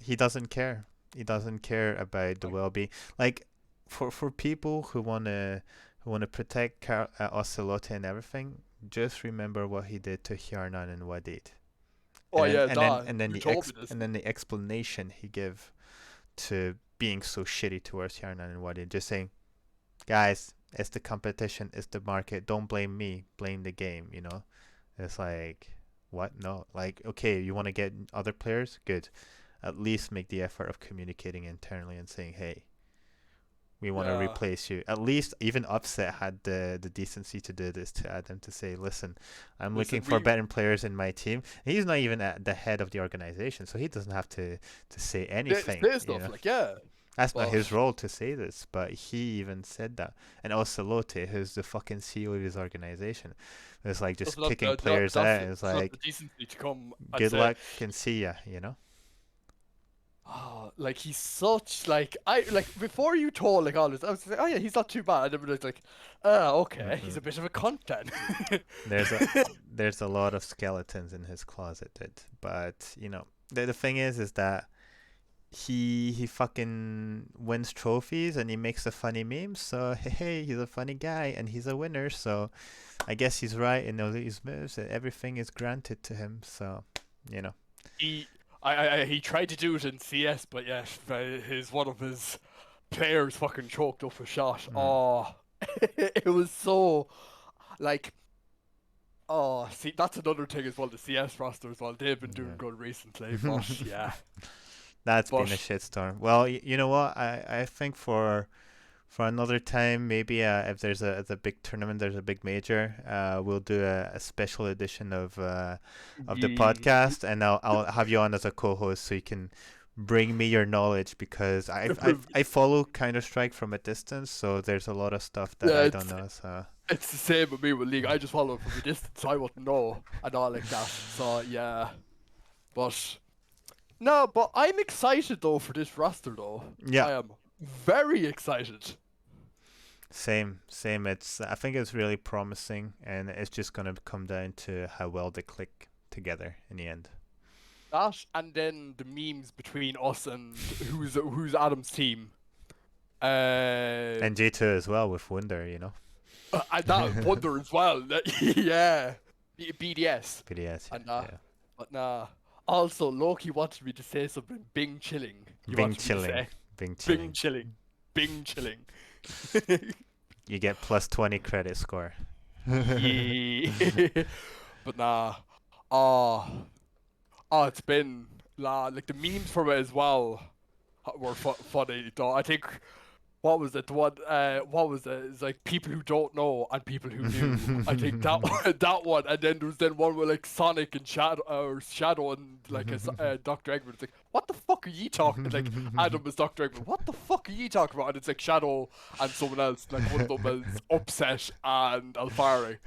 He doesn't care. He doesn't care about the well-being. Like, for people who wanna protect Ocelote and everything, just remember what he did to Hjarnan and Wadid. Oh And yeah, then, and then you the told me this. and then the explanation he gave to being so shitty towards Hjarnan and Wadid, just saying, guys, it's the competition, it's the market. Don't blame me, blame the game. You know, it's like, what? No, like, okay, you want to get other players, good. At least make the effort of communicating internally and saying, hey, we want to Yeah. replace you. At least even Upset had the decency to do this, to add them, to say, listen, I'm looking for better players in my team. He's not even at the head of the organization, so he doesn't have to say anything. Say You stuff know? like, yeah. That's not his But role to say this, but he even said that. And Ocelote, who's the fucking CEO of his organization, was like just doesn't have kicking the- players doesn't- out. It's doesn't have like, the decency to come and good say, luck and see ya, you know? oh, like he's such like before you told like all this, I was like, oh yeah, he's not too bad. And everybody's like, oh okay, he's a bit of a cunt then. There's a lot of skeletons in his closet, dude. But, you know, the thing is that he fucking wins trophies and he makes the funny memes. So hey, he's a funny guy and he's a winner. So I guess he's right in all these moves. Everything is granted to him. So, you know. He tried to do it in CS, but yeah, one of his players fucking choked up a shot. Oh, it was so like. Oh, see, that's another thing as well. The CS roster as well. They've been doing good recently, but yeah. That's been a shitstorm. Well, you know what? I think for another time, maybe if there's a big tournament, there's a big major, we'll do a special edition of the podcast, and I'll have you on as a co-host so you can bring me your knowledge, because I follow Counter-Strike from a distance, so there's a lot of stuff that I don't know. So it's the same with me with League. I just follow it from a distance, so I wouldn't know and all like that. So yeah, but. No, but I'm excited though for this roster though. Yeah. I am very excited. Same. I think it's really promising, and it's just gonna come down to how well they click together in the end. That and then the memes between us and who's Adam's team. And J2 as well with Wunder, you know. And that Wonder as well. Yeah. BDS. BDS. And yeah. but nah. Also, Loki wanted me to say something. Bing chilling. Bing chilling. Bing chilling. You get plus 20 credit score. Yeah. But nah. It's been like the memes from it as well were funny though. I think what was it? What was it? It's like people who don't know and people who knew. I think that that one, and then there was one with like Sonic and Shadow and like Dr. Eggman. It's like, what the fuck are you talking? Like Adam is Dr. Eggman. What the fuck are you talking about? And it's like Shadow and someone else. Like one of them is Upset and Alfari.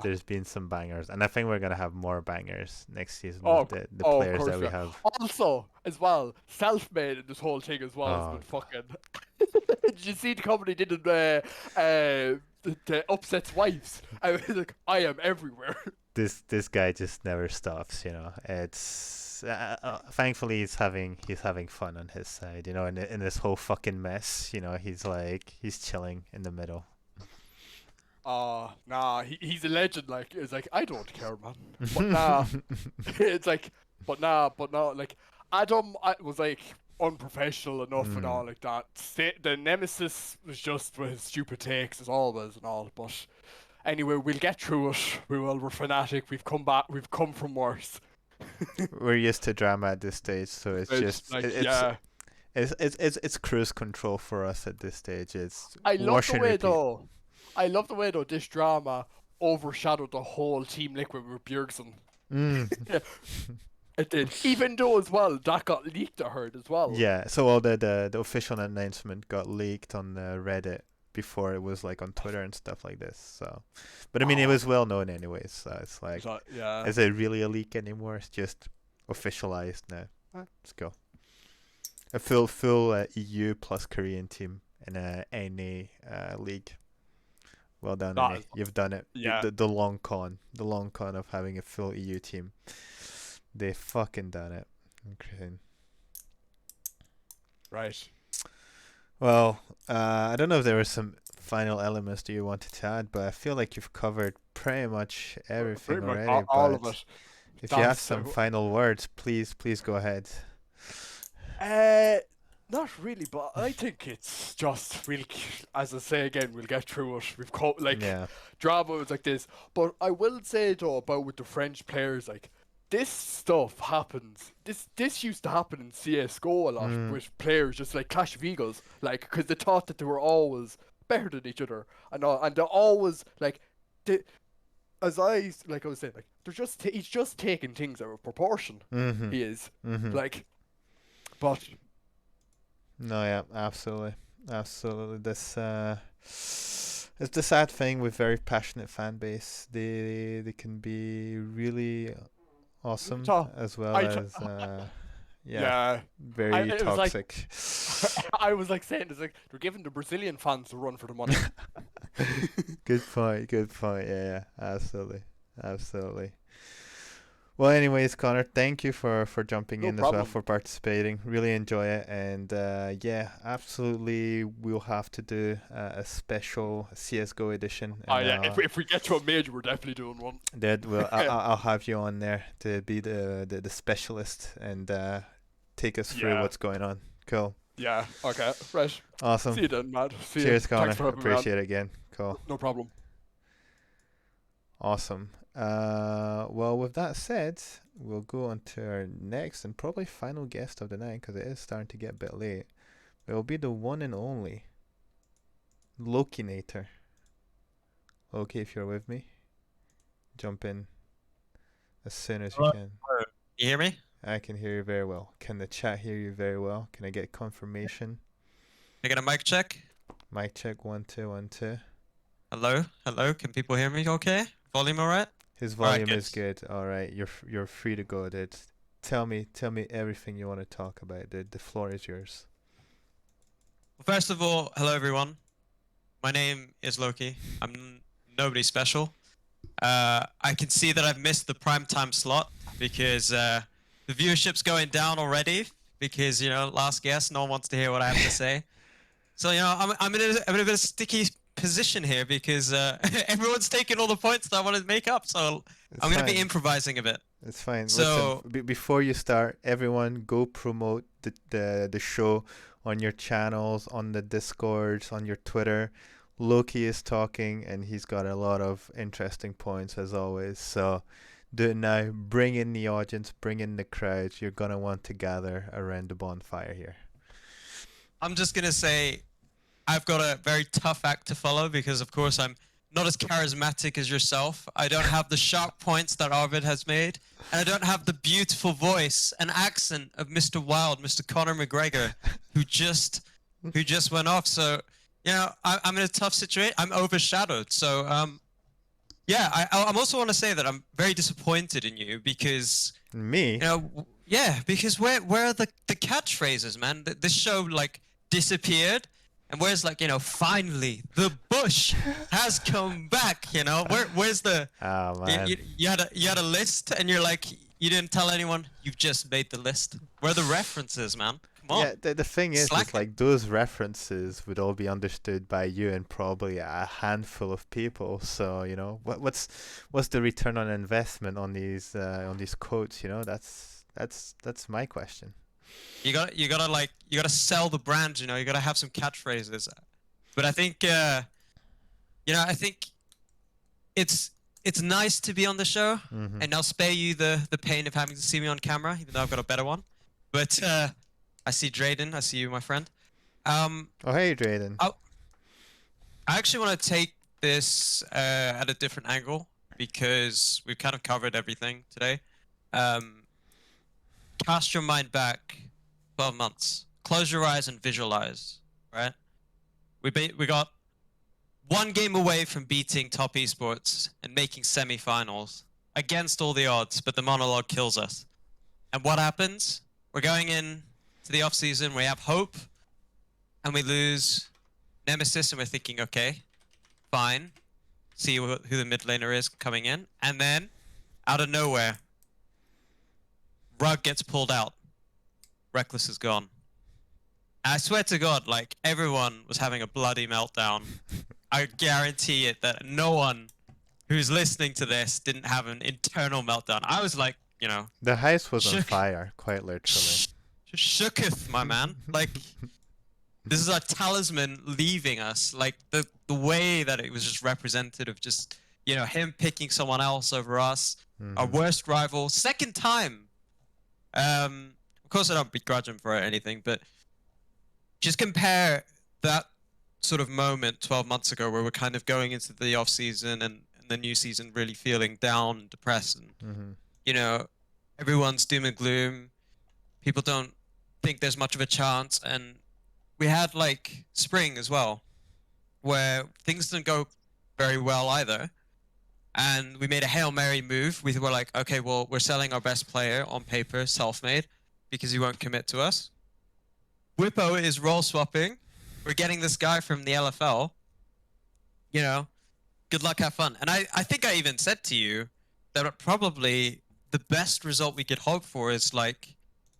There's been some bangers, and I think we're gonna have more bangers next season Oh, with the players of course, that we yeah. have. Also, as well, self-made in this whole thing as well has Oh, been fucking. Did you see the company did the Upset's wives? I was like, I am everywhere. This guy just never stops, you know. It's thankfully he's having fun on his side, you know. In this whole fucking mess, you know, he's chilling in the middle. Nah, he's a legend. Like, it's like, I don't care, man. But nah, it's like, but nah, like, Adam was like unprofessional enough and all like that. The Nemesis was just with his stupid takes as always and all. But anyway, we'll get through it. We're Fnatic. We've come back. We've come from worse. We're used to drama at this stage, so it's just like, it's cruise control for us at this stage. It's I love wash the and way repeat. though. I love the way though this drama overshadowed the whole Team Liquid with Bjergsen. It did. Even though as well that got leaked, I heard as well. Yeah, so all the official announcement got leaked on Reddit before it was like on Twitter and stuff like this. So, but I mean, it was well known anyways. So it's like, So, yeah. is it really a leak anymore? It's just officialized now. Let's go. A full EU plus Korean team in a NA league. Well done, NA. You've done it. Yeah. The long con of having a full EU team. They fucking done it. Incredible. Right. Well, I don't know if there were some final elements that you wanted to add, but I feel like you've covered pretty much everything Pretty much already. all but of it. if you have some final words, please go ahead. Not really, but I think it's just really, as I say again, we'll get through it. We've caught drama was like this, but I will say though about with the French players, like this stuff happens. This used to happen in CS:GO a lot with players just like Clash of Eagles, like because they thought that they were always better than each other, and they're always like, as I was saying, like they're just he's just taking things out of proportion. He is like, but. No, yeah, absolutely. This it's the sad thing with very passionate fan base. They can be really awesome as well as very toxic. I was like saying, it's like they're giving the Brazilian fans a run for the money. Good point. Yeah, absolutely. Well, anyways, Conor, thank you for jumping in as well, for participating. Really enjoy it, and yeah, absolutely, we'll have to do a special CS:GO edition. If we get to a major, we're definitely doing one. I'll have you on there to be the specialist and take us through what's going on. Cool. Yeah. Okay. Right. Awesome. See you then, Matt. Cheers, Conor. Appreciate it again. Cool. No problem. Awesome. Well, with that said, we'll go on to our next and probably final guest of the night, because it is starting to get a bit late. It will be the one and only Lokinator. Loki, if you're with me, jump in as soon as you can. You hear me? I can hear you very well. Can the chat hear you very well? Can I get confirmation? Can I get a mic check? Mic check, 1 2 1 2. Hello? Can people hear me okay? Volume alright? His volume is good. All right, you're free to go, dude. Tell me everything you want to talk about, dude. The floor is yours. Well, first of all, hello everyone. My name is Loki. I'm nobody special. I can see that I've missed the primetime slot because the viewership's going down already because, you know, last guest, no one wants to hear what I have to say. So, you know, I'm in a bit of a sticky position here because everyone's taking all the points that I wanted to make up, so I'm going to be improvising a bit. It's fine. So listen, before you start, everyone go promote the show on your channels, on the Discords, on your Twitter. Loki is talking and he's got a lot of interesting points as always, so do it now. Bring in the audience, bring in the crowd. You're going to want to gather around the bonfire here. I'm just gonna say I've got a very tough act to follow because, of course, I'm not as charismatic as yourself. I don't have the sharp points that Arvid has made, and I don't have the beautiful voice and accent of Mr. Wild, Mr. Conor McGregor, who just went off. So, I'm in a tough situation. I'm overshadowed. So, yeah, I'm also want to say that I'm very disappointed in you because Me? because where are the catchphrases, man? This show like disappeared. And where's finally the bush has come back? Where's the? Oh man. You had a list, and you're like, you didn't tell anyone. You've just made the list. Where are the references, man? Come on. Yeah, the thing is Slack it. like those references would all be understood by you and probably a handful of people. So what's the return on investment on these quotes? That's my question. You gotta sell the brand. You gotta have some catchphrases. But I think I think it's nice to be on the show, and I'll spare you the pain of having to see me on camera, even though I've got a better one. But I see Drayden. I see you, my friend. Oh hey, Drayden. I actually want to take this at a different angle because we've kind of covered everything today. Cast your mind back 12 months. Close your eyes and visualize, right? We got one game away from beating top esports and making semi-finals against all the odds, but the monologue kills us. And what happens? We're going in to the off-season, we have hope, and we lose Nemesis, and we're thinking, okay, fine. See who the mid laner is coming in. And then, out of nowhere, Rug gets pulled out. Reckless is gone. I swear to God, like, everyone was having a bloody meltdown. I guarantee it that no one who's listening to this didn't have an internal meltdown. I was like, The house was on fire, quite literally. Shooketh, my man. Like, this is our talisman leaving us. Like, the way that it was just represented of just, him picking someone else over us. Our worst rival. Second time. Of course, I don't begrudge him for anything, but just compare that sort of moment 12 months ago where we're kind of going into the off season and the new season really feeling down and depressed and everyone's doom and gloom. People don't think there's much of a chance, and we had like spring as well where things didn't go very well either, and we made a Hail Mary move. We were like, okay, well, we're selling our best player on paper, self-made, because he won't commit to us. Whippo is role swapping. We're getting this guy from the LFL. Good luck, have fun. And I think I even said to you that probably the best result we could hope for is like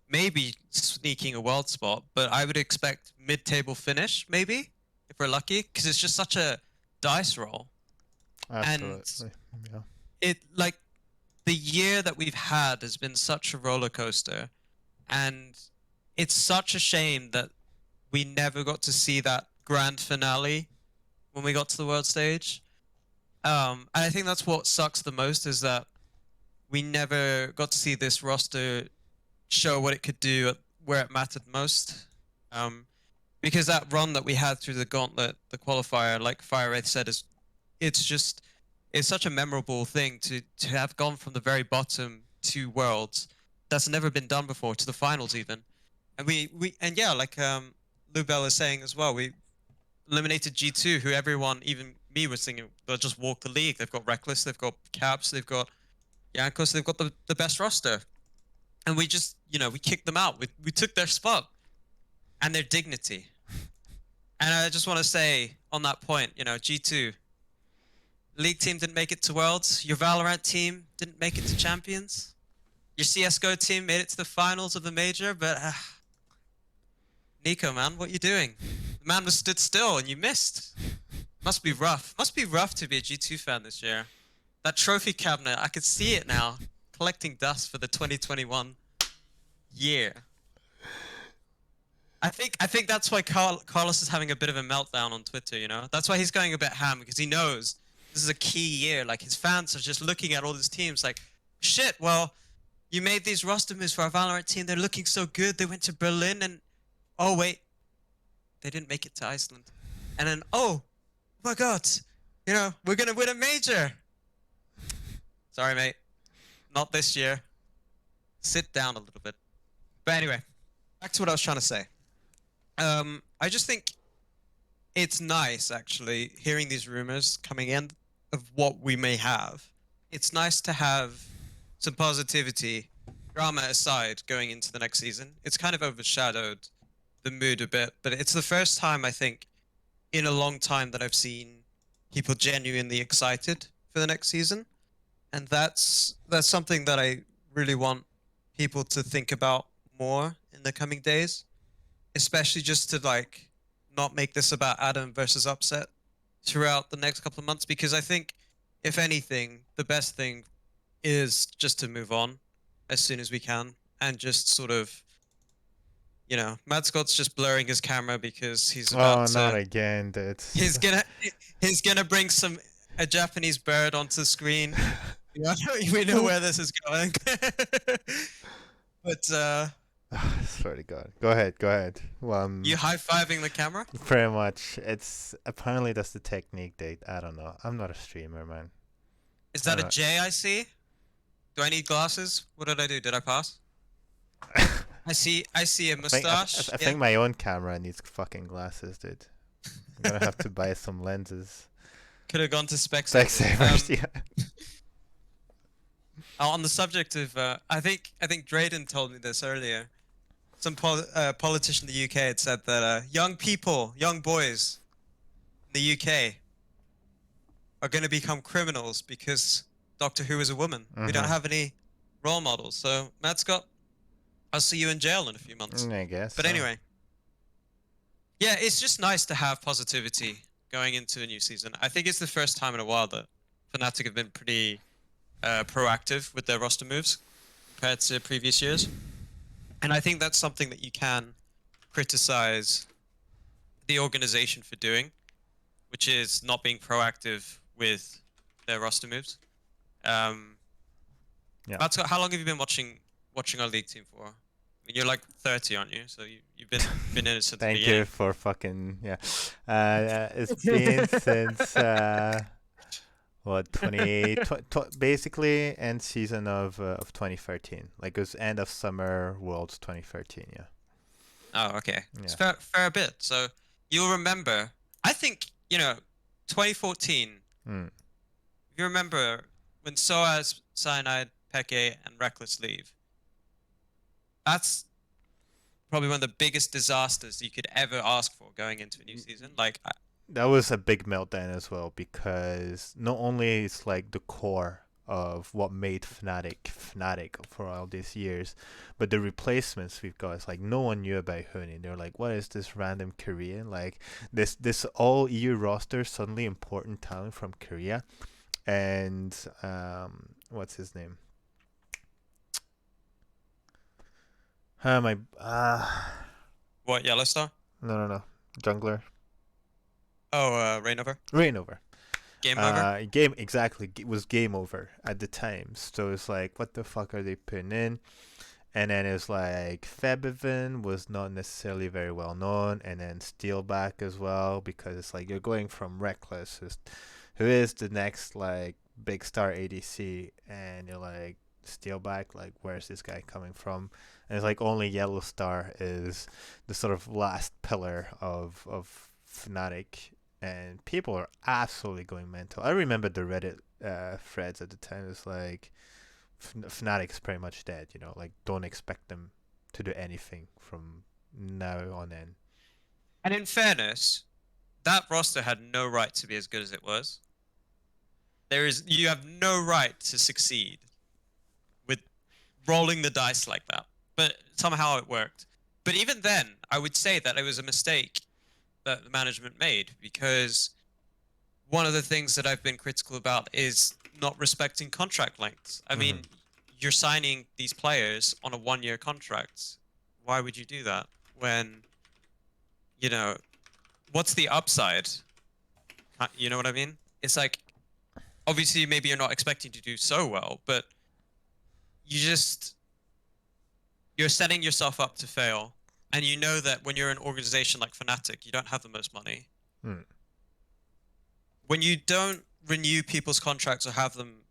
maybe sneaking a world spot, but I would expect mid-table finish, maybe, if we're lucky, because it's just such a dice roll. Absolutely. And like the year that we've had has been such a roller coaster, and it's such a shame that we never got to see that grand finale when we got to the world stage. And I think that's what sucks the most, is that we never got to see this roster show what it could do where it mattered most. Because that run that we had through the gauntlet, the qualifier, like Fire Wraith said, it's such a memorable thing to have gone from the very bottom to Worlds. That's never been done before, to the finals even. And like Lubel is saying as well, we eliminated G2, who everyone, even me, was thinking they'll just walk the league. They've got Reckless, they've got Caps, they've got Jankos, they've got the best roster. And we just, we kicked them out. We took their spot and their dignity. And I just want to say on that point, G2, League team didn't make it to Worlds. Your Valorant team didn't make it to Champions. Your CSGO team made it to the finals of the major, but Nico, man, what you doing? The man was stood still and you missed. Must be rough. Must be rough to be a G2 fan this year. That trophy cabinet, I could see it now, collecting dust for the 2021 year. I think that's why Carlos is having a bit of a meltdown on Twitter, That's why he's going a bit ham, because he knows this is a key year. Like, his fans are just looking at all these teams like, shit, well, you made these roster moves for our Valorant team. They're looking so good. They went to Berlin and, oh, wait, they didn't make it to Iceland. And then, oh my God, you know, we're gonna win a major. Sorry, mate, not this year. Sit down a little bit. But anyway, back to what I was trying to say. I just think it's nice, actually, hearing these rumors coming in of what we may have. It's nice to have some positivity, drama aside, going into the next season. It's kind of overshadowed the mood a bit, but it's the first time, I think, in a long time that I've seen people genuinely excited for the next season. And that's something that I really want people to think about more in the coming days, especially just to like not make this about Adam versus Upset throughout the next couple of months, because I think if anything, the best thing is just to move on as soon as we can and just sort of, you know, Mad Scott's just blurring his camera because he's about to, not again, dude. he's gonna bring a Japanese bird onto the screen. We know where this is going. But I swear to God. Go ahead. you high-fiving the camera? Pretty much. It's apparently that's the technique. I don't know. I'm not a streamer, man. Is that a J I see? Do I need glasses? What did I do? Did I pass? I see a mustache. I think my own camera needs fucking glasses, dude. I'm gonna have to buy some lenses. Could have gone to Specsavers. Yeah. On the subject of, I think Drayden told me this earlier. Some politician in the UK had said that young boys in the UK are going to become criminals because Doctor Who is a woman. We don't have any role models. So, Matt Scott, I'll see you in jail in a few months. I guess. But anyway, yeah, it's just nice to have positivity going into a new season. I think it's the first time in a while that Fnatic have been pretty proactive with their roster moves compared to previous years. And I think that's something that you can criticize the organization for doing, which is not being proactive with their roster moves. Yeah. Matt Scott, how long have you been watching our league team for? I mean, you're like 30, aren't you? So you've been in it since the Thank beginning. you for fucking it's been since what basically end season of 2013. Like it was end of summer Worlds 2013. Yeah. Oh, okay. Yeah. It's fair bit. So you'll remember. I think 2014. If you remember when Soaz, Cyanide, Peke, and Reckless leave. That's probably one of the biggest disasters you could ever ask for going into a new season. Like that was a big meltdown as well, because not only it's like the core of what made Fnatic for all these years, but the replacements we've got is like no one knew about Huni. They're like, what is this random Korean? Like this all EU roster suddenly important talent from Korea, and what's his name? What, Yellowstar? No, jungler. Oh, Rainover. Game over. Exactly. It was game over at the time. So it's like, what the fuck are they putting in? And then it's like Febiven was not necessarily very well known, and then Steelback as well, because it's like you're going from Reckless, who is the next like big star ADC, and you're like Steelback, like where's this guy coming from? And it's like only Yellowstar is the sort of last pillar of Fnatic. And people are absolutely going mental. I remember the Reddit threads at the time. It's like Fnatic's pretty much dead. Like don't expect them to do anything from now on in. And in fairness, that roster had no right to be as good as it was. You have no right to succeed with rolling the dice like that. But somehow it worked. But even then, I would say that it was a mistake that the management made, because one of the things that I've been critical about is not respecting contract lengths. I mean, you're signing these players on a 1-year contract. Why would you do that when, what's the upside? You know what I mean? It's like, obviously maybe you're not expecting to do so well, but you're setting yourself up to fail. and you know that when you're an organization like Fnatic, you don't have the most money. When you don't renew people's contracts or have them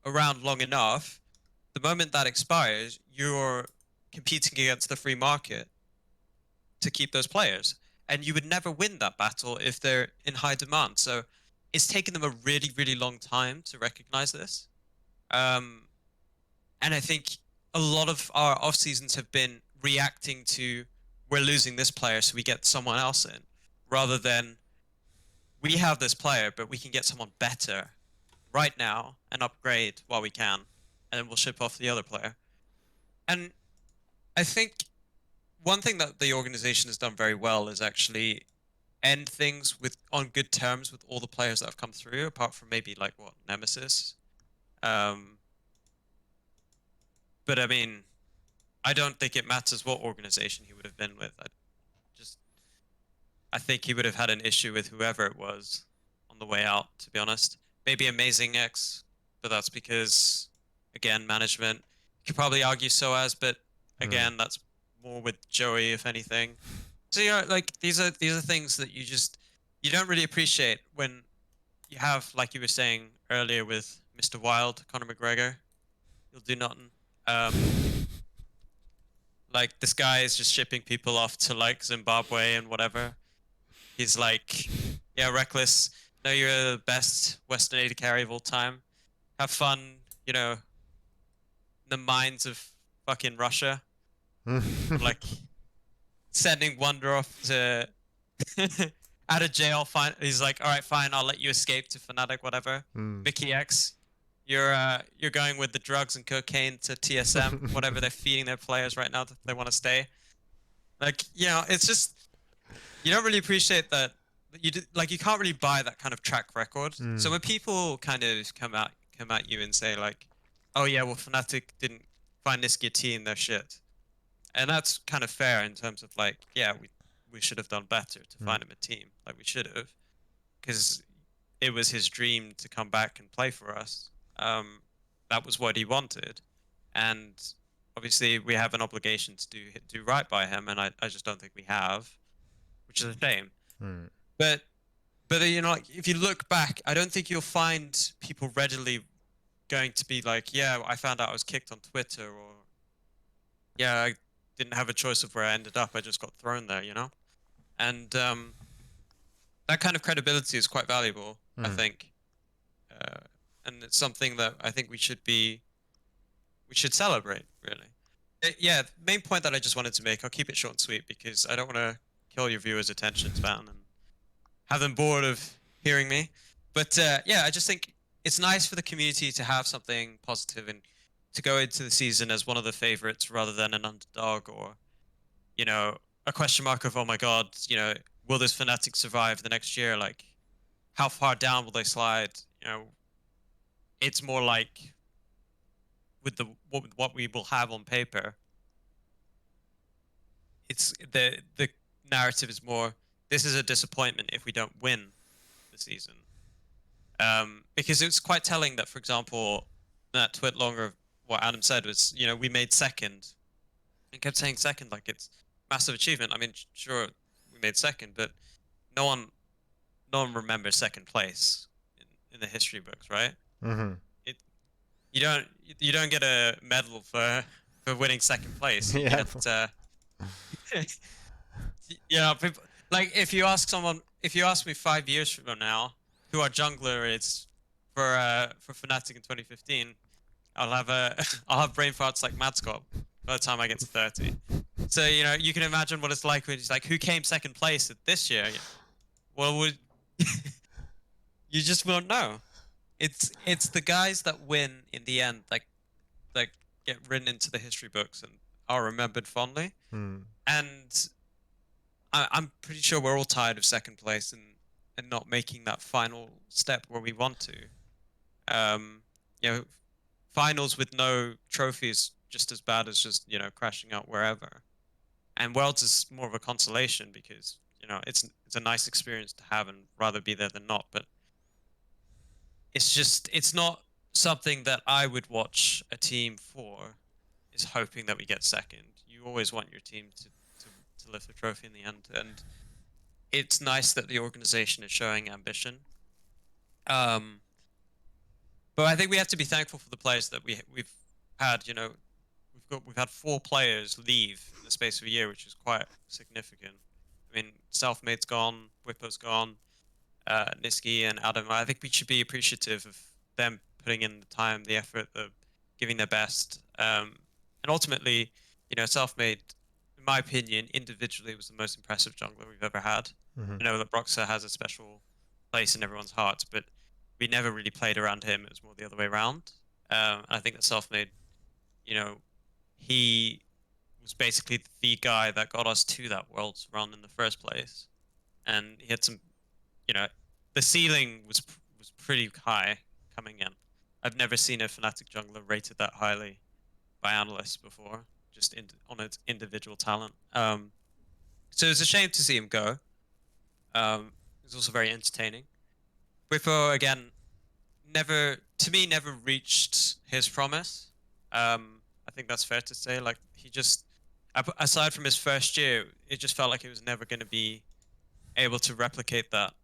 around long enough, the moment that expires, you're competing against the free market to keep those players. And you would never win that battle if they're in high demand. So it's taken them a really, really long time to recognize this. And I think a lot of our off seasons have been reacting to, we're losing this player, so we get someone else in, rather than we have this player, but we can get someone better right now and upgrade while we can, and then we'll ship off the other player. And I think one thing that the organization has done very well is actually end things on good terms with all the players that have come through, apart from maybe like Nemesis. But I mean, I don't think it matters what organization he would have been with. I think he would have had an issue with whoever it was on the way out, to be honest. Maybe Amazing X, but that's because, again, management. You could probably argue SOAS, but again, that's more with Joey, if anything. So, you know, like, these are things that you don't really appreciate when you have, like you were saying earlier with Mr. Wild, Conor McGregor. He'll do nothing. Like, this guy is just shipping people off to, like, Zimbabwe and whatever. He's like, yeah, Reckless, know you're the best Western AD carry of all time. Have fun, you know, in the mines of fucking Russia. Like, sending Wonder off to out of jail. Fine. He's like, all right, fine, I'll let you escape to Fnatic, whatever. Mickey X, you're going with the drugs and cocaine to TSM, whatever they're feeding their players right now that they want to stay. Like, you know, it's just, you don't really appreciate that. You can't really buy that kind of track record. So when people kind of come at you and say like, oh yeah, well Fnatic didn't find Nisqy a team, they're shit. And that's kind of fair in terms of like, yeah, we should have done better to find him a team. Like we should have, because it was his dream to come back and play for us. That was what he wanted, and obviously we have an obligation to do right by him, and I just don't think we have, which is a shame. But you know, like, if you look back, I don't think you'll find people readily going to be like, yeah, I found out I was kicked on Twitter, or yeah, I didn't have a choice of where I ended up, I just got thrown there, you know? And that kind of credibility is quite valuable, I think. And it's something that I think we should celebrate, really. Yeah, the main point that I just wanted to make, I'll keep it short and sweet because I don't want to kill your viewers' attention span and have them bored of hearing me. But yeah, I just think it's nice for the community to have something positive and to go into the season as one of the favorites rather than an underdog or, you know, a question mark of, oh my god, you know, will this Fnatic survive the next year? Like, how far down will they slide? You know, it's more like with what we will have on paper. It's the narrative is more, this is a disappointment if we don't win the season. Because it's quite telling that, for example, that tweet longer, what Adam said was, you know, we made second. And kept saying second like it's massive achievement. I mean, sure, we made second, but no one remembers second place in the history books, right? You don't get a medal for winning second place. You get, you know, people, like if you ask me 5 years from now who our jungler is for Fnatic in 2015, I'll have brain farts like Mad Scott by the time I get to 30. So, you know, you can imagine what it's like when it's like, who came second place at this year? Well, you just won't know. It's the guys that win in the end, like get written into the history books and are remembered fondly. And I'm pretty sure we're all tired of second place and not making that final step where we want to. You know, finals with no trophies just as bad as just, you know, crashing out wherever. And Worlds is more of a consolation because, you know, it's a nice experience to have and rather be there than not. But it's not something that I would watch a team for, is hoping that we get second. You always want your team to lift the trophy in the end. And it's nice that the organization is showing ambition. But I think we have to be thankful for the players that we've had. You know, we've had 4 players leave in the space of a year, which is quite significant. I mean, Selfmade's gone, Whipper's gone, Nisqy and Adam. I think we should be appreciative of them putting in the time, the effort, giving their best. And ultimately, you know, Selfmade, in my opinion, individually was the most impressive jungler we've ever had. Mm-hmm. I know that Broxah has a special place in everyone's hearts, but we never really played around him. It was more the other way around. And I think that Selfmade, you know, he was basically the guy that got us to that Worlds run in the first place. And he had some, you know, the ceiling was pretty high coming in. I've never seen a Fnatic jungler rated that highly by analysts before, just on its individual talent. So it's a shame to see him go. It's also very entertaining. Whippo, again, never reached his promise. I think that's fair to say. Like, he just, aside from his first year, it just felt like he was never going to be able to replicate that.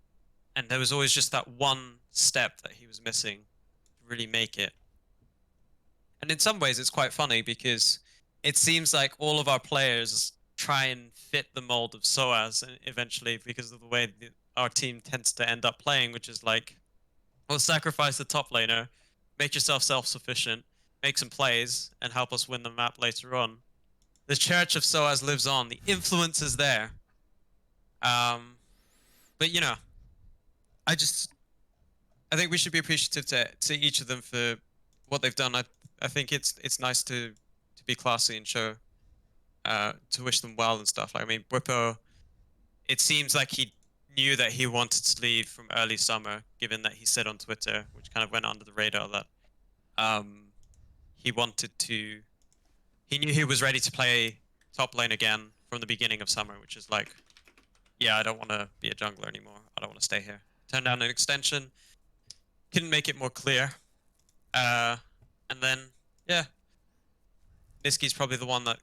And there was always just that one step that he was missing to really make it. And in some ways, it's quite funny because it seems like all of our players try and fit the mold of SOAS eventually because of the way our team tends to end up playing, which is like, well, sacrifice the top laner, make yourself self-sufficient, make some plays, and help us win the map later on. The Church of SOAS lives on. The influence is there. But, you know, I think we should be appreciative to each of them for what they've done. I think it's nice to be classy and show, to wish them well and stuff. Like, I mean, Whippo, it seems like he knew that he wanted to leave from early summer, given that he said on Twitter, which kind of went under the radar, that he knew he was ready to play top lane again from the beginning of summer, which is like, yeah, I don't want to be a jungler anymore. I don't want to stay here. Turned down an extension. Couldn't make it more clear. And then, yeah, Nisqy's probably the one that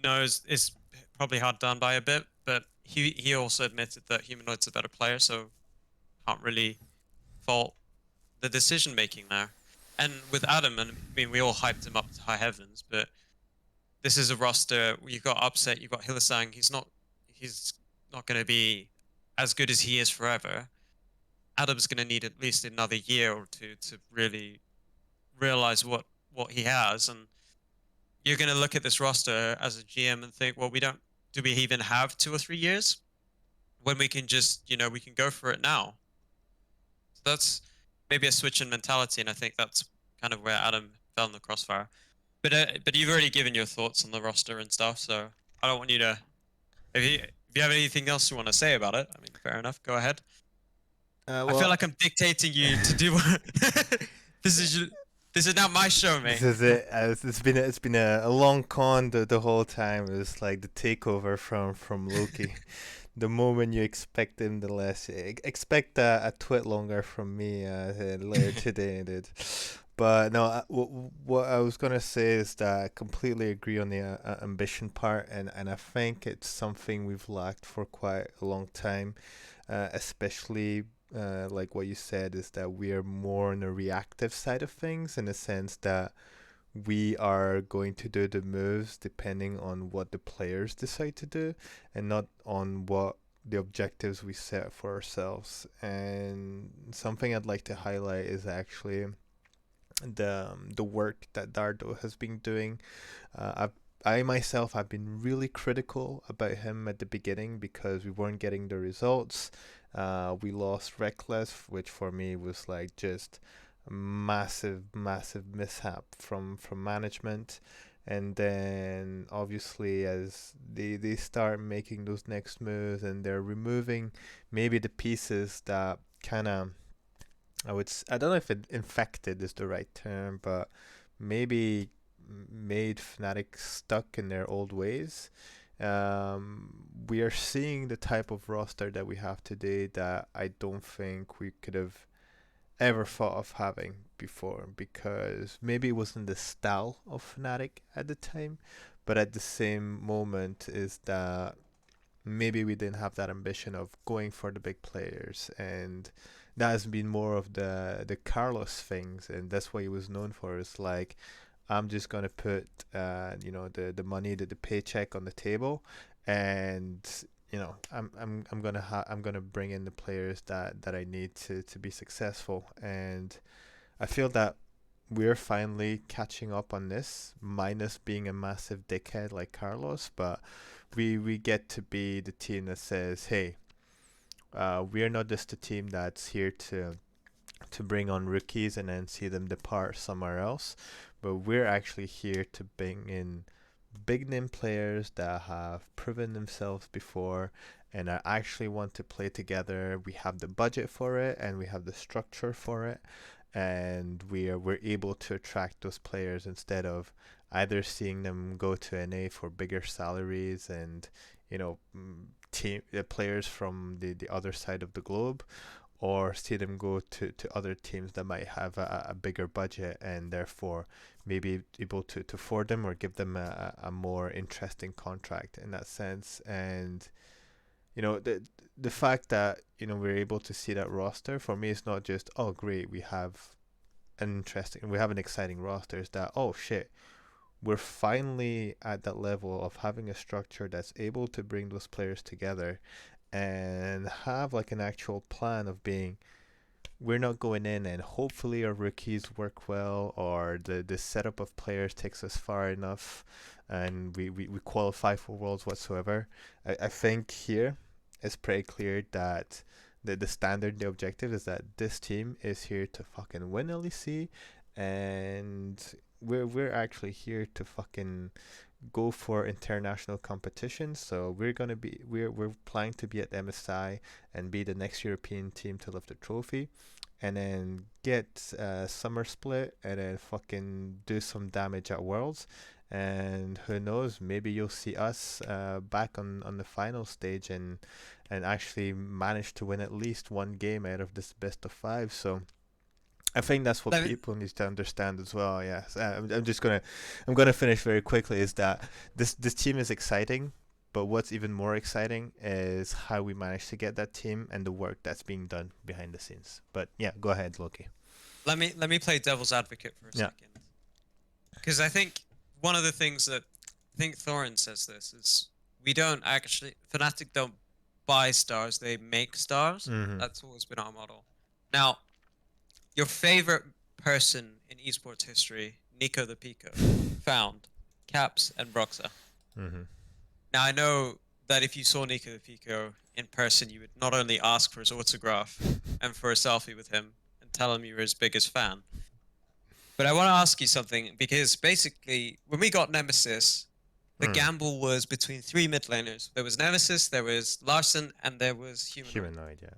knows is probably hard done by a bit, but he also admitted that Humanoid's a better player, so can't really fault the decision making there. And with Adam, and I mean, we all hyped him up to high heavens, but this is a roster. You've got Upset, you've got Hylissang. He's not going to be as good as he is forever. Adam's going to need at least another year or two to really realize what he has. And you're going to look at this roster as a GM and think, well, do we even have 2 or 3 years when we can just, you know, we can go for it now? So that's maybe a switch in mentality, and I think that's kind of where Adam fell in the crossfire. But you've already given your thoughts on the roster and stuff, so I don't want you to. If you have anything else you want to say about it, I mean, fair enough. Go ahead. Well, I feel like I'm dictating you to do what. This is now my show, mate. This is it. It's been a long con the whole time. It was like the takeover from Loki. The moment you expect him, the less expect a twit longer from me later today, dude. But no, what I was gonna say is that I completely agree on the ambition part, and I think it's something we've lacked for quite a long time, especially. Like what you said, is that we are more on the reactive side of things, in the sense that we are going to do the moves depending on what the players decide to do, and not on what the objectives we set for ourselves. And something I'd like to highlight is actually the work that Dardo has been doing. I myself have been really critical about him at the beginning because we weren't getting the results. We lost Reckless, which for me was like just a massive mishap from management. And then obviously as they start making those next moves and they're removing maybe the pieces that kind of, I don't know if infected is the right term, but maybe made Fnatic stuck in their old ways. We are seeing the type of roster that we have today that I don't think we could have ever thought of having before, because maybe it wasn't the style of Fnatic at the time, but at the same moment is that maybe we didn't have that ambition of going for the big players, and that has been more of the Carlos things, and that's what he was known for. Is like, I'm just gonna put the money, the paycheck on the table, and I'm gonna bring in the players that I need to be successful. And I feel that we're finally catching up on this, minus being a massive dickhead like Carlos, but we get to be the team that says, hey, we're not just a team that's here to bring on rookies and then see them depart somewhere else, but we're actually here to bring in big name players that have proven themselves before and I actually want to play together. We have the budget for it and we have the structure for it, and we're able to attract those players instead of either seeing them go to NA for bigger salaries and team players from the other side of the globe, or see them go to other teams that might have a bigger budget and therefore maybe able to afford them or give them a more interesting contract in that sense. And the fact that we're able to see that roster, for me, it's not just, oh great, we have an exciting roster. Is that, oh shit, we're finally at that level of having a structure that's able to bring those players together and have like an actual plan of being, we're not going in and hopefully our rookies work well or the setup of players takes us far enough and we qualify for worlds whatsoever. I think here it's pretty clear that the standard, the objective is that this team is here to fucking win LEC, and we're actually here to fucking go for international competition. So we're planning to be at MSI and be the next European team to lift the trophy, and then get summer split and then fucking do some damage at Worlds. And who knows, maybe you'll see us back on the final stage and actually manage to win at least one game out of this best of 5. So I think that's what people need to understand as well. Yes, I'm gonna finish very quickly. Is that this team is exciting, but what's even more exciting is how we managed to get that team and the work that's being done behind the scenes. But yeah, go ahead, Loki. Let me play devil's advocate for a second, because I think one of the things that I think Thorin says this is Fnatic don't buy stars, they make stars. Mm-hmm. That's always been our model. Now, your favorite person in esports history, Nico the Pico, found Caps and Broxa. Mm-hmm. Now, I know that if you saw Nico the Pico in person, you would not only ask for his autograph and for a selfie with him and tell him you were his biggest fan. But I want to ask you something, because basically, when we got Nemesis, the gamble was between 3 mid laners. There was Nemesis, there was Larson, and there was Humanoid. Yeah.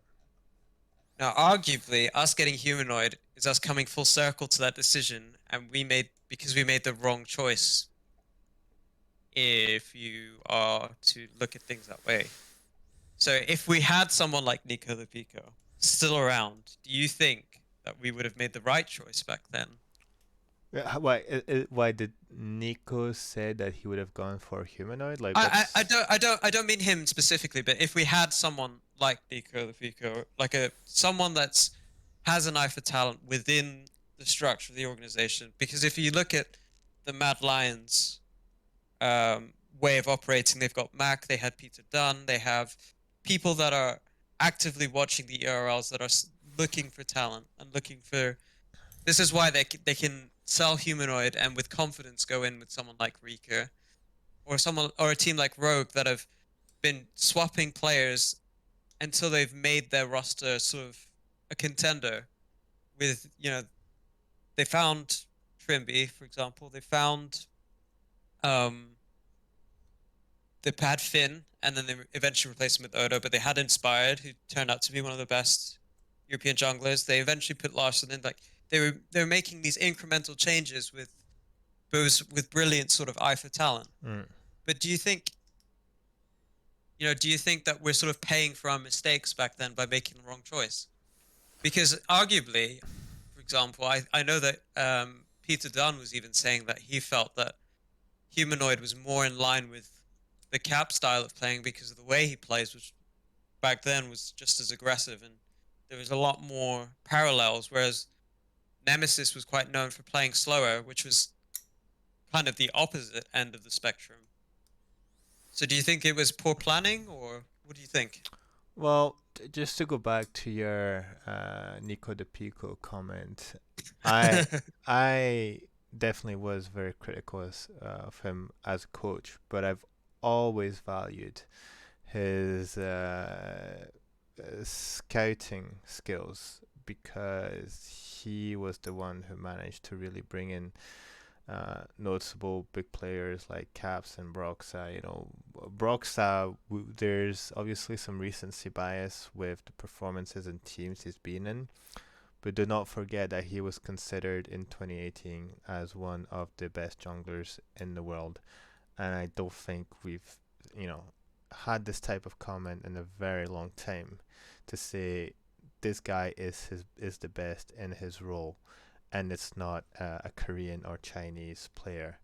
Now, arguably, us getting Humanoid is us coming full circle to that decision, and because we made the wrong choice, if you are to look at things that way. So if we had someone like Nico the Pico still around, do you think that we would have made the right choice back then? Yeah, why did Nico say that he would have gone for Humanoid? Like, I don't mean him specifically, but if we had someone like Nico the Pico, like someone that's has an eye for talent within the structure of the organization, because if you look at the Mad Lions way of operating, they've got Mac, they had Peter Dunn, they have people that are actively watching the ERLs that are looking for talent and looking for. This is why they can sell Humanoid and with confidence go in with someone like Rika or a team like Rogue that have been swapping players until they've made their roster sort of a contender with, they found Trimby, for example, they found they had Finn and then they eventually replaced him with Odo, but they had Inspired, who turned out to be one of the best European junglers. They eventually put Larson in, they were making these incremental changes with brilliant sort of eye for talent. But do you think that we're sort of paying for our mistakes back then by making the wrong choice? Because arguably, for example, I know that Peter Dunn was even saying that he felt that Humanoid was more in line with the Cap style of playing because of the way he plays, which back then was just as aggressive, and there was a lot more parallels, whereas Nemesis was quite known for playing slower, which was kind of the opposite end of the spectrum. So do you think it was poor planning, or what do you think? Well, just to go back to your Nico de Pico comment, I I definitely was very critical of him as a coach, but I've always valued his scouting skills because he was the one who managed to really bring in noticeable big players like Caps and Broxa. You know, Broxa, there's obviously some recency bias with the performances and teams he's been in, but do not forget that he was considered in 2018 as one of the best junglers in the world, and I don't think we've, you know, had this type of comment in a very long time to say this guy is the best in his role, and it's not a Korean or Chinese player.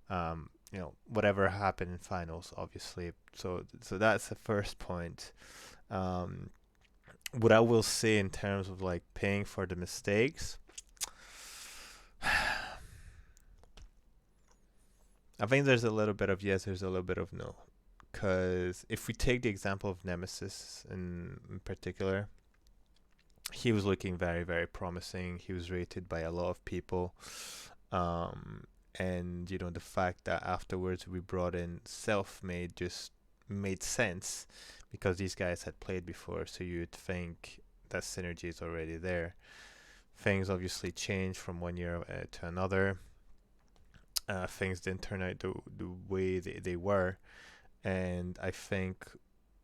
You know, whatever happened in finals, obviously. So that's the first point. What I will say in terms of like paying for the mistakes, I think there's a little bit of yes, there's a little bit of no. Because if we take the example of Nemesis in particular, he was looking very, very promising. He was rated by a lot of people. And, you know, the fact that afterwards we brought in Self-Made just made sense because these guys had played before. So you'd think that synergy is already there. Things obviously changed from one year to another. Things didn't turn out the way they were. And I think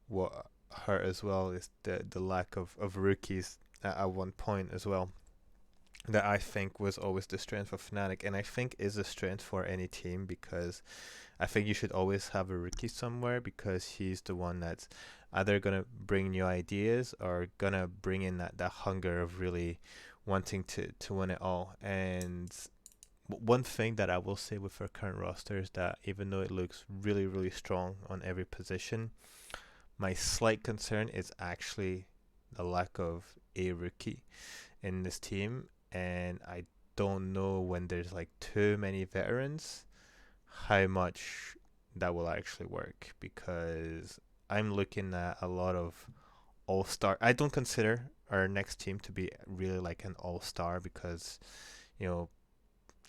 what hurt as well is the lack of rookies at one point as well. That I think was always the strength of Fnatic, and I think is a strength for any team, because I think you should always have a rookie somewhere, because he's the one that's either gonna bring new ideas or gonna bring in that hunger of really wanting to win it all. And one thing that I will say with our current roster is that even though it looks really, really strong on every position, my slight concern is actually the lack of a rookie in this team. And I don't know, when there's like too many veterans, how much that will actually work, because I'm looking at a lot of all-star. I don't consider our next team to be really like an all-star, because, you know,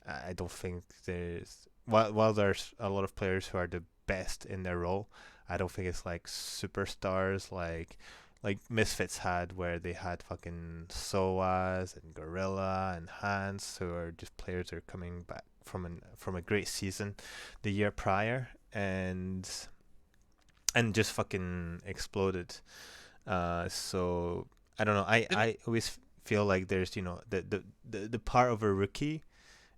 I don't think there's, while there's a lot of players who are the best in their role, I don't think it's like superstars like Misfits had, where they had fucking Soaz and Gorilla and Hans, who are just players that are coming back from a great season the year prior, and just fucking exploded. So I don't know. I always feel like there's, you know, the part of a rookie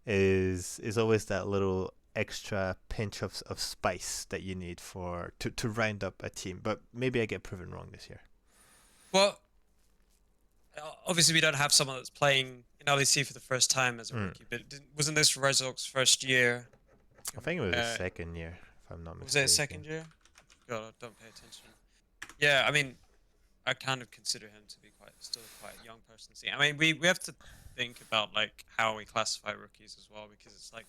is always that little extra pinch of spice that you need for to round up a team. But maybe I get proven wrong this year. Well, obviously we don't have someone that's playing in LEC for the first time as a rookie, but wasn't this Rezog's first year? I think it was his second year, if I'm not mistaken. Was it his second year? God, I don't pay attention. Yeah, I mean, I kind of consider him to be still quite a young person. I mean, we have to think about like how we classify rookies as well, because it's like,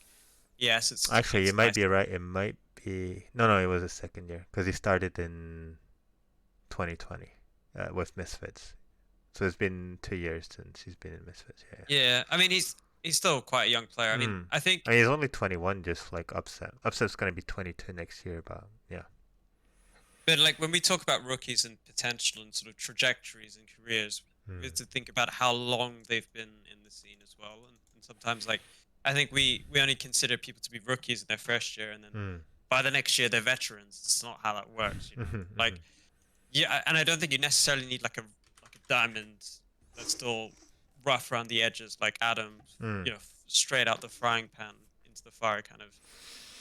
yes, it's actually, you might nice. be right. It might be no, it was his second year, because he started in 2020 with Misfits. So it's been 2 years since he's been in Misfits. Yeah, I mean, he's still quite a young player. I mean, I think he's only 21, just like Upset. Upset's gonna be 22 next year, but yeah. But like when we talk about rookies and potential and sort of trajectories and careers, we have to think about how long they've been in the scene as well. And sometimes, like, I think we only consider people to be rookies in their first year, and then by the next year they're veterans. It's not how that works, you know. Like, yeah, and I don't think you necessarily need like a diamond that's still rough around the edges, like Adam, you know, straight out the frying pan into the fire kind of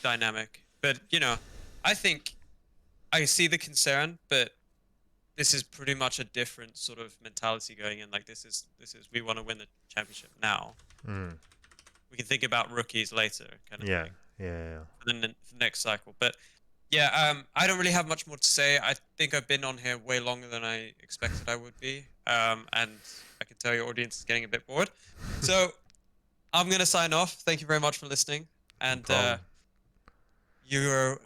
dynamic. But you know, I think I see the concern, but this is pretty much a different sort of mentality going in. Like this is we want to win the championship now. We can think about rookies later, kind of thing. Yeah. for for the next cycle. But yeah, I don't really have much more to say. I think I've been on here way longer than I expected I would be. And I can tell your audience is getting a bit bored. So I'm gonna sign off. Thank you very much for listening, No and problem. you're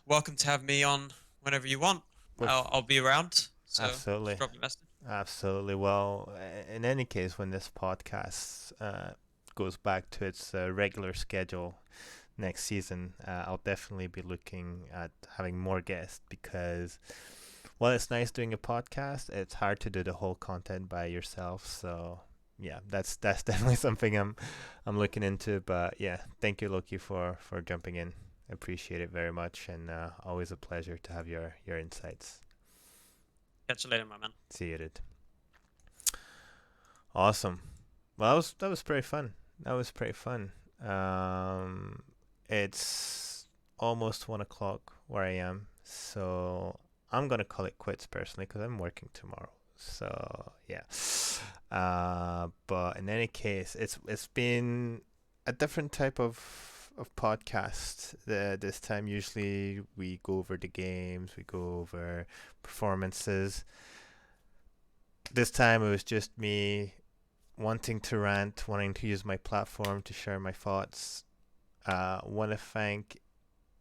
welcome to have me on whenever you want. With I'll be around. So absolutely. just drop me a message. Absolutely. Well, in any case, when this podcast goes back to its regular schedule next season, I'll definitely be looking at having more guests because while it's nice doing a podcast, it's hard to do the whole content by yourself. So yeah, that's definitely something I'm looking into. But yeah, thank you, Loki, for jumping in. Appreciate it very much, and always a pleasure to have your insights. Catch you later, my man. See you, dude. Awesome. Well, that was pretty fun. That was pretty fun. It's almost 1 o'clock where I am, so I'm gonna call it quits personally because I'm working tomorrow. So yeah. But in any case, it's been a different type of podcast. This time, usually we go over the games, we go over performances. This time it was just me wanting to rant, wanting to use my platform to share my thoughts. Want to thank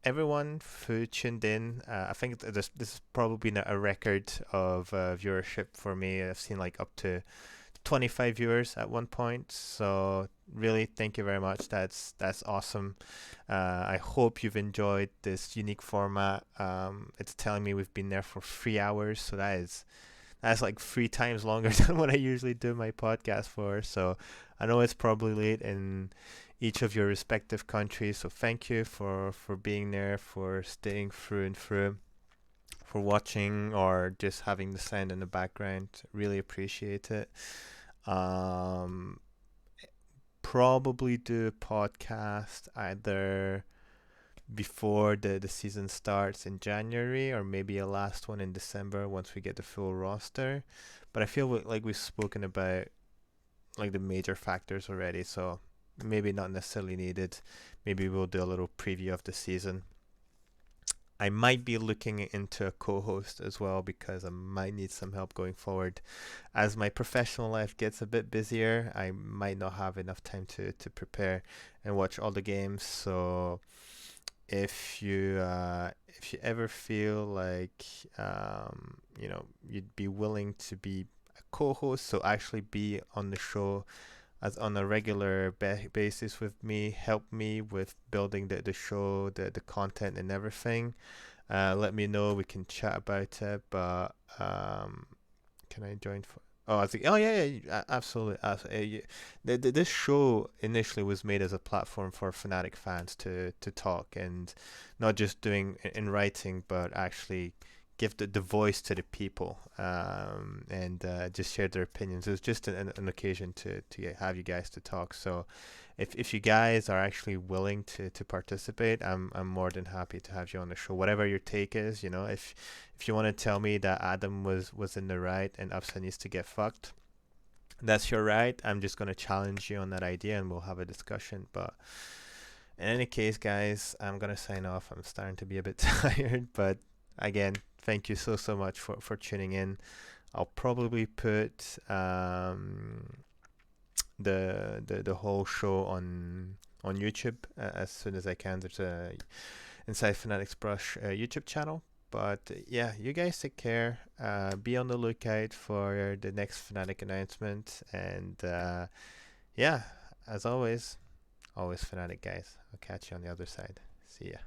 everyone who tuned in. I think this has probably been a record of viewership for me. I've seen like up to 25 viewers at one point. So really, thank you very much. That's awesome. I hope you've enjoyed this unique format. It's telling me we've been there for 3 hours, so that's like 3 times longer than what I usually do my podcast for. So I know it's probably late in each of your respective countries. So thank you for being there, for staying through and through, for watching or just having the sound in the background. Really appreciate it. Probably do a podcast either before the season starts in January or maybe a last one in December once we get the full roster. But I feel like we've spoken about like the major factors already, so maybe not necessarily needed. Maybe we'll do a little preview of the season. I might be looking into a co-host as well because I might need some help going forward. As my professional life gets a bit busier, I might not have enough time to prepare and watch all the games. So if you ever feel like you'd be willing to be a co-host, so actually be on the show as on a regular basis with me, help me with building the show, the content and everything, let me know. We can chat about it. But can I join for oh, I think, oh yeah, absolutely, absolutely. This show initially was made as a platform for Fnatic fans to talk and not just doing in writing, but actually give the voice to the people, and just share their opinions. It was just an occasion to have you guys to talk. So if you guys are actually willing to participate, I'm more than happy to have you on the show. Whatever your take is, if you want to tell me that Adam was in the right and Upsa needs to get fucked, that's your right. I'm just gonna challenge you on that idea and we'll have a discussion. But in any case, guys, I'm gonna sign off. I'm starting to be a bit tired, but again, thank you so much for tuning in. I'll probably put the whole show on YouTube as soon as I can. There's a Inside Fanatics Brush YouTube channel. But yeah, you guys take care. Be on the lookout for the next Fnatic announcement. And yeah, as always Fnatic, guys. I'll catch you on the other side. See ya.